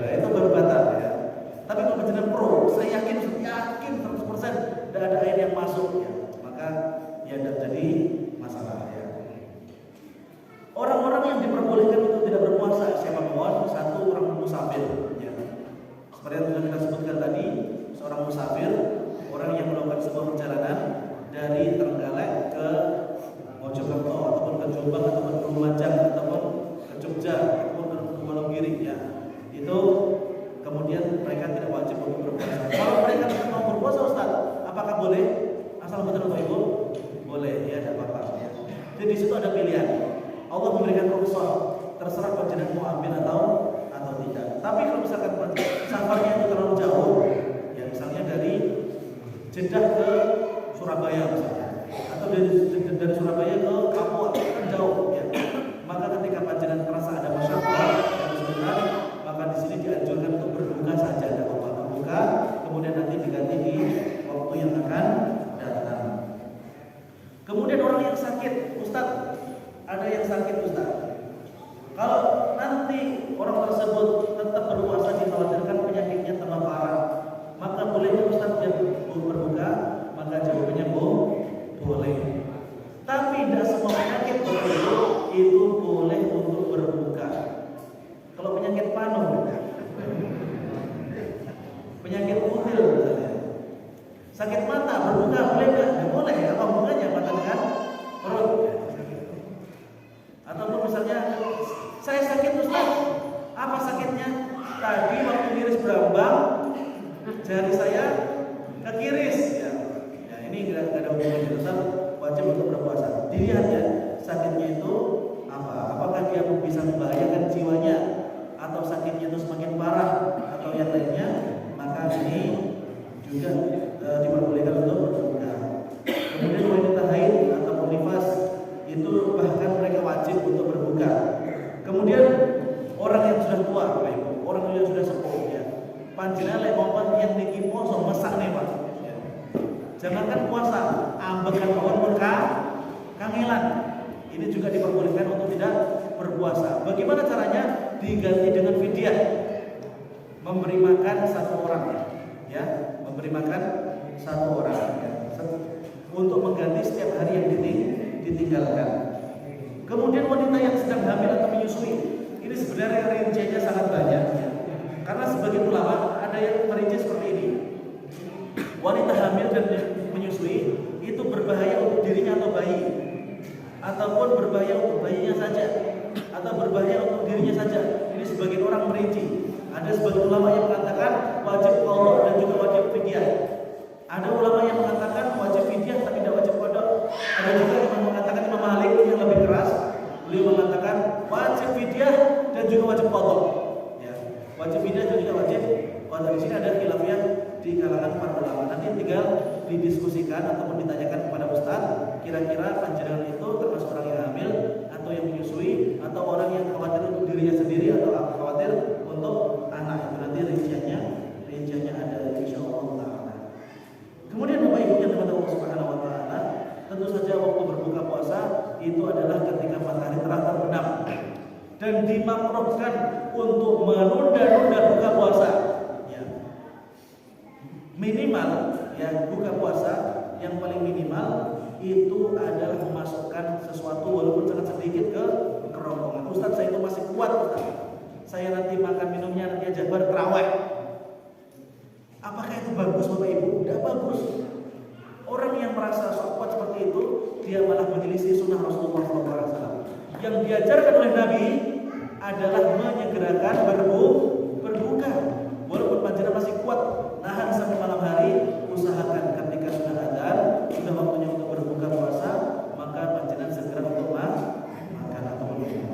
itu baru batal ya. Tapi kalau panjenengan pro, saya yakin 100% tidak ada air yang masuk ya, maka ya tidak jadi masalah ya. Orang-orang yang diperbolehkan untuk tidak berpuasa siapa mohon? Satu, orang musafir ya. Seperti yang sudah kita sebutkan tadi, seorang musafir, orang yang melakukan sebuah perjalanan dari Trenggalek ke Mojokerto ataupun ke Jombang ataupun ke Lumajang ataupun ke Jogja ataupun ke Wonogiri ya. Itu kemudian mereka tidak wajib untuk berpuasa. Kalau mereka tidak mau berpuasa Ustaz, apakah boleh? Asal betul atau ibu? Boleh ya, tidak apa-apa ya. Jadi di situ ada pilihan. Allah memberikan rukhsah, terserah panjenengan mau ambil atau tidak. Tapi kalau misalkan safarnya itu terlalu jauh, ya misalnya dari Jeddah ke Surabaya misalnya, atau dari Surabaya ke Papua kan jauh ya. Maka ketika panjenengan terasa ada masyarakat yang kesulitan, maka di sini dianjurkan untuk berbuka saja, tidak apa-apa berbuka, kemudian nanti diganti di waktu yang akan datang. Kemudian orang yang sakit, Ustaz, ada yang sakit Ustaz. Kalau nanti orang tersebut tetap berpuasa dikhawatirkan penyakitnya tambah parah, maka boleh Ustaz dia berbuka? Maka jawabannya boleh. Tapi tidak semua penyakit itu boleh untuk berbuka. Kalau penyakit panu, penyakit kutil misalnya, sakit mata berbuka boleh nggak? Nggak boleh. Apa hubungannya mata dengan perut? Ataupun misalnya saya sakit Ustaz, apa sakitnya? Tadi waktu ngiris berambang jari saya kekiris ya. Ya ini nggak ada hubungannya, tetap wajib untuk berpuasa. Dilihat ya sakitnya itu apa? Apakah dia bisa membahayakan jiwanya atau sakitnya itu semakin parah atau yang lainnya? Maka ini juga diperbolehkan untuk berbuka. Kemudian wanita haid atau nifas itu bahkan mereka wajib untuk berbuka. Kemudian orang yang sudah tua, orang yang sudah sepuh ya, panjenengan lek mongkon yang niki poso mesak nih Pak. Ya. Jangankan puasa, ambekan mawon pun kangelan. Ini juga diperbolehkan untuk tidak berpuasa. Bagaimana caranya? Diganti dengan fidyah. Memberi makan satu orang ya, memberi makan satu orang ya. Untuk mengganti setiap hari yang ditinggalkan. Kemudian wanita yang sedang hamil atau menyusui, ini sebenarnya rinciannya sangat banyak ya. Karena sebagian ulama ada yang merinci seperti ini. Wanita hamil dan menyusui itu berbahaya untuk dirinya atau bayi, ataupun berbahaya untuk bayinya saja, atau berbahaya untuk dirinya saja. Ini sebagian orang merinci. Ada sebagian ulama yang mengatakan wajib qadha dan juga wajib fidyah. Ada ulama yang mengatakan wajib fidyah tapi tidak wajib qadha. Ada juga yang mengatakan Imam Malik yang lebih keras. Beliau mengatakan wajib fidyah dan juga wajib qadha. Ya, wajib fidyah dan juga wajib qadha. Di sini ada khilafiyah di kalangan para ulama. Nanti tinggal didiskusikan ataupun ditanyakan kepada ustaz, kira-kira panjenengan itu termasuk orang yang hamil atau yang menyusui atau orang yang khawatir untuk dirinya sendiri atau khawatir untuk anak. Itu nanti rinciannya ada insyaallah taala. Kemudian Bapak Ibu yang dirahmati Allah Subhanahu wa taala, tentu saja waktu berbuka puasa itu adalah ketika matahari telah terbenam dan dimakruhkan untuk menunda-nunda buka puasa. Ya. Minimal ya buka puasa yang paling minimal itu adalah memasukkan sesuatu walaupun sangat sedikit ke kerongkongan. Ustaz, saya itu masih kuat, Ustaz. Saya nanti makan minumnya nanti aja berterawih. Apakah itu bagus Bapak Ibu? Tidak bagus. Orang yang merasa sok kuat seperti itu, dia malah menyelisih sunnah Rasulullah SAW. Yang diajarkan oleh Nabi adalah menyegerakan berbuka. Walaupun panjenengan masih kuat nahan sampai malam hari, usahakan ketika sudah adzan, sudah waktunya untuk berbuka puasa, maka panjenengan segera untuk makan atau minum.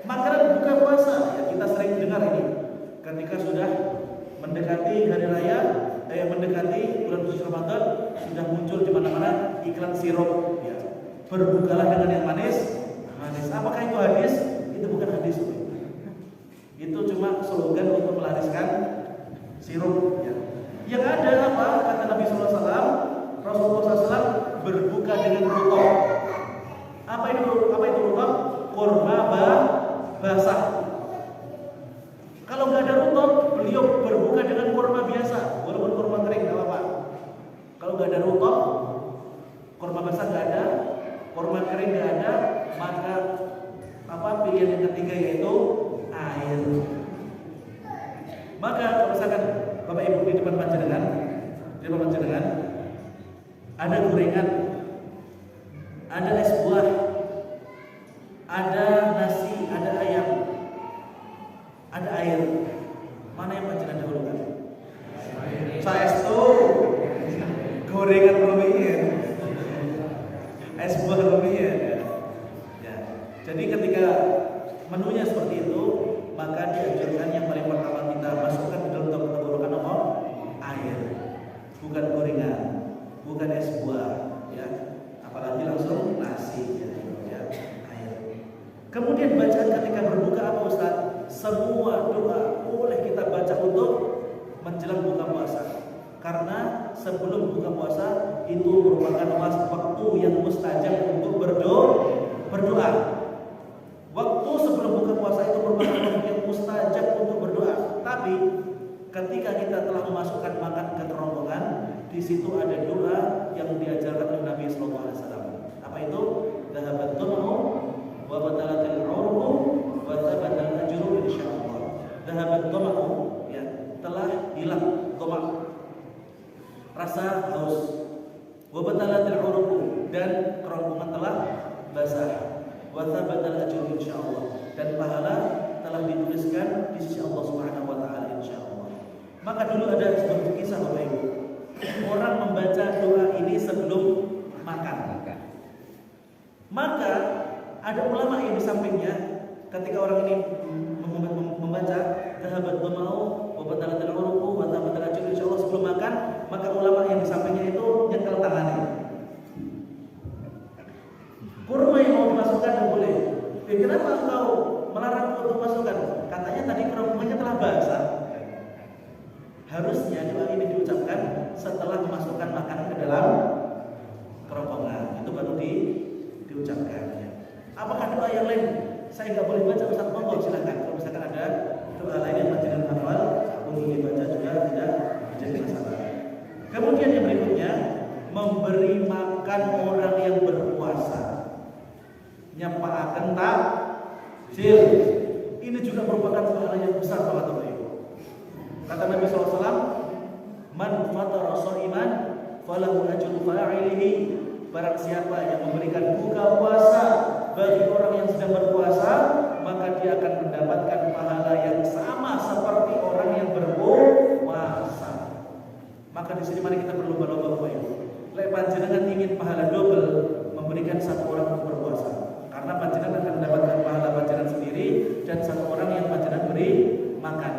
Makanan buka puasa, ya kita sering dengar ini. Ketika sudah mendekati hari raya, mendekati bulan suci Ramadan, sudah muncul di mana-mana iklan sirup. Ya. Berbukalah dengan yang manis. Apakah itu hadis? Itu bukan hadis. Itu cuma slogan untuk melariskan sirup. Ya. Yang ada apa? Kata Nabi SAW, Rasulullah SAW berbuka dengan rutop. Apa itu rutop? Kurma basah. Kalau nggak ada rutop, beliau berbuka dengan kurma biasa, walaupun kurma kering nggak apa-apa. Kalau nggak ada rutop, kurma basah nggak ada, kurma kering nggak ada, maka pilihan yang ketiga yaitu air. Maka kalau misalkan Bapak Ibu di depan panjenengan, ada gorengan, ada es buah, ada nasi, ada ayam, ada air. Mana yang panjenengan dahulukan? Saestu. Gorengan belum ingin. Es buah belum ingin. Ya. Jadi ketika menunya seperti itu, maka dianjurkan yang paling pertama kita masukkan ke dalam tenggorokan apa? Air. Bukan gorengan, bukan es buah, ya. Apalagi langsung nasi, ya. Air. Kemudian bacaan ketika berbuka apa Ustaz? Semua doa boleh kita baca untuk menjelang buka puasa. Karena sebelum buka puasa itu merupakan waktu yang mustajab untuk berdoa. Waktu sebelum buka puasa itu merupakan waktu yang mustajab untuk berdoa. Tapi ketika kita telah memasukkan makan ke kerongkongan, di situ ada doa yang diajarkan oleh Nabi sallallahu alaihi wasallam. Apa itu? Dhahabat dhamu wa batalatil 'urqu wa thabatal ajru insyaallah. Dhahabat dhamu, ya, telah hilang dhamak, rasa haus. Wa batalatil 'urqu, dan kerongkongan telah basah. Wa thabatal ajru insyaallah, dan pahala telah dituliskan di sisi Allah Subhanahu wa taala insyaallah. Maka dulu ada sebuah kisah Bapak Ibu. Orang membaca doa ini sebelum makan. Maka ada ulama yang di sampingnya ketika orang ini membaca dhahabat dhama'u wa batalatil 'urqu wa thabatal ajru insyaallah sebelum makan, maka ulama yang di sampingnya itu nyekel tangannya. Kurma yang mau dimasukkan dan boleh. Kenapa engkau melarang untuk masukkan? Katanya tadi kerongkongannya telah basah. Harusnya doa ini diucapkan setelah memasukkan makanan ke dalam kerongkongan. Itu baru diucapkan. Ya. Apakah doa yang lain saya nggak boleh baca? Ustaz, monggo silakan. Kalau misalkan ada doa lain yang panjenengan hafal, untuk dibaca juga tidak menjadi masalah. Kemudian yang berikutnya, memberi makan orang yang berpuasa. Nyapaaken takjil. Ini juga merupakan pahala yang besar banget Bapak Ibu. Kata Nabi SAW, man fatara sha'iman falahu ajru fa'ilihi. Barang siapa yang memberikan buka puasa bagi orang yang sedang berpuasa, maka dia akan mendapatkan pahala yang sama seperti orang yang berpuasa. Maka di sini mari kita berlomba-lomba Bapak Ibu. Lek panjenengan ingin pahala double, memberikan satu orang untuk berpuasa. Karena panjenengan akan mendapatkan pahala panjenengan sendiri dan satu orang yang panjenengan beri makan.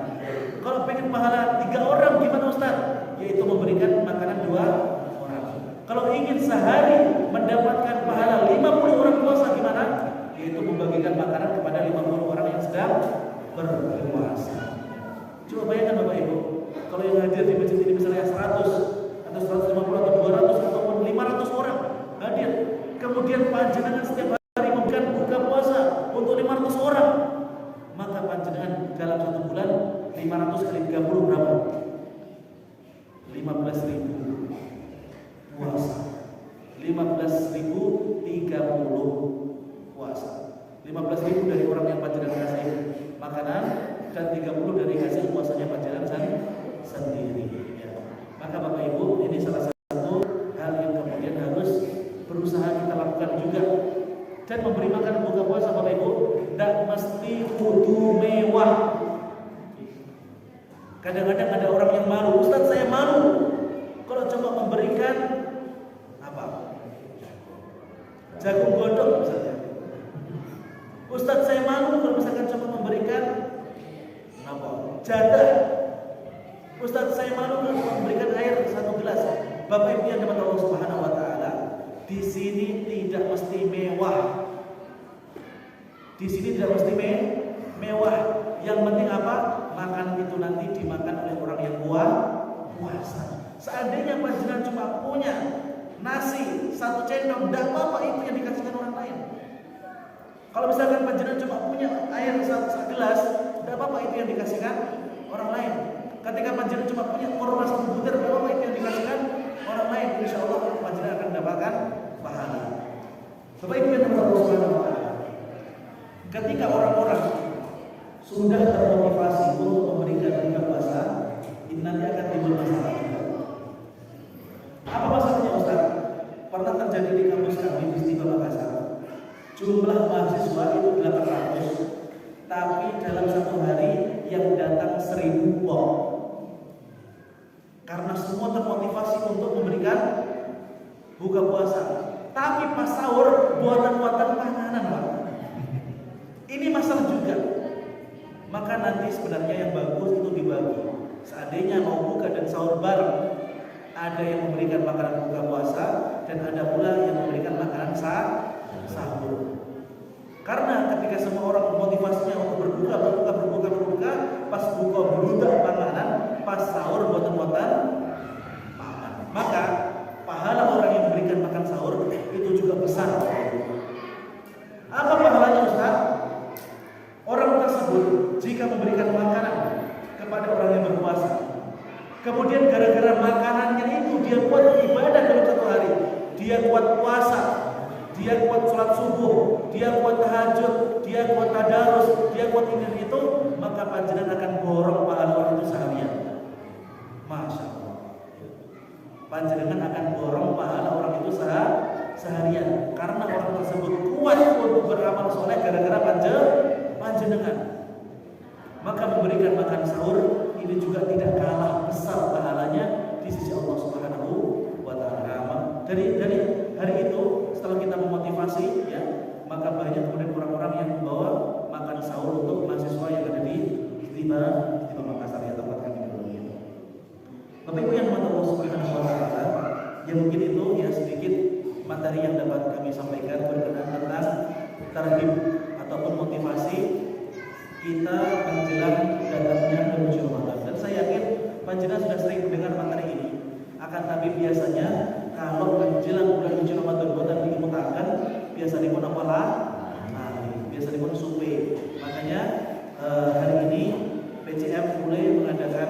Kalau pengen pahala 3 orang gimana Ustaz? Yaitu memberikan makanan 2 orang. Kalau ingin sehari mendapatkan pahala 50 orang puasa gimana? Yaitu membagikan makanan kepada 50 orang yang sedang berpuasa. Coba bayangkan Bapak Ibu, kalau yang hadir di masjid ini misalnya 100 atau 150 atau 200 ataupun 500 orang hadir, kemudian panjenengan setiap hari memberikan buka puasa untuk 500 orang, maka panjenengan dalam 1 bulan 500 kali 30 berapa? 15.000 puasa. 15.030 puasa. 15.000 dari orang yang panjenengan kasih makanan dan 30 dari hasil puasanya panjenengan sendiri. Ya. Maka Bapak Ibu, ini salah satu hal yang kemudian harus berusaha kita lakukan juga. Dan memberi makan buka puasa Bapak Ibu tidak mesti kudu mewah. Kadang-kadang ada orang yang malu, Ustaz saya malu kalau coba memberikan apa? Jagung godong misalnya. Ustaz saya malu kalau misalkan coba memberikan apa? Jadah. Ustaz saya malu kalau memberikan air 1 gelas. Bapak Ibu yang dapat Allah Subhanahu wa taala, di sini tidak mesti mewah. Di sini tidak mesti mewah. Yang penting apa? Makan itu nanti dimakan oleh orang yang puasa. Seandainya panjenengan cuma punya nasi 1 cendol, tidak apa-apa itu yang dikasihkan orang lain. Kalau misalkan panjenengan cuma punya air 1 gelas, tidak apa-apa itu yang dikasihkan orang lain. Ketika panjenengan cuma punya kurma 1 butir, tidak apa-apa itu yang dikasihkan orang lain. Insya Allah panjenengan akan mendapatkan pahala. Bapak Ibu yang Allah Subhanahu wa taala, ketika orang-orang sudah termotivasi untuk memberikan buka puasa, ini nanti akan timbul masalah juga. Apa masalahnya Ustaz? Pernah terjadi di kampus kami di Istiqomah Makassar. Jumlah mahasiswa itu 800, tapi dalam 1 hari yang datang 1000 bom. Karena semua termotivasi untuk memberikan buka puasa. Tapi pas sahur buatan-buatan makanan, Pak. Ini masalah juga. Maka nanti sebenarnya yang bagus itu dibagi. Seandainya mau buka dan sahur bareng, ada yang memberikan makanan buka puasa dan ada pula yang memberikan makanan sahur. Karena ketika semua orang motivasinya untuk berbuka, pas buka beludak makanan, pas sahur buatan-buatan makan. Maka pahala orang yang memberikan makan sahur itu juga besar. Apa pahalanya Ustaz? Orang tersebut jika memberikan makanan kepada orang yang berpuasa, kemudian gara-gara makanannya itu dia kuat ibadah dalam 1 hari, dia kuat puasa, dia kuat sholat subuh, dia kuat tahajud, dia kuat tadarus, dia kuat ini itu, maka panjenengan akan borong pahala orang itu seharian. Masya Allah. Panjenengan akan borong pahala orang itu seharian, karena orang tersebut kuat untuk beramal soleh gara-gara panjenengan. Maka memberikan makan sahur ini juga tidak kalah besar pahalanya di sisi Allah Subhanahu wa taala. Dari hari itu setelah kita memotivasi ya, maka banyak kemudian orang-orang yang membawa makan sahur untuk mahasiswa yang ada di Istiqomah Makassar ya, tempat kami dulu. Bapak Ibu yang dimana Allah Subhanahu wa taala, ya mungkin itu ya sedikit materi yang dapat kami sampaikan berkenaan tentang tarhib ataupun motivasi kita menjelang datangnya bulan Ramadan. Dan saya yakin panjenengan sudah sering mendengar materi ini. Akan tapi biasanya kalau menjelang bulan Ramadan buatan diumumkan biasa dipun apa lah? Nah, biasa dipun supe. Makanya hari ini PCM mulai mengadakan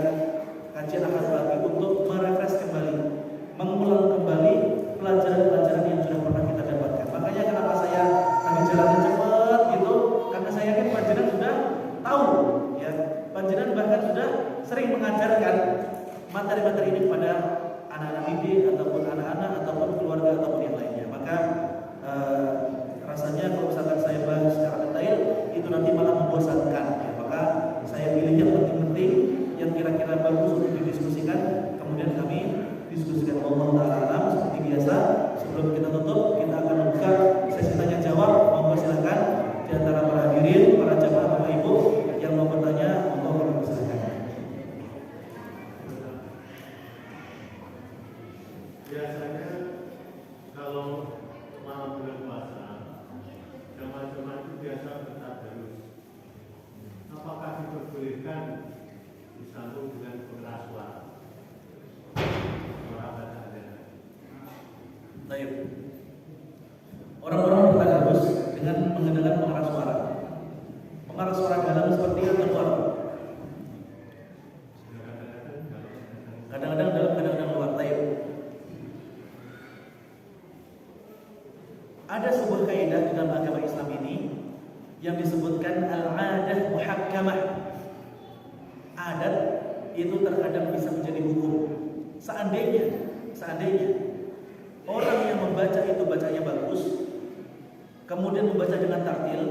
kajian akad pagi untuk merefresh kembali, mengulang kembali pelajaran-pelajaran yang sudah pernah kita dapatkan. Makanya kenapa saya kami jalannya cepat gitu, karena saya yakin panjenengan sudah tahu ya, panjenengan bahkan sudah sering mengajarkan materi-materi ini kepada anak-anak didik ataupun anak-anak ataupun keluarga ataupun yang lainnya. Maka rasanya kalau misalkan saya bahas secara detail itu nanti malah membosankan ya. Maka saya pilih yang penting-penting yang kira-kira bagus untuk didiskusikan, kemudian kami diskusikan. Allah Ta'ala seperti biasa. Sebelum kita tutup, kita akan membuka sesi tanya jawab. Monggo silakan di antara para hadirin, para jamaah Bapak Ibu yang mau bertanya, monggo silakan. Biasanya kalau malam bulan puasa, jamaah-jamaah itu biasa bertadarus. Apakah diperbolehkan disambung dengan pengeras suara? Baik. Orang-orang bertadarus dengan menggunakan pengeras suara. Pengeras suara dalam seperti yang luar. Kadang-kadang dalam, kadang-kadang luar. Baik. Ada sebuah kaidah di dalam agama Islam ini yang disebutkan al-adah muhakkamah. Adat itu terkadang bisa menjadi hukum. Seandainya orang yang membaca itu bacanya bagus, kemudian membaca dengan tartil,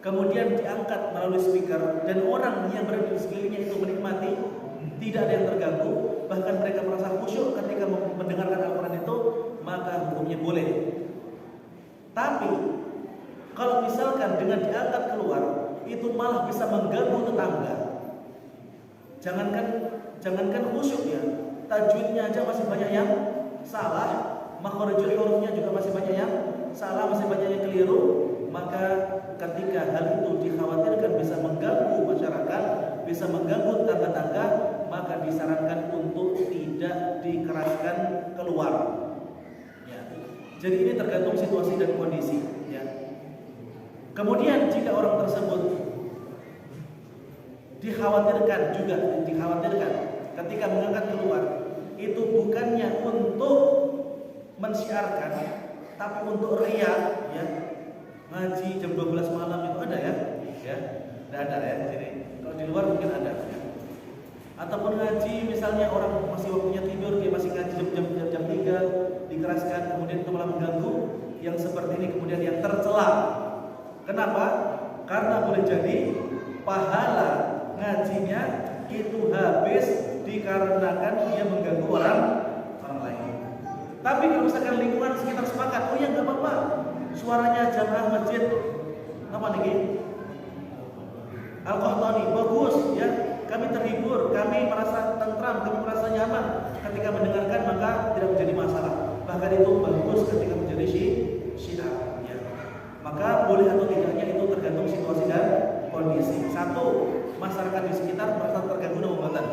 kemudian diangkat melalui speaker, dan orang yang berada di sekelilingnya itu menikmati, tidak ada yang terganggu, bahkan mereka merasa khusyuk ketika mendengarkan Al-Quran itu, maka hukumnya boleh. Tapi kalau misalkan dengan diangkat keluar, itu malah bisa mengganggu tetangga. Jangankan khusyuk ya, tajwidnya aja masih banyak yang salah, makharijul hurufnya juga masih banyak yang salah, masih banyak yang keliru. Maka ketika hal itu dikhawatirkan bisa mengganggu masyarakat, bisa mengganggu tetangga-tetangga, maka disarankan untuk tidak dikeraskan keluar. Ya. Jadi ini tergantung situasi dan kondisi. Ya. Kemudian jika orang tersebut dikhawatirkan ketika mengangkat keluar, itu bukannya untuk mensyiarkan, tapi untuk riya, ya. Ngaji jam 12 malam itu ada ya? Ya, tidak ada ya di sini. Kalau di luar mungkin ada. Ya. Ataupun ngaji misalnya orang masih waktunya tidur, dia masih ngaji jam 3, dikeraskan, kemudian itu malah mengganggu. Yang seperti ini kemudian yang tercela. Kenapa? Karena boleh jadi pahala ngajinya itu habis dikarenakan dia mengganggu orang lain. Tapi kalau misalkan lingkungan sekitar sepakat, oh ya nggak apa-apa, suaranya jamaah masjid apa nih? Al-Qahtani bagus ya, kami terhibur, kami merasa tentram, kami merasa nyaman ketika mendengarkan, maka tidak menjadi masalah. Bahkan itu bagus ketika menjadi syiar. Ya. Maka boleh atau tidaknya itu tergantung situasi dan kondisi. Satu, masyarakat di sekitar merasa terganggu dan membatal.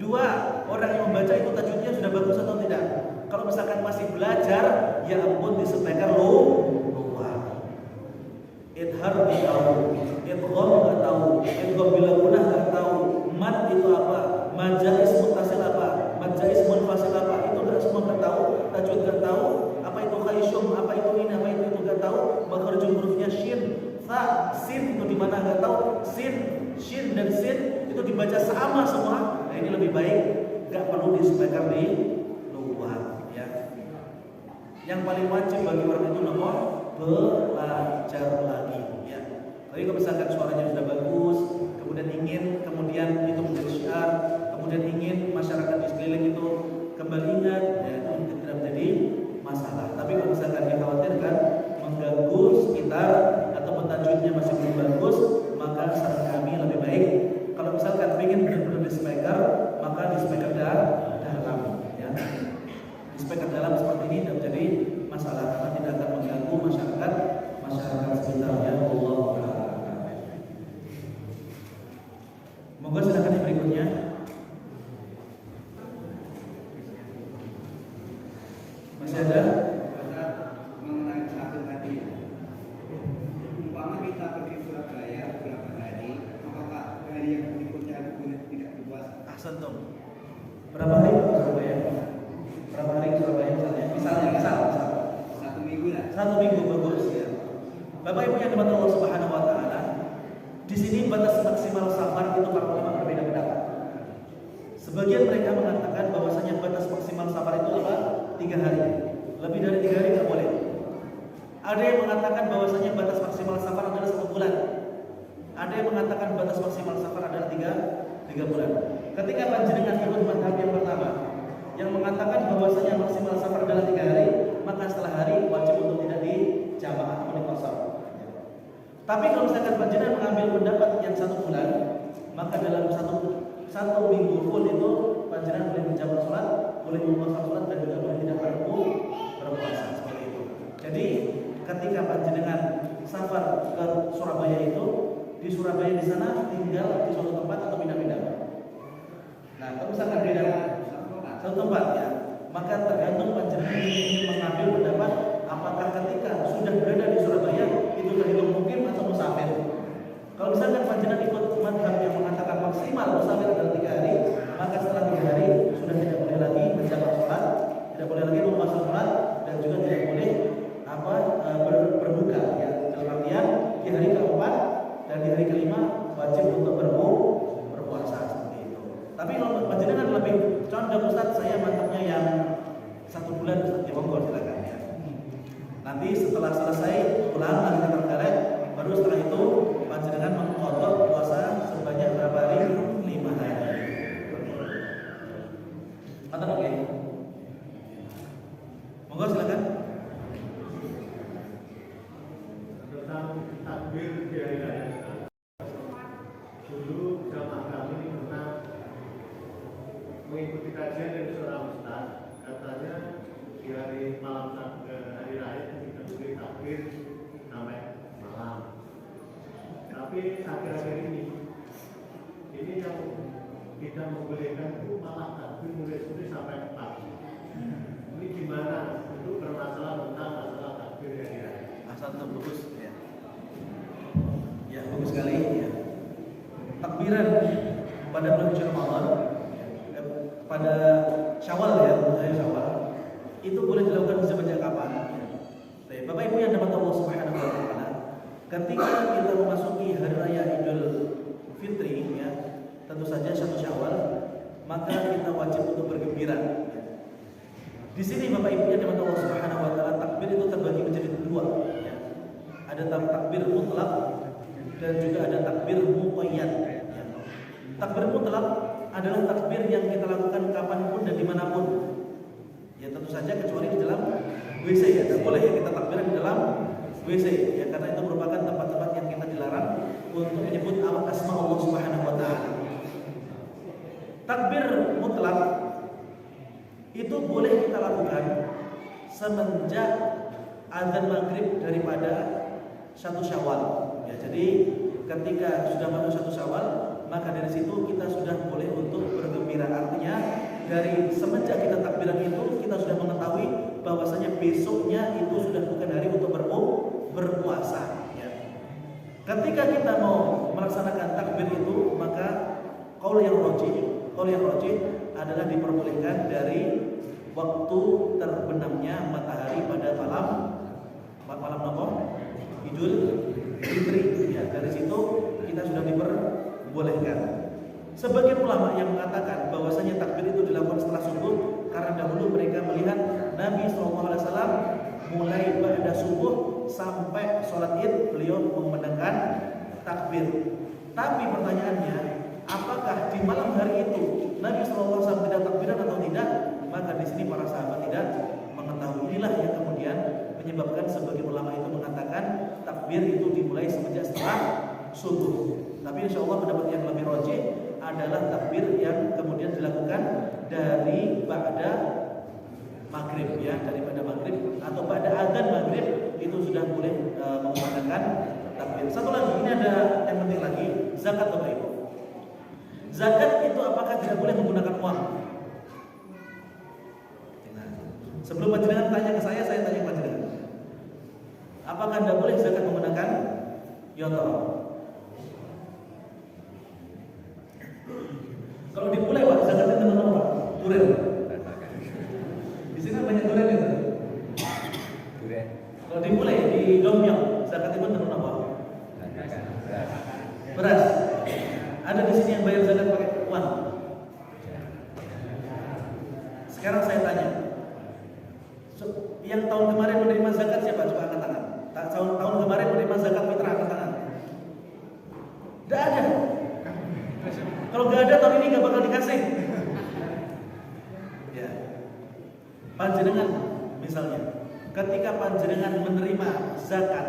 Dua, orang yang membaca itu tajwidnya sudah bagus atau tidak. Kalau misalkan masih belajar, ya ampun disampaikan luar. Idhar nggak tahu, idgham nggak tahu, idgham bila gunah nggak tahu, mad itu apa, majais muttasil apa, majais munfasil apa, itu nggak semua nggak tahu, tajwid nggak tahu, apa itu khaisyum, apa itu ini, apa itu nggak tahu, makhrajul hurufnya shin, fa, sin itu di mana nggak tahu, sin, shin dan sin itu dibaca sama semua. Nah ini lebih baik nggak perlu disampaikan di luar. Ya. Yang paling wajib bagi orang itu nomor belajar lagi. Ya. Tapi kalau misalkan suaranya sudah bagus, kemudian itu menjadi syiar, kemudian ingin masyarakat di sekeliling itu kembali ingat, ya itu tidak menjadi masalah. Tapi kalau misalkan dikhawatirkan mengganggu sekitar atau tajwidnya masih belum bagus, maka saran kami lebih baik kalau misalkan ingin benar-benar di speaker, maka di speaker dalam, ya. Di speaker dalam seperti ini tidak menjadi masalah karena tidak akan mengganggu masyarakat sekitarnya. Allah Ta'ala. Moga silakan yang berikutnya. Masih ada? Mengenai satu tadi, umpama kita pergi Surabaya beberapa hari, apakah hari yang berikutnya boleh tidak berpuasa? Ahsantum. Berapa hari ke Surabaya? Berapa hari ke Surabaya misalnya? Misal. 1 minggu lah. 1 minggu bagus ya. Bapak Ibu yang dimana Allah Subhanahu Wa Taala, di sini batas maksimal safar itu para ulama berbeda pendapat. Sebagian mereka mengatakan bahwasanya batas maksimal safar itu apa? 3 hari. Lebih dari 3 hari nggak boleh. Ada yang mengatakan bahwasanya batas maksimal safar adalah 1 bulan. Ada yang mengatakan batas maksimal safar adalah 3 bulan. Ketika panjenengan ikut mazhab yang pertama, yang mengatakan bahwasanya maksimal safar adalah 3 hari, maka setelah hari wajib untuk tidak dijamaah atau dikosor. Tapi kalau misalkan panjenengan mengambil pendapat yang 1 bulan, maka dalam satu minggu full itu panjenengan boleh menjamak sholat, boleh mengkosor sholat, dan juga boleh tidak perlu berpuasa seperti itu. Jadi ketika panjenengan safar ke Surabaya itu, di Surabaya di sana tinggal di suatu tempat atau pindah-pindah. Nah, kalau misalkan beda satu tempat ya, maka tergantung panjenengan ingin mengambil pendapat apakah ketika sudah berada di Surabaya itu terhitung mukim atau musafir. Kalau misalkan panjenengan ikut mazhab yang mengatakan maksimal musafir adalah 3 hari, maka setelah 3 hari sudah tidak boleh lagi menjamak sholat, tidak boleh lagi memasang sholat, dan juga tidak boleh Nanti setelah selesai pulang lagi ke Trenggalek, baru setelah itu panjenengan mengqadha puasa sebanyak berapa hari? 5 hari. Atau oke? Monggo silakan. Tentang takbir di hari raya. Dulu jamaah kami pernah mengikuti kajian dari seorang ustaz. Katanya di hari malam hari raya kita boleh takbir sampai malam. Tapi akhir-akhir ini yang tidak membolehkan itu malah takbir mulai sore sampai pagi. Ini gimana? Itu bermasalah tentang masalah takbir hari raya. Asal bagus ya. Ya, bagus sekali ya. Takbiran pada bulan suci Ramadan pada Syawal ya, bulan Syawal itu boleh dilakukan sejak kapan? Ya. Bapak Ibu yang dapat Allah Subhanahu wa taala, ketika kita memasuki hari raya Idul Fitri ya, tentu saja 1 Syawal, maka kita wajib untuk bergembira. Ya. Di sini Bapak Ibu yang dapat Allah Subhanahu wa taala, takbir itu terbagi menjadi 2 ya. Ada takbir mutlak dan juga ada takbir muqayyad ya. Takbir mutlak adalah takbir yang kita lakukan kapanpun dan dimanapun ya, tentu saja kecuali di dalam WC ya, tidak boleh ya kita takbiran di dalam WC ya, karena itu merupakan tempat-tempat yang kita dilarang untuk menyebut asma Allah Subhanahu wa taala. Takbir mutlak itu boleh kita lakukan semenjak azan maghrib daripada 1 Syawal ya. Jadi ketika sudah masuk 1 Syawal, maka dari situ kita sudah boleh untuk bergembira. Artinya dari semenjak kita takbiran itu kita sudah mengetahui bahwasanya besoknya itu sudah bukan hari untuk berpuasa ya. Ketika kita mau melaksanakan takbir itu, maka qaul yang rajih adalah diperbolehkan dari waktu terbenamnya matahari pada malam apa? Idul Fitri ya. Dari situ kita sudah diperbolehkan. Sebagian ulama yang mengatakan bahwasanya takbir itu dilakukan setelah subuh karena dahulu mereka melihat Nabi SAW mulai ba'da subuh sampai sholat id beliau memandangkan takbir. Tapi pertanyaannya, apakah di malam hari itu Nabi SAW tidak takbiran atau tidak? Maka di sini para sahabat tidak mengetahui. Inilah yang kemudian menyebabkan sebagian ulama itu mengatakan takbir itu dimulai semenjak setelah subuh. Tapi insya Allah pendapat yang lebih rajih adalah takbir yang kemudian dilakukan dari ba'da maghrib ya, daripada maghrib atau pada azan maghrib itu sudah boleh mengumandangkan takbir. Satu lagi, ini ada yang penting lagi, zakat Bapak Ibu. Zakat itu apakah tidak boleh menggunakan uang? Nah, sebelum panjenengan tanya ke saya tanya ke panjenengan. Apakah tidak boleh zakat menggunakan yotor? Kalau dimulai Pak, zakatnya dengan apa? Duren. Di sini banyak duren itu. Duren. Kalau dimulai di domyong, zakatnya pun dengan apa? Beras. Ada di sini yang bayar zakat pakai uang. Sekarang saya tanya, yang tahun kemarin menerima zakat siapa? Coba angkat tangan. Tahun kemarin menerima zakat fitrah, angkat tangan. Tidak ada. Kalau nggak ada tahun ini nggak bakal dikasih. Ya, panjenengan misalnya, ketika panjenengan menerima zakat,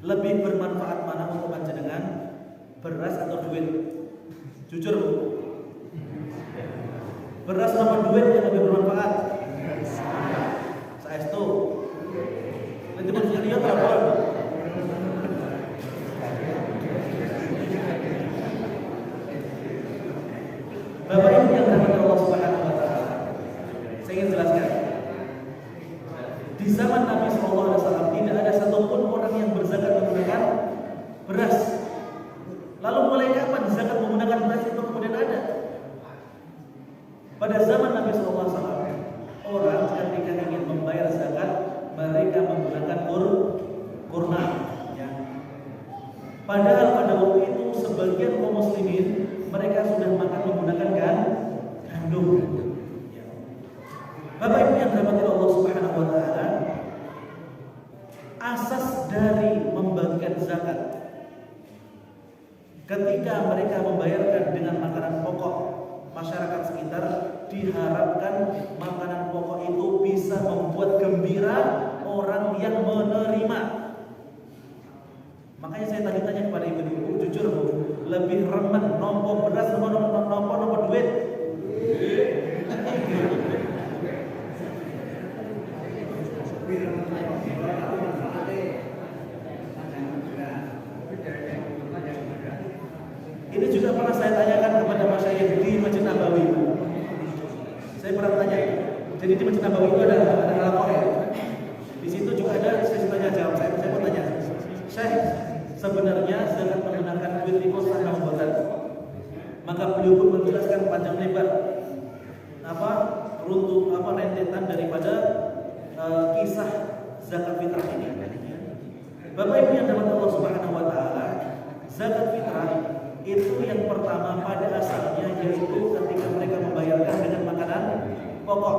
lebih bermanfaat mana untuk panjenengan, beras atau duit? Jujur Bu, beras sama duit yang lebih bermanfaat? Saestu. Nanti maksudnya dia terapor. Bapak Ibu yang dirahmati Allah Subhanahu wa taala, saya ingin jelaskan. Di zaman Nabi SAW tidak ada satupun orang yang berzakat menggunakan beras. Lalu mulai kapan zakat menggunakan beras itu kemudian ada? Pada zaman Nabi SAW, orang ketika ingin membayar zakat mereka menggunakan kurma. Ya. Padahal pada waktu itu sebagian kaum muslimin mereka sudah makan menggunakan gandum. Ya. Bapak Ibu yang dirahmati Allah Subhanahu wa taala, ketika mereka membayarkan dengan makanan pokok masyarakat sekitar, diharapkan makanan pokok itu bisa membuat gembira orang yang menerima. Makanya saya tadi tanya kepada ibu-ibu, jujur Bu, lebih remen nompo beras nompo duit? Ini juga pernah saya tanyakan kepada masyayikh di Masjid Nabawi. Saya pernah tanya. Jadi di Masjid Nabawi itu ada halaqah ya. Di situ juga ada sesi tanya jawab. Saya mau tanya, Syekh, sebenarnya zakat menggunakan duit itu sah atau bukan? Maka beliau pun menjelaskan panjang lebar rentetan daripada kisah zakat fitrah ini. Bapak Ibu yang dirahmati Allah Subhanahu wa taala, zakat fitrah itu yang pertama pada asalnya yaitu ketika mereka membayarkan dengan makanan pokok.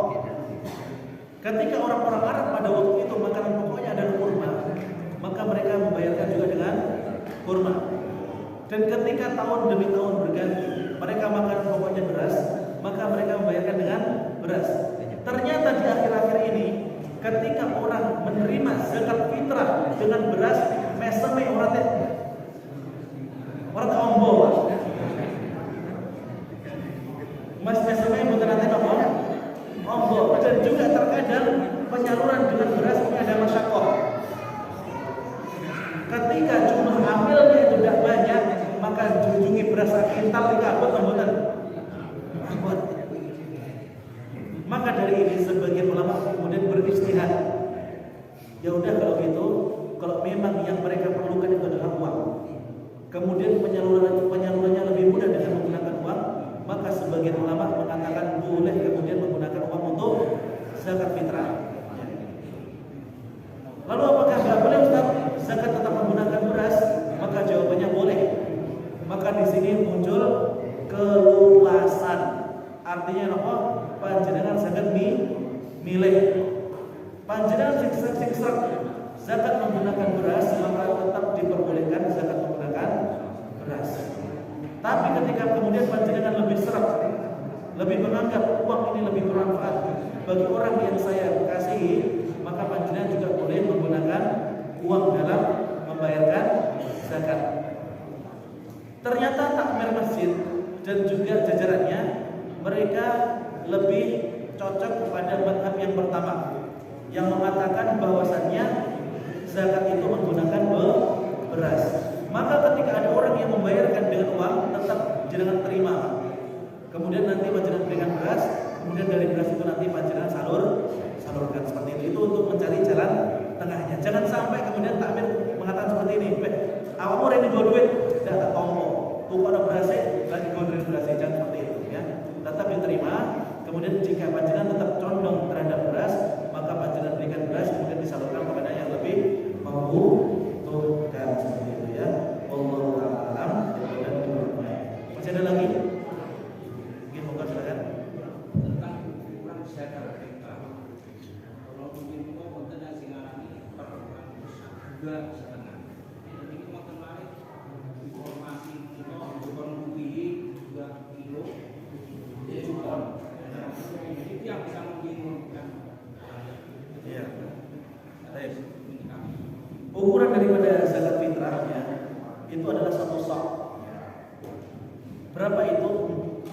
Ketika orang-orang Arab pada waktu itu makanan pokoknya adalah kurma, maka mereka membayarkan juga dengan kurma. Dan ketika tahun demi tahun berganti, mereka makan pokoknya beras, maka mereka membayarkan dengan beras. Ternyata di akhir-akhir ini, ketika orang menerima zakat fitrah dengan beras, meseme orang ombo. Mas meseme bukan nanti apa? Ombo. Dan juga terkadang penyaluran dengan beras ini ada masyakoh. Ketika jumlah amilnya itu tidak banyak, maka junjungi beras kintal dikabut ambutan. Maka dari ini sebagian ulama kemudian beristihad. Ya udah kalau gitu, kalau memang yang mereka perlukan itu adalah uang, kemudian penyalurannya lebih mudah dengan menggunakan uang, maka sebagian ulama mengatakan boleh kemudian menggunakan uang untuk zakat fitrah. Lalu apakah nggak boleh Ustaz zakat tetap menggunakan beras? Maka jawabannya boleh. Maka di sini muncul keluasan. Artinya apa? Panjenengan zakat milih. Panjenengan siksa zakat menggunakan beras, maka tetap diperbolehkan zakat menggunakan beras. Tapi ketika kemudian panjenengan lebih serap, lebih menganggap uang ini lebih bermanfaat bagi orang yang saya kasihi, maka panjenengan juga boleh menggunakan uang dalam membayarkan zakat. Ternyata takmir masjid dan juga jajarannya mereka lebih cocok kepada mazhab yang pertama yang mengatakan bahwasannya zakat itu menggunakan beras. Maka ketika ada orang yang membayarkan dengan uang, tetap jangan terima. Kemudian nanti panjenengan berikan beras, kemudian dari beras itu nanti panjenengan salurkan seperti itu. Itu untuk mencari jalan tengahnya. Jangan sampai kemudian takmir mengatakan seperti ini, awakmu rene go duit, tidak tak tompo. Tuku ada berasnya, lagi go duit berasnya, jangan seperti itu ya. Tetap diterima. Kemudian jika panjenengan tetap condong terhadap beras, maka panjenengan berikan beras kemudian disalurkan kepada yang lebih membutuhkan seperti itu ya. Wallahu a'lam. Masih ada lagi? Mungkin moga silakan. Tentang ukuran zakat fitrah. Kalau mungkin mau konten yang singarani perlukan juga setengah. Jadi makan lain informasi itu bukan rupiah juga kilo. Jukon. Itu yang bisa membingungkan. Iya. Baik. Ukuran daripada zakat fitrahnya itu adalah 1 sok. Berapa itu?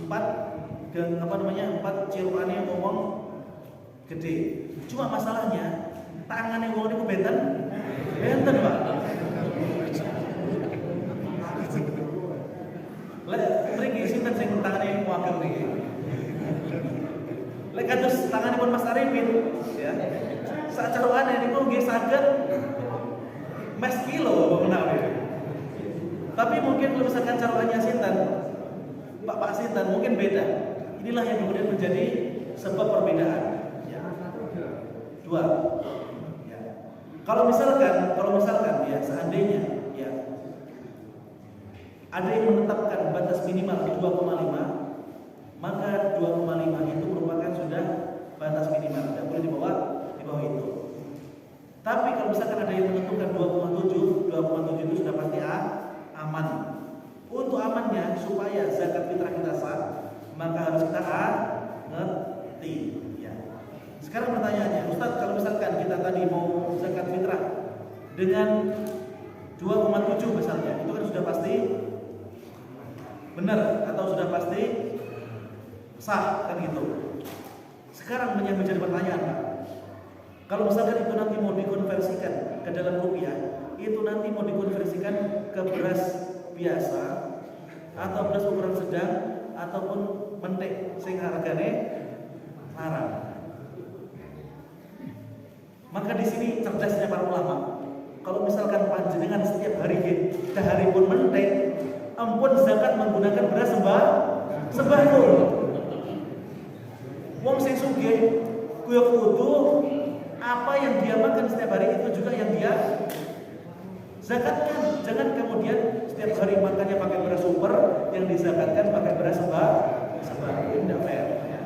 4 ciruannya ngomong gede. Cuma masalahnya tangannya ngomong itu benten Pak. Mriki sinten sing tangane wakil mriki. Lek kados tanganipun Mas Arifin ya. Sak carukane niku nggih saged mes kilo menawi. Tapi mungkin kalau misalkan carukannya sinten, Pak Sinten mungkin beda. Inilah yang kemudian menjadi sebab perbedaan. Ya. 2. Ya. Kalau misalkan ya seandainya ya ada yang menetapkan batas minimal 2,5, maka 2,5 itu merupakan sudah batas minimal, tidak boleh di bawah itu. Tapi kalau misalkan ada yang menentukan 2,7 itu sudah pasti aman. Untuk maka harus kita ngerti. Ya. Sekarang pertanyaannya, Ustaz, kalau misalkan kita tadi mau zakat fitrah dengan 2,7 misalnya, itu kan sudah pasti benar atau sudah pasti sah kan gitu. Sekarang menjadi pertanyaan, Pak. Kalau misalkan itu nanti mau dikonversikan ke dalam rupiah, itu nanti mau dikonversikan ke beras biasa atau beras ukuran sedang ataupun mentek sing hargane larang. Maka di sini cerdasnya para ulama. Kalau misalkan panjenengan setiap hari dahari pun mentek, ampun zakat menggunakan beras sembako. Wong sing sugih kuwi kudu apa yang dia makan setiap hari itu juga yang dia zakatkan. Jangan kemudian setiap hari makannya pakai beras super, yang dizakatkan pakai beras sembako. Ini tidak fair. Ya.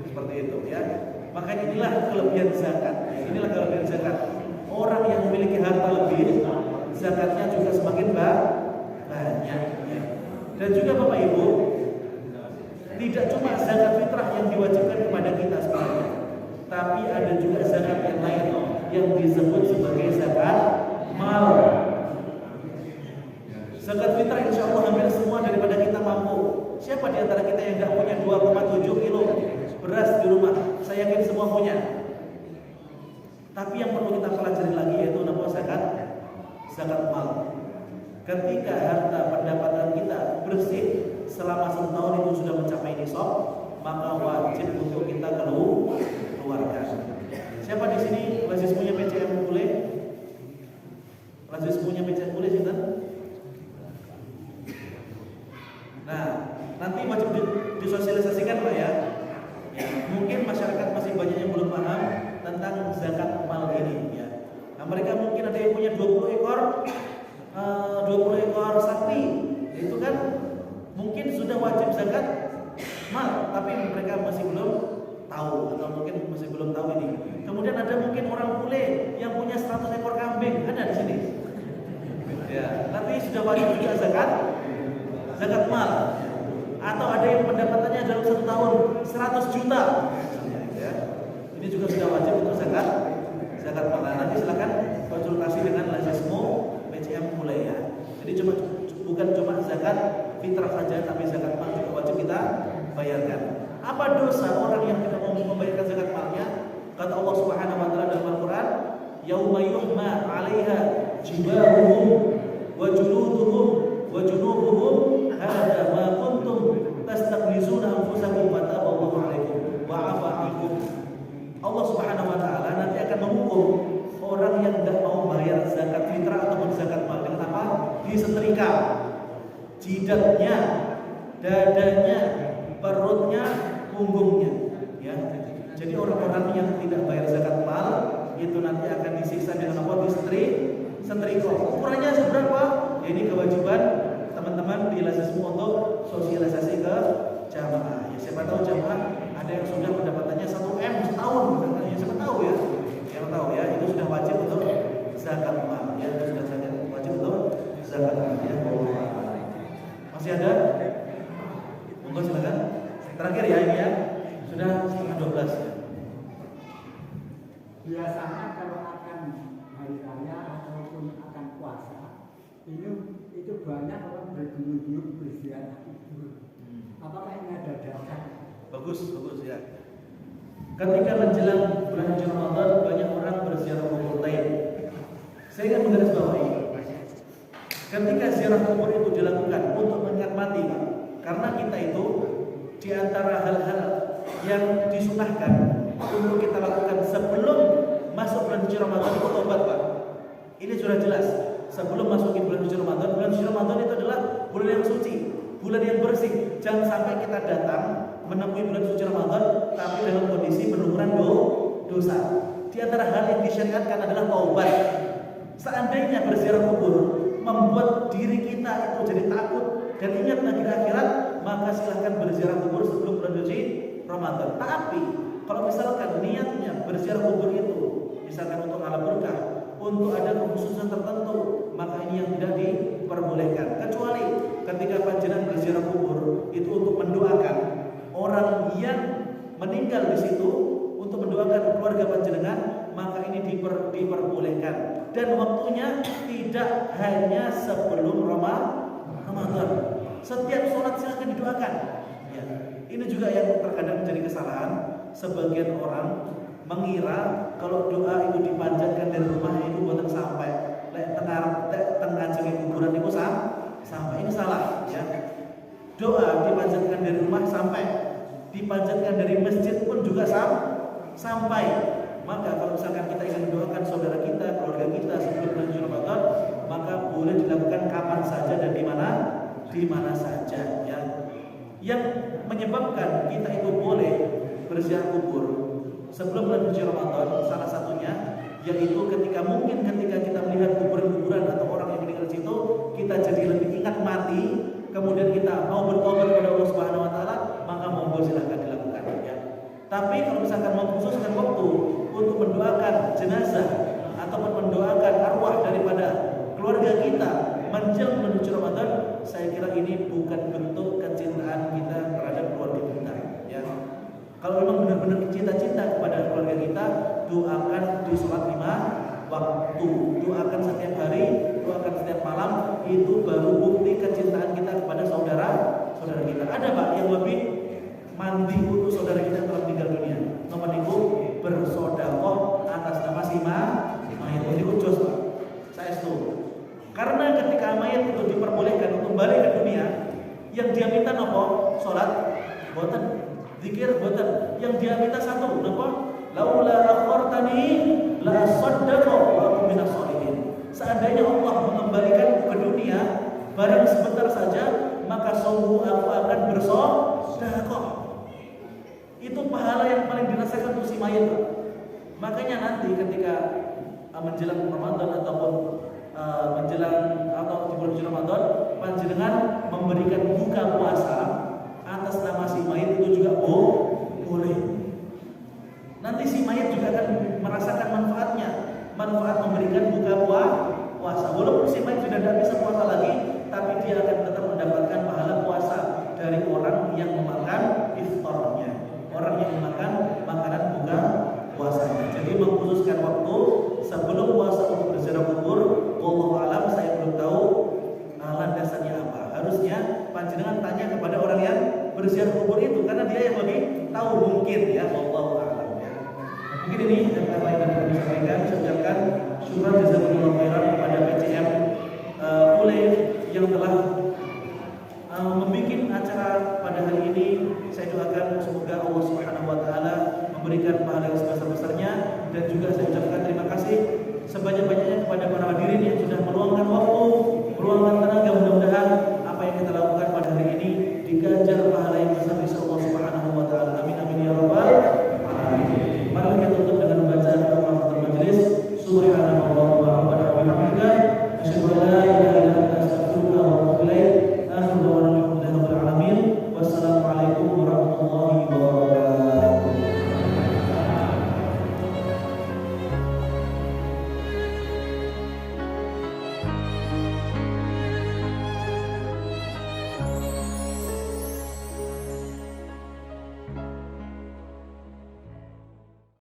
Seperti itu ya. Makanya inilah kelebihan zakat. Inilah kelebihan zakat. Orang yang memiliki harta lebih, zakatnya juga semakin banyak. Ya. Dan juga Bapak Ibu, tidak cuma zakat fitrah yang diwajibkan kepada kita sebenarnya, tapi ada juga zakat yang lain yang disebut sebagai zakat mal. Zakat fitrah insya Allah hampir semua daripada kita mampu. Siapa di antara kita yang tidak punya 2,7 kilo beras di rumah? Saya yakin semua punya. Tapi yang perlu kita pelajari lagi yaitu nama zakat mal. Ketika harta pendapatan kita bersih selama 1 tahun itu sudah mencapai nisab, maka wajib untuk kita keluarkan. Siapa di sini lazis punya PCM boleh? Lazis punya PCM boleh sih kan? Nah, nanti wajib disosialisasikan Pak ya. Mungkin masyarakat masih banyak yang belum paham tentang zakat mal ini ya. Nah, mereka mungkin ada yang punya 20 ekor sapi. Itu kan mungkin sudah wajib zakat mal, tapi mereka masih belum tahu atau mungkin masih belum tahu ini. Kemudian ada mungkin orang bule yang punya 100 ekor kambing, ada di sini. Ya, tapi sudah wajib juga zakat mal. Atau ada yang pendapatannya dalam 1 tahun 100 juta. Ya. Ini juga sudah wajib untuk zakat mal. Nanti silakan konsultasi dengan lazismu PCM mulai ya. Jadi bukan cuma zakat fitrah saja, tapi zakat mal juga wajib kita bayarkan. Apa dosa orang yang tidak mau membayarkan zakat malnya? Kata Allah Subhanahu wa taala dalam Al-Qur'an, "Yauma yuhma 'alaiha jibahuhum wa juluduhum wa junubuhum hadza ma kuntum tastaqbizuna anfusakum fataballahu 'alaikum wa 'afa 'ankum." Allah Subhanahu wa taala nanti akan menghukum orang yang tidak mau bayar zakat fitrah ataupun zakat mal dengan apa? Disetrika jidatnya, dadanya, perutnya, punggungnya ya. Jadi orang-orang yang tidak bayar zakat mal itu nanti akan disiksa dengan apa? Disetrika. Ukurannya seberapa? Ya, ini kewajiban teman-teman di lazismu untuk sosialisasi ke jamaah. Ya, siapa tahu jamaah ada yang sudah pendapatannya 1M setahun, ya siapa tahu ya. Yang tahu ya, itu sudah wajib untuk zakat mal. Ya, itu sudah wajib untuk zakat mal ya. Masih ada? Monggo silakan. Terakhir ya ini ya. Sudah setengah 12 ya. Biasanya kalau akan hari raya ataupun akan puasa, itu banyak orang berguyur-guyur berziarah kubur. Apakah ini ada dasar? Bagus ya. Ketika menjelang bulan suci Ramadan banyak orang berziarah kubur lain. Saya ingin menggarisbawahi, ketika ziarah kubur itu dilakukan untuk mengingat mati, karena kita itu di antara hal-hal yang disunahkan untuk kita lakukan sebelum masuk bulan suci Ramadan itu tobat, Pak. Ini sudah jelas. Sebelum masukin bulan suci Ramadan itu adalah bulan yang suci, bulan yang bersih. Jangan sampai kita datang menemui bulan suci Ramadan tapi dalam kondisi berlumuran dosa. Di antara hal yang disyariatkan adalah taubat. Seandainya berziarah kubur membuat diri kita itu jadi takut dan ingat lagi akhirat, maka silahkan berziarah kubur sebelum bulan suci Ramadan. Tapi kalau misalkan niatnya berziarah kubur itu misalkan untuk alam berkah, untuk ada kekhususan tertentu, maka ini yang tidak diperbolehkan. Kecuali ketika panjenengan berziarah kubur itu untuk mendoakan meninggal di situ untuk mendoakan keluarga panjenengan, maka ini diperbolehkan. Dan waktunya tidak hanya sebelum Ramadan. Setiap sholat silakan didoakan. Ya. Ini juga yang terkadang menjadi kesalahan. Sebagian orang mengira kalau doa itu dipanjatkan dari rumah itu buatan sampai tengah jadi kuburan itu sampai. Ini salah, ya. Doa dipanjatkan dari rumah sampai, dipanjatkan dari masjid pun juga sampai. Maka kalau misalkan kita ingin mendoakan saudara kita, keluarga kita sebelum bulan Ramadan, maka boleh dilakukan kapan saja dan di mana saja, ya. Yang menyebabkan kita itu boleh berziarah kubur sebelum bulan suci Ramadan, salah satunya yaitu ketika kita melihat kuburan-kuburan atau orang yang meninggal di situ, kita jadi lebih ingat mati, kemudian kita mau bertobat kepada Allah Subhanahu wa taala, maka monggo silakan dilakukan, ya. Tapi kalau misalkan mengkhususkan waktu untuk mendoakan jenazah ataupun mendoakan arwah daripada keluarga kita menjelang menuju Ramadan, saya kira ini bukan bentuk kecintaan kita terhadap keluarga kita, ya. Kalau memang benar-benar cinta-cinta kepada keluarga kita, doakan di sholat 5 waktu, doakan setiap hari, doakan setiap malam. Itu baru bukti kecintaan kita kepada saudara kita. Ada Pak yang lebih mandi untuk saudara kita yang telah meninggal dunia? Nomor itu bersodakoh atas nama si mayit. Ini khusus Pak, saya setuju. Karena ketika mayit itu diperbolehkan untuk balik ke dunia, yang dia minta nopo? Sholat, boten, zikir, boten. Yang dia minta satu, nopo? Laula akhartani la saddaqtu wa aku minas sholihin. Seandainya Allah mengembalikan ke dunia barang sebentar saja, maka sungguh aku akan bersedekah. Itu pahala yang paling dirasakan untuk si mayit. Makanya nanti ketika menjelang Ramadan ataupun menjelang atau di bulan Ramadan, panjenengan memberikan buka puasa atas nama si mayit itu juga boleh. Nanti si mayit juga akan merasakan manfaatnya, manfaat memberikan buka puasa. Walaupun si mayit sudah tidak bisa puasa lagi, tapi dia akan tetap mendapatkan pahala puasa dari orang yang memakan iftarnya, orang yang memakan makanan buka puasanya. Jadi mengkhususkan waktu sebelum puasa untuk berziarah kubur, wallahu alam, saya belum tahu landasannya apa. Harusnya panjenengan tanya kepada orang yang berziarah kubur itu, karena dia yang lebih tahu mungkin, ya. Wallahu alam. Mungkin ini yang lain yang perlu disampaikan. Saya ucapkan syukur jazakumullah khairan kepada PCM Pule yang telah membuat acara pada hari ini. Saya doakan semoga Allah Subhanahu wa taala memberikan pahala yang sebesar-besarnya, dan juga saya ucapkan terima kasih sebanyak-banyaknya kepada para hadirin yang sudah meluangkan waktu, meluangkan tenaga. Mudah-mudahan apa yang kita lakukan pada hari ini diganjar pahala yang besar di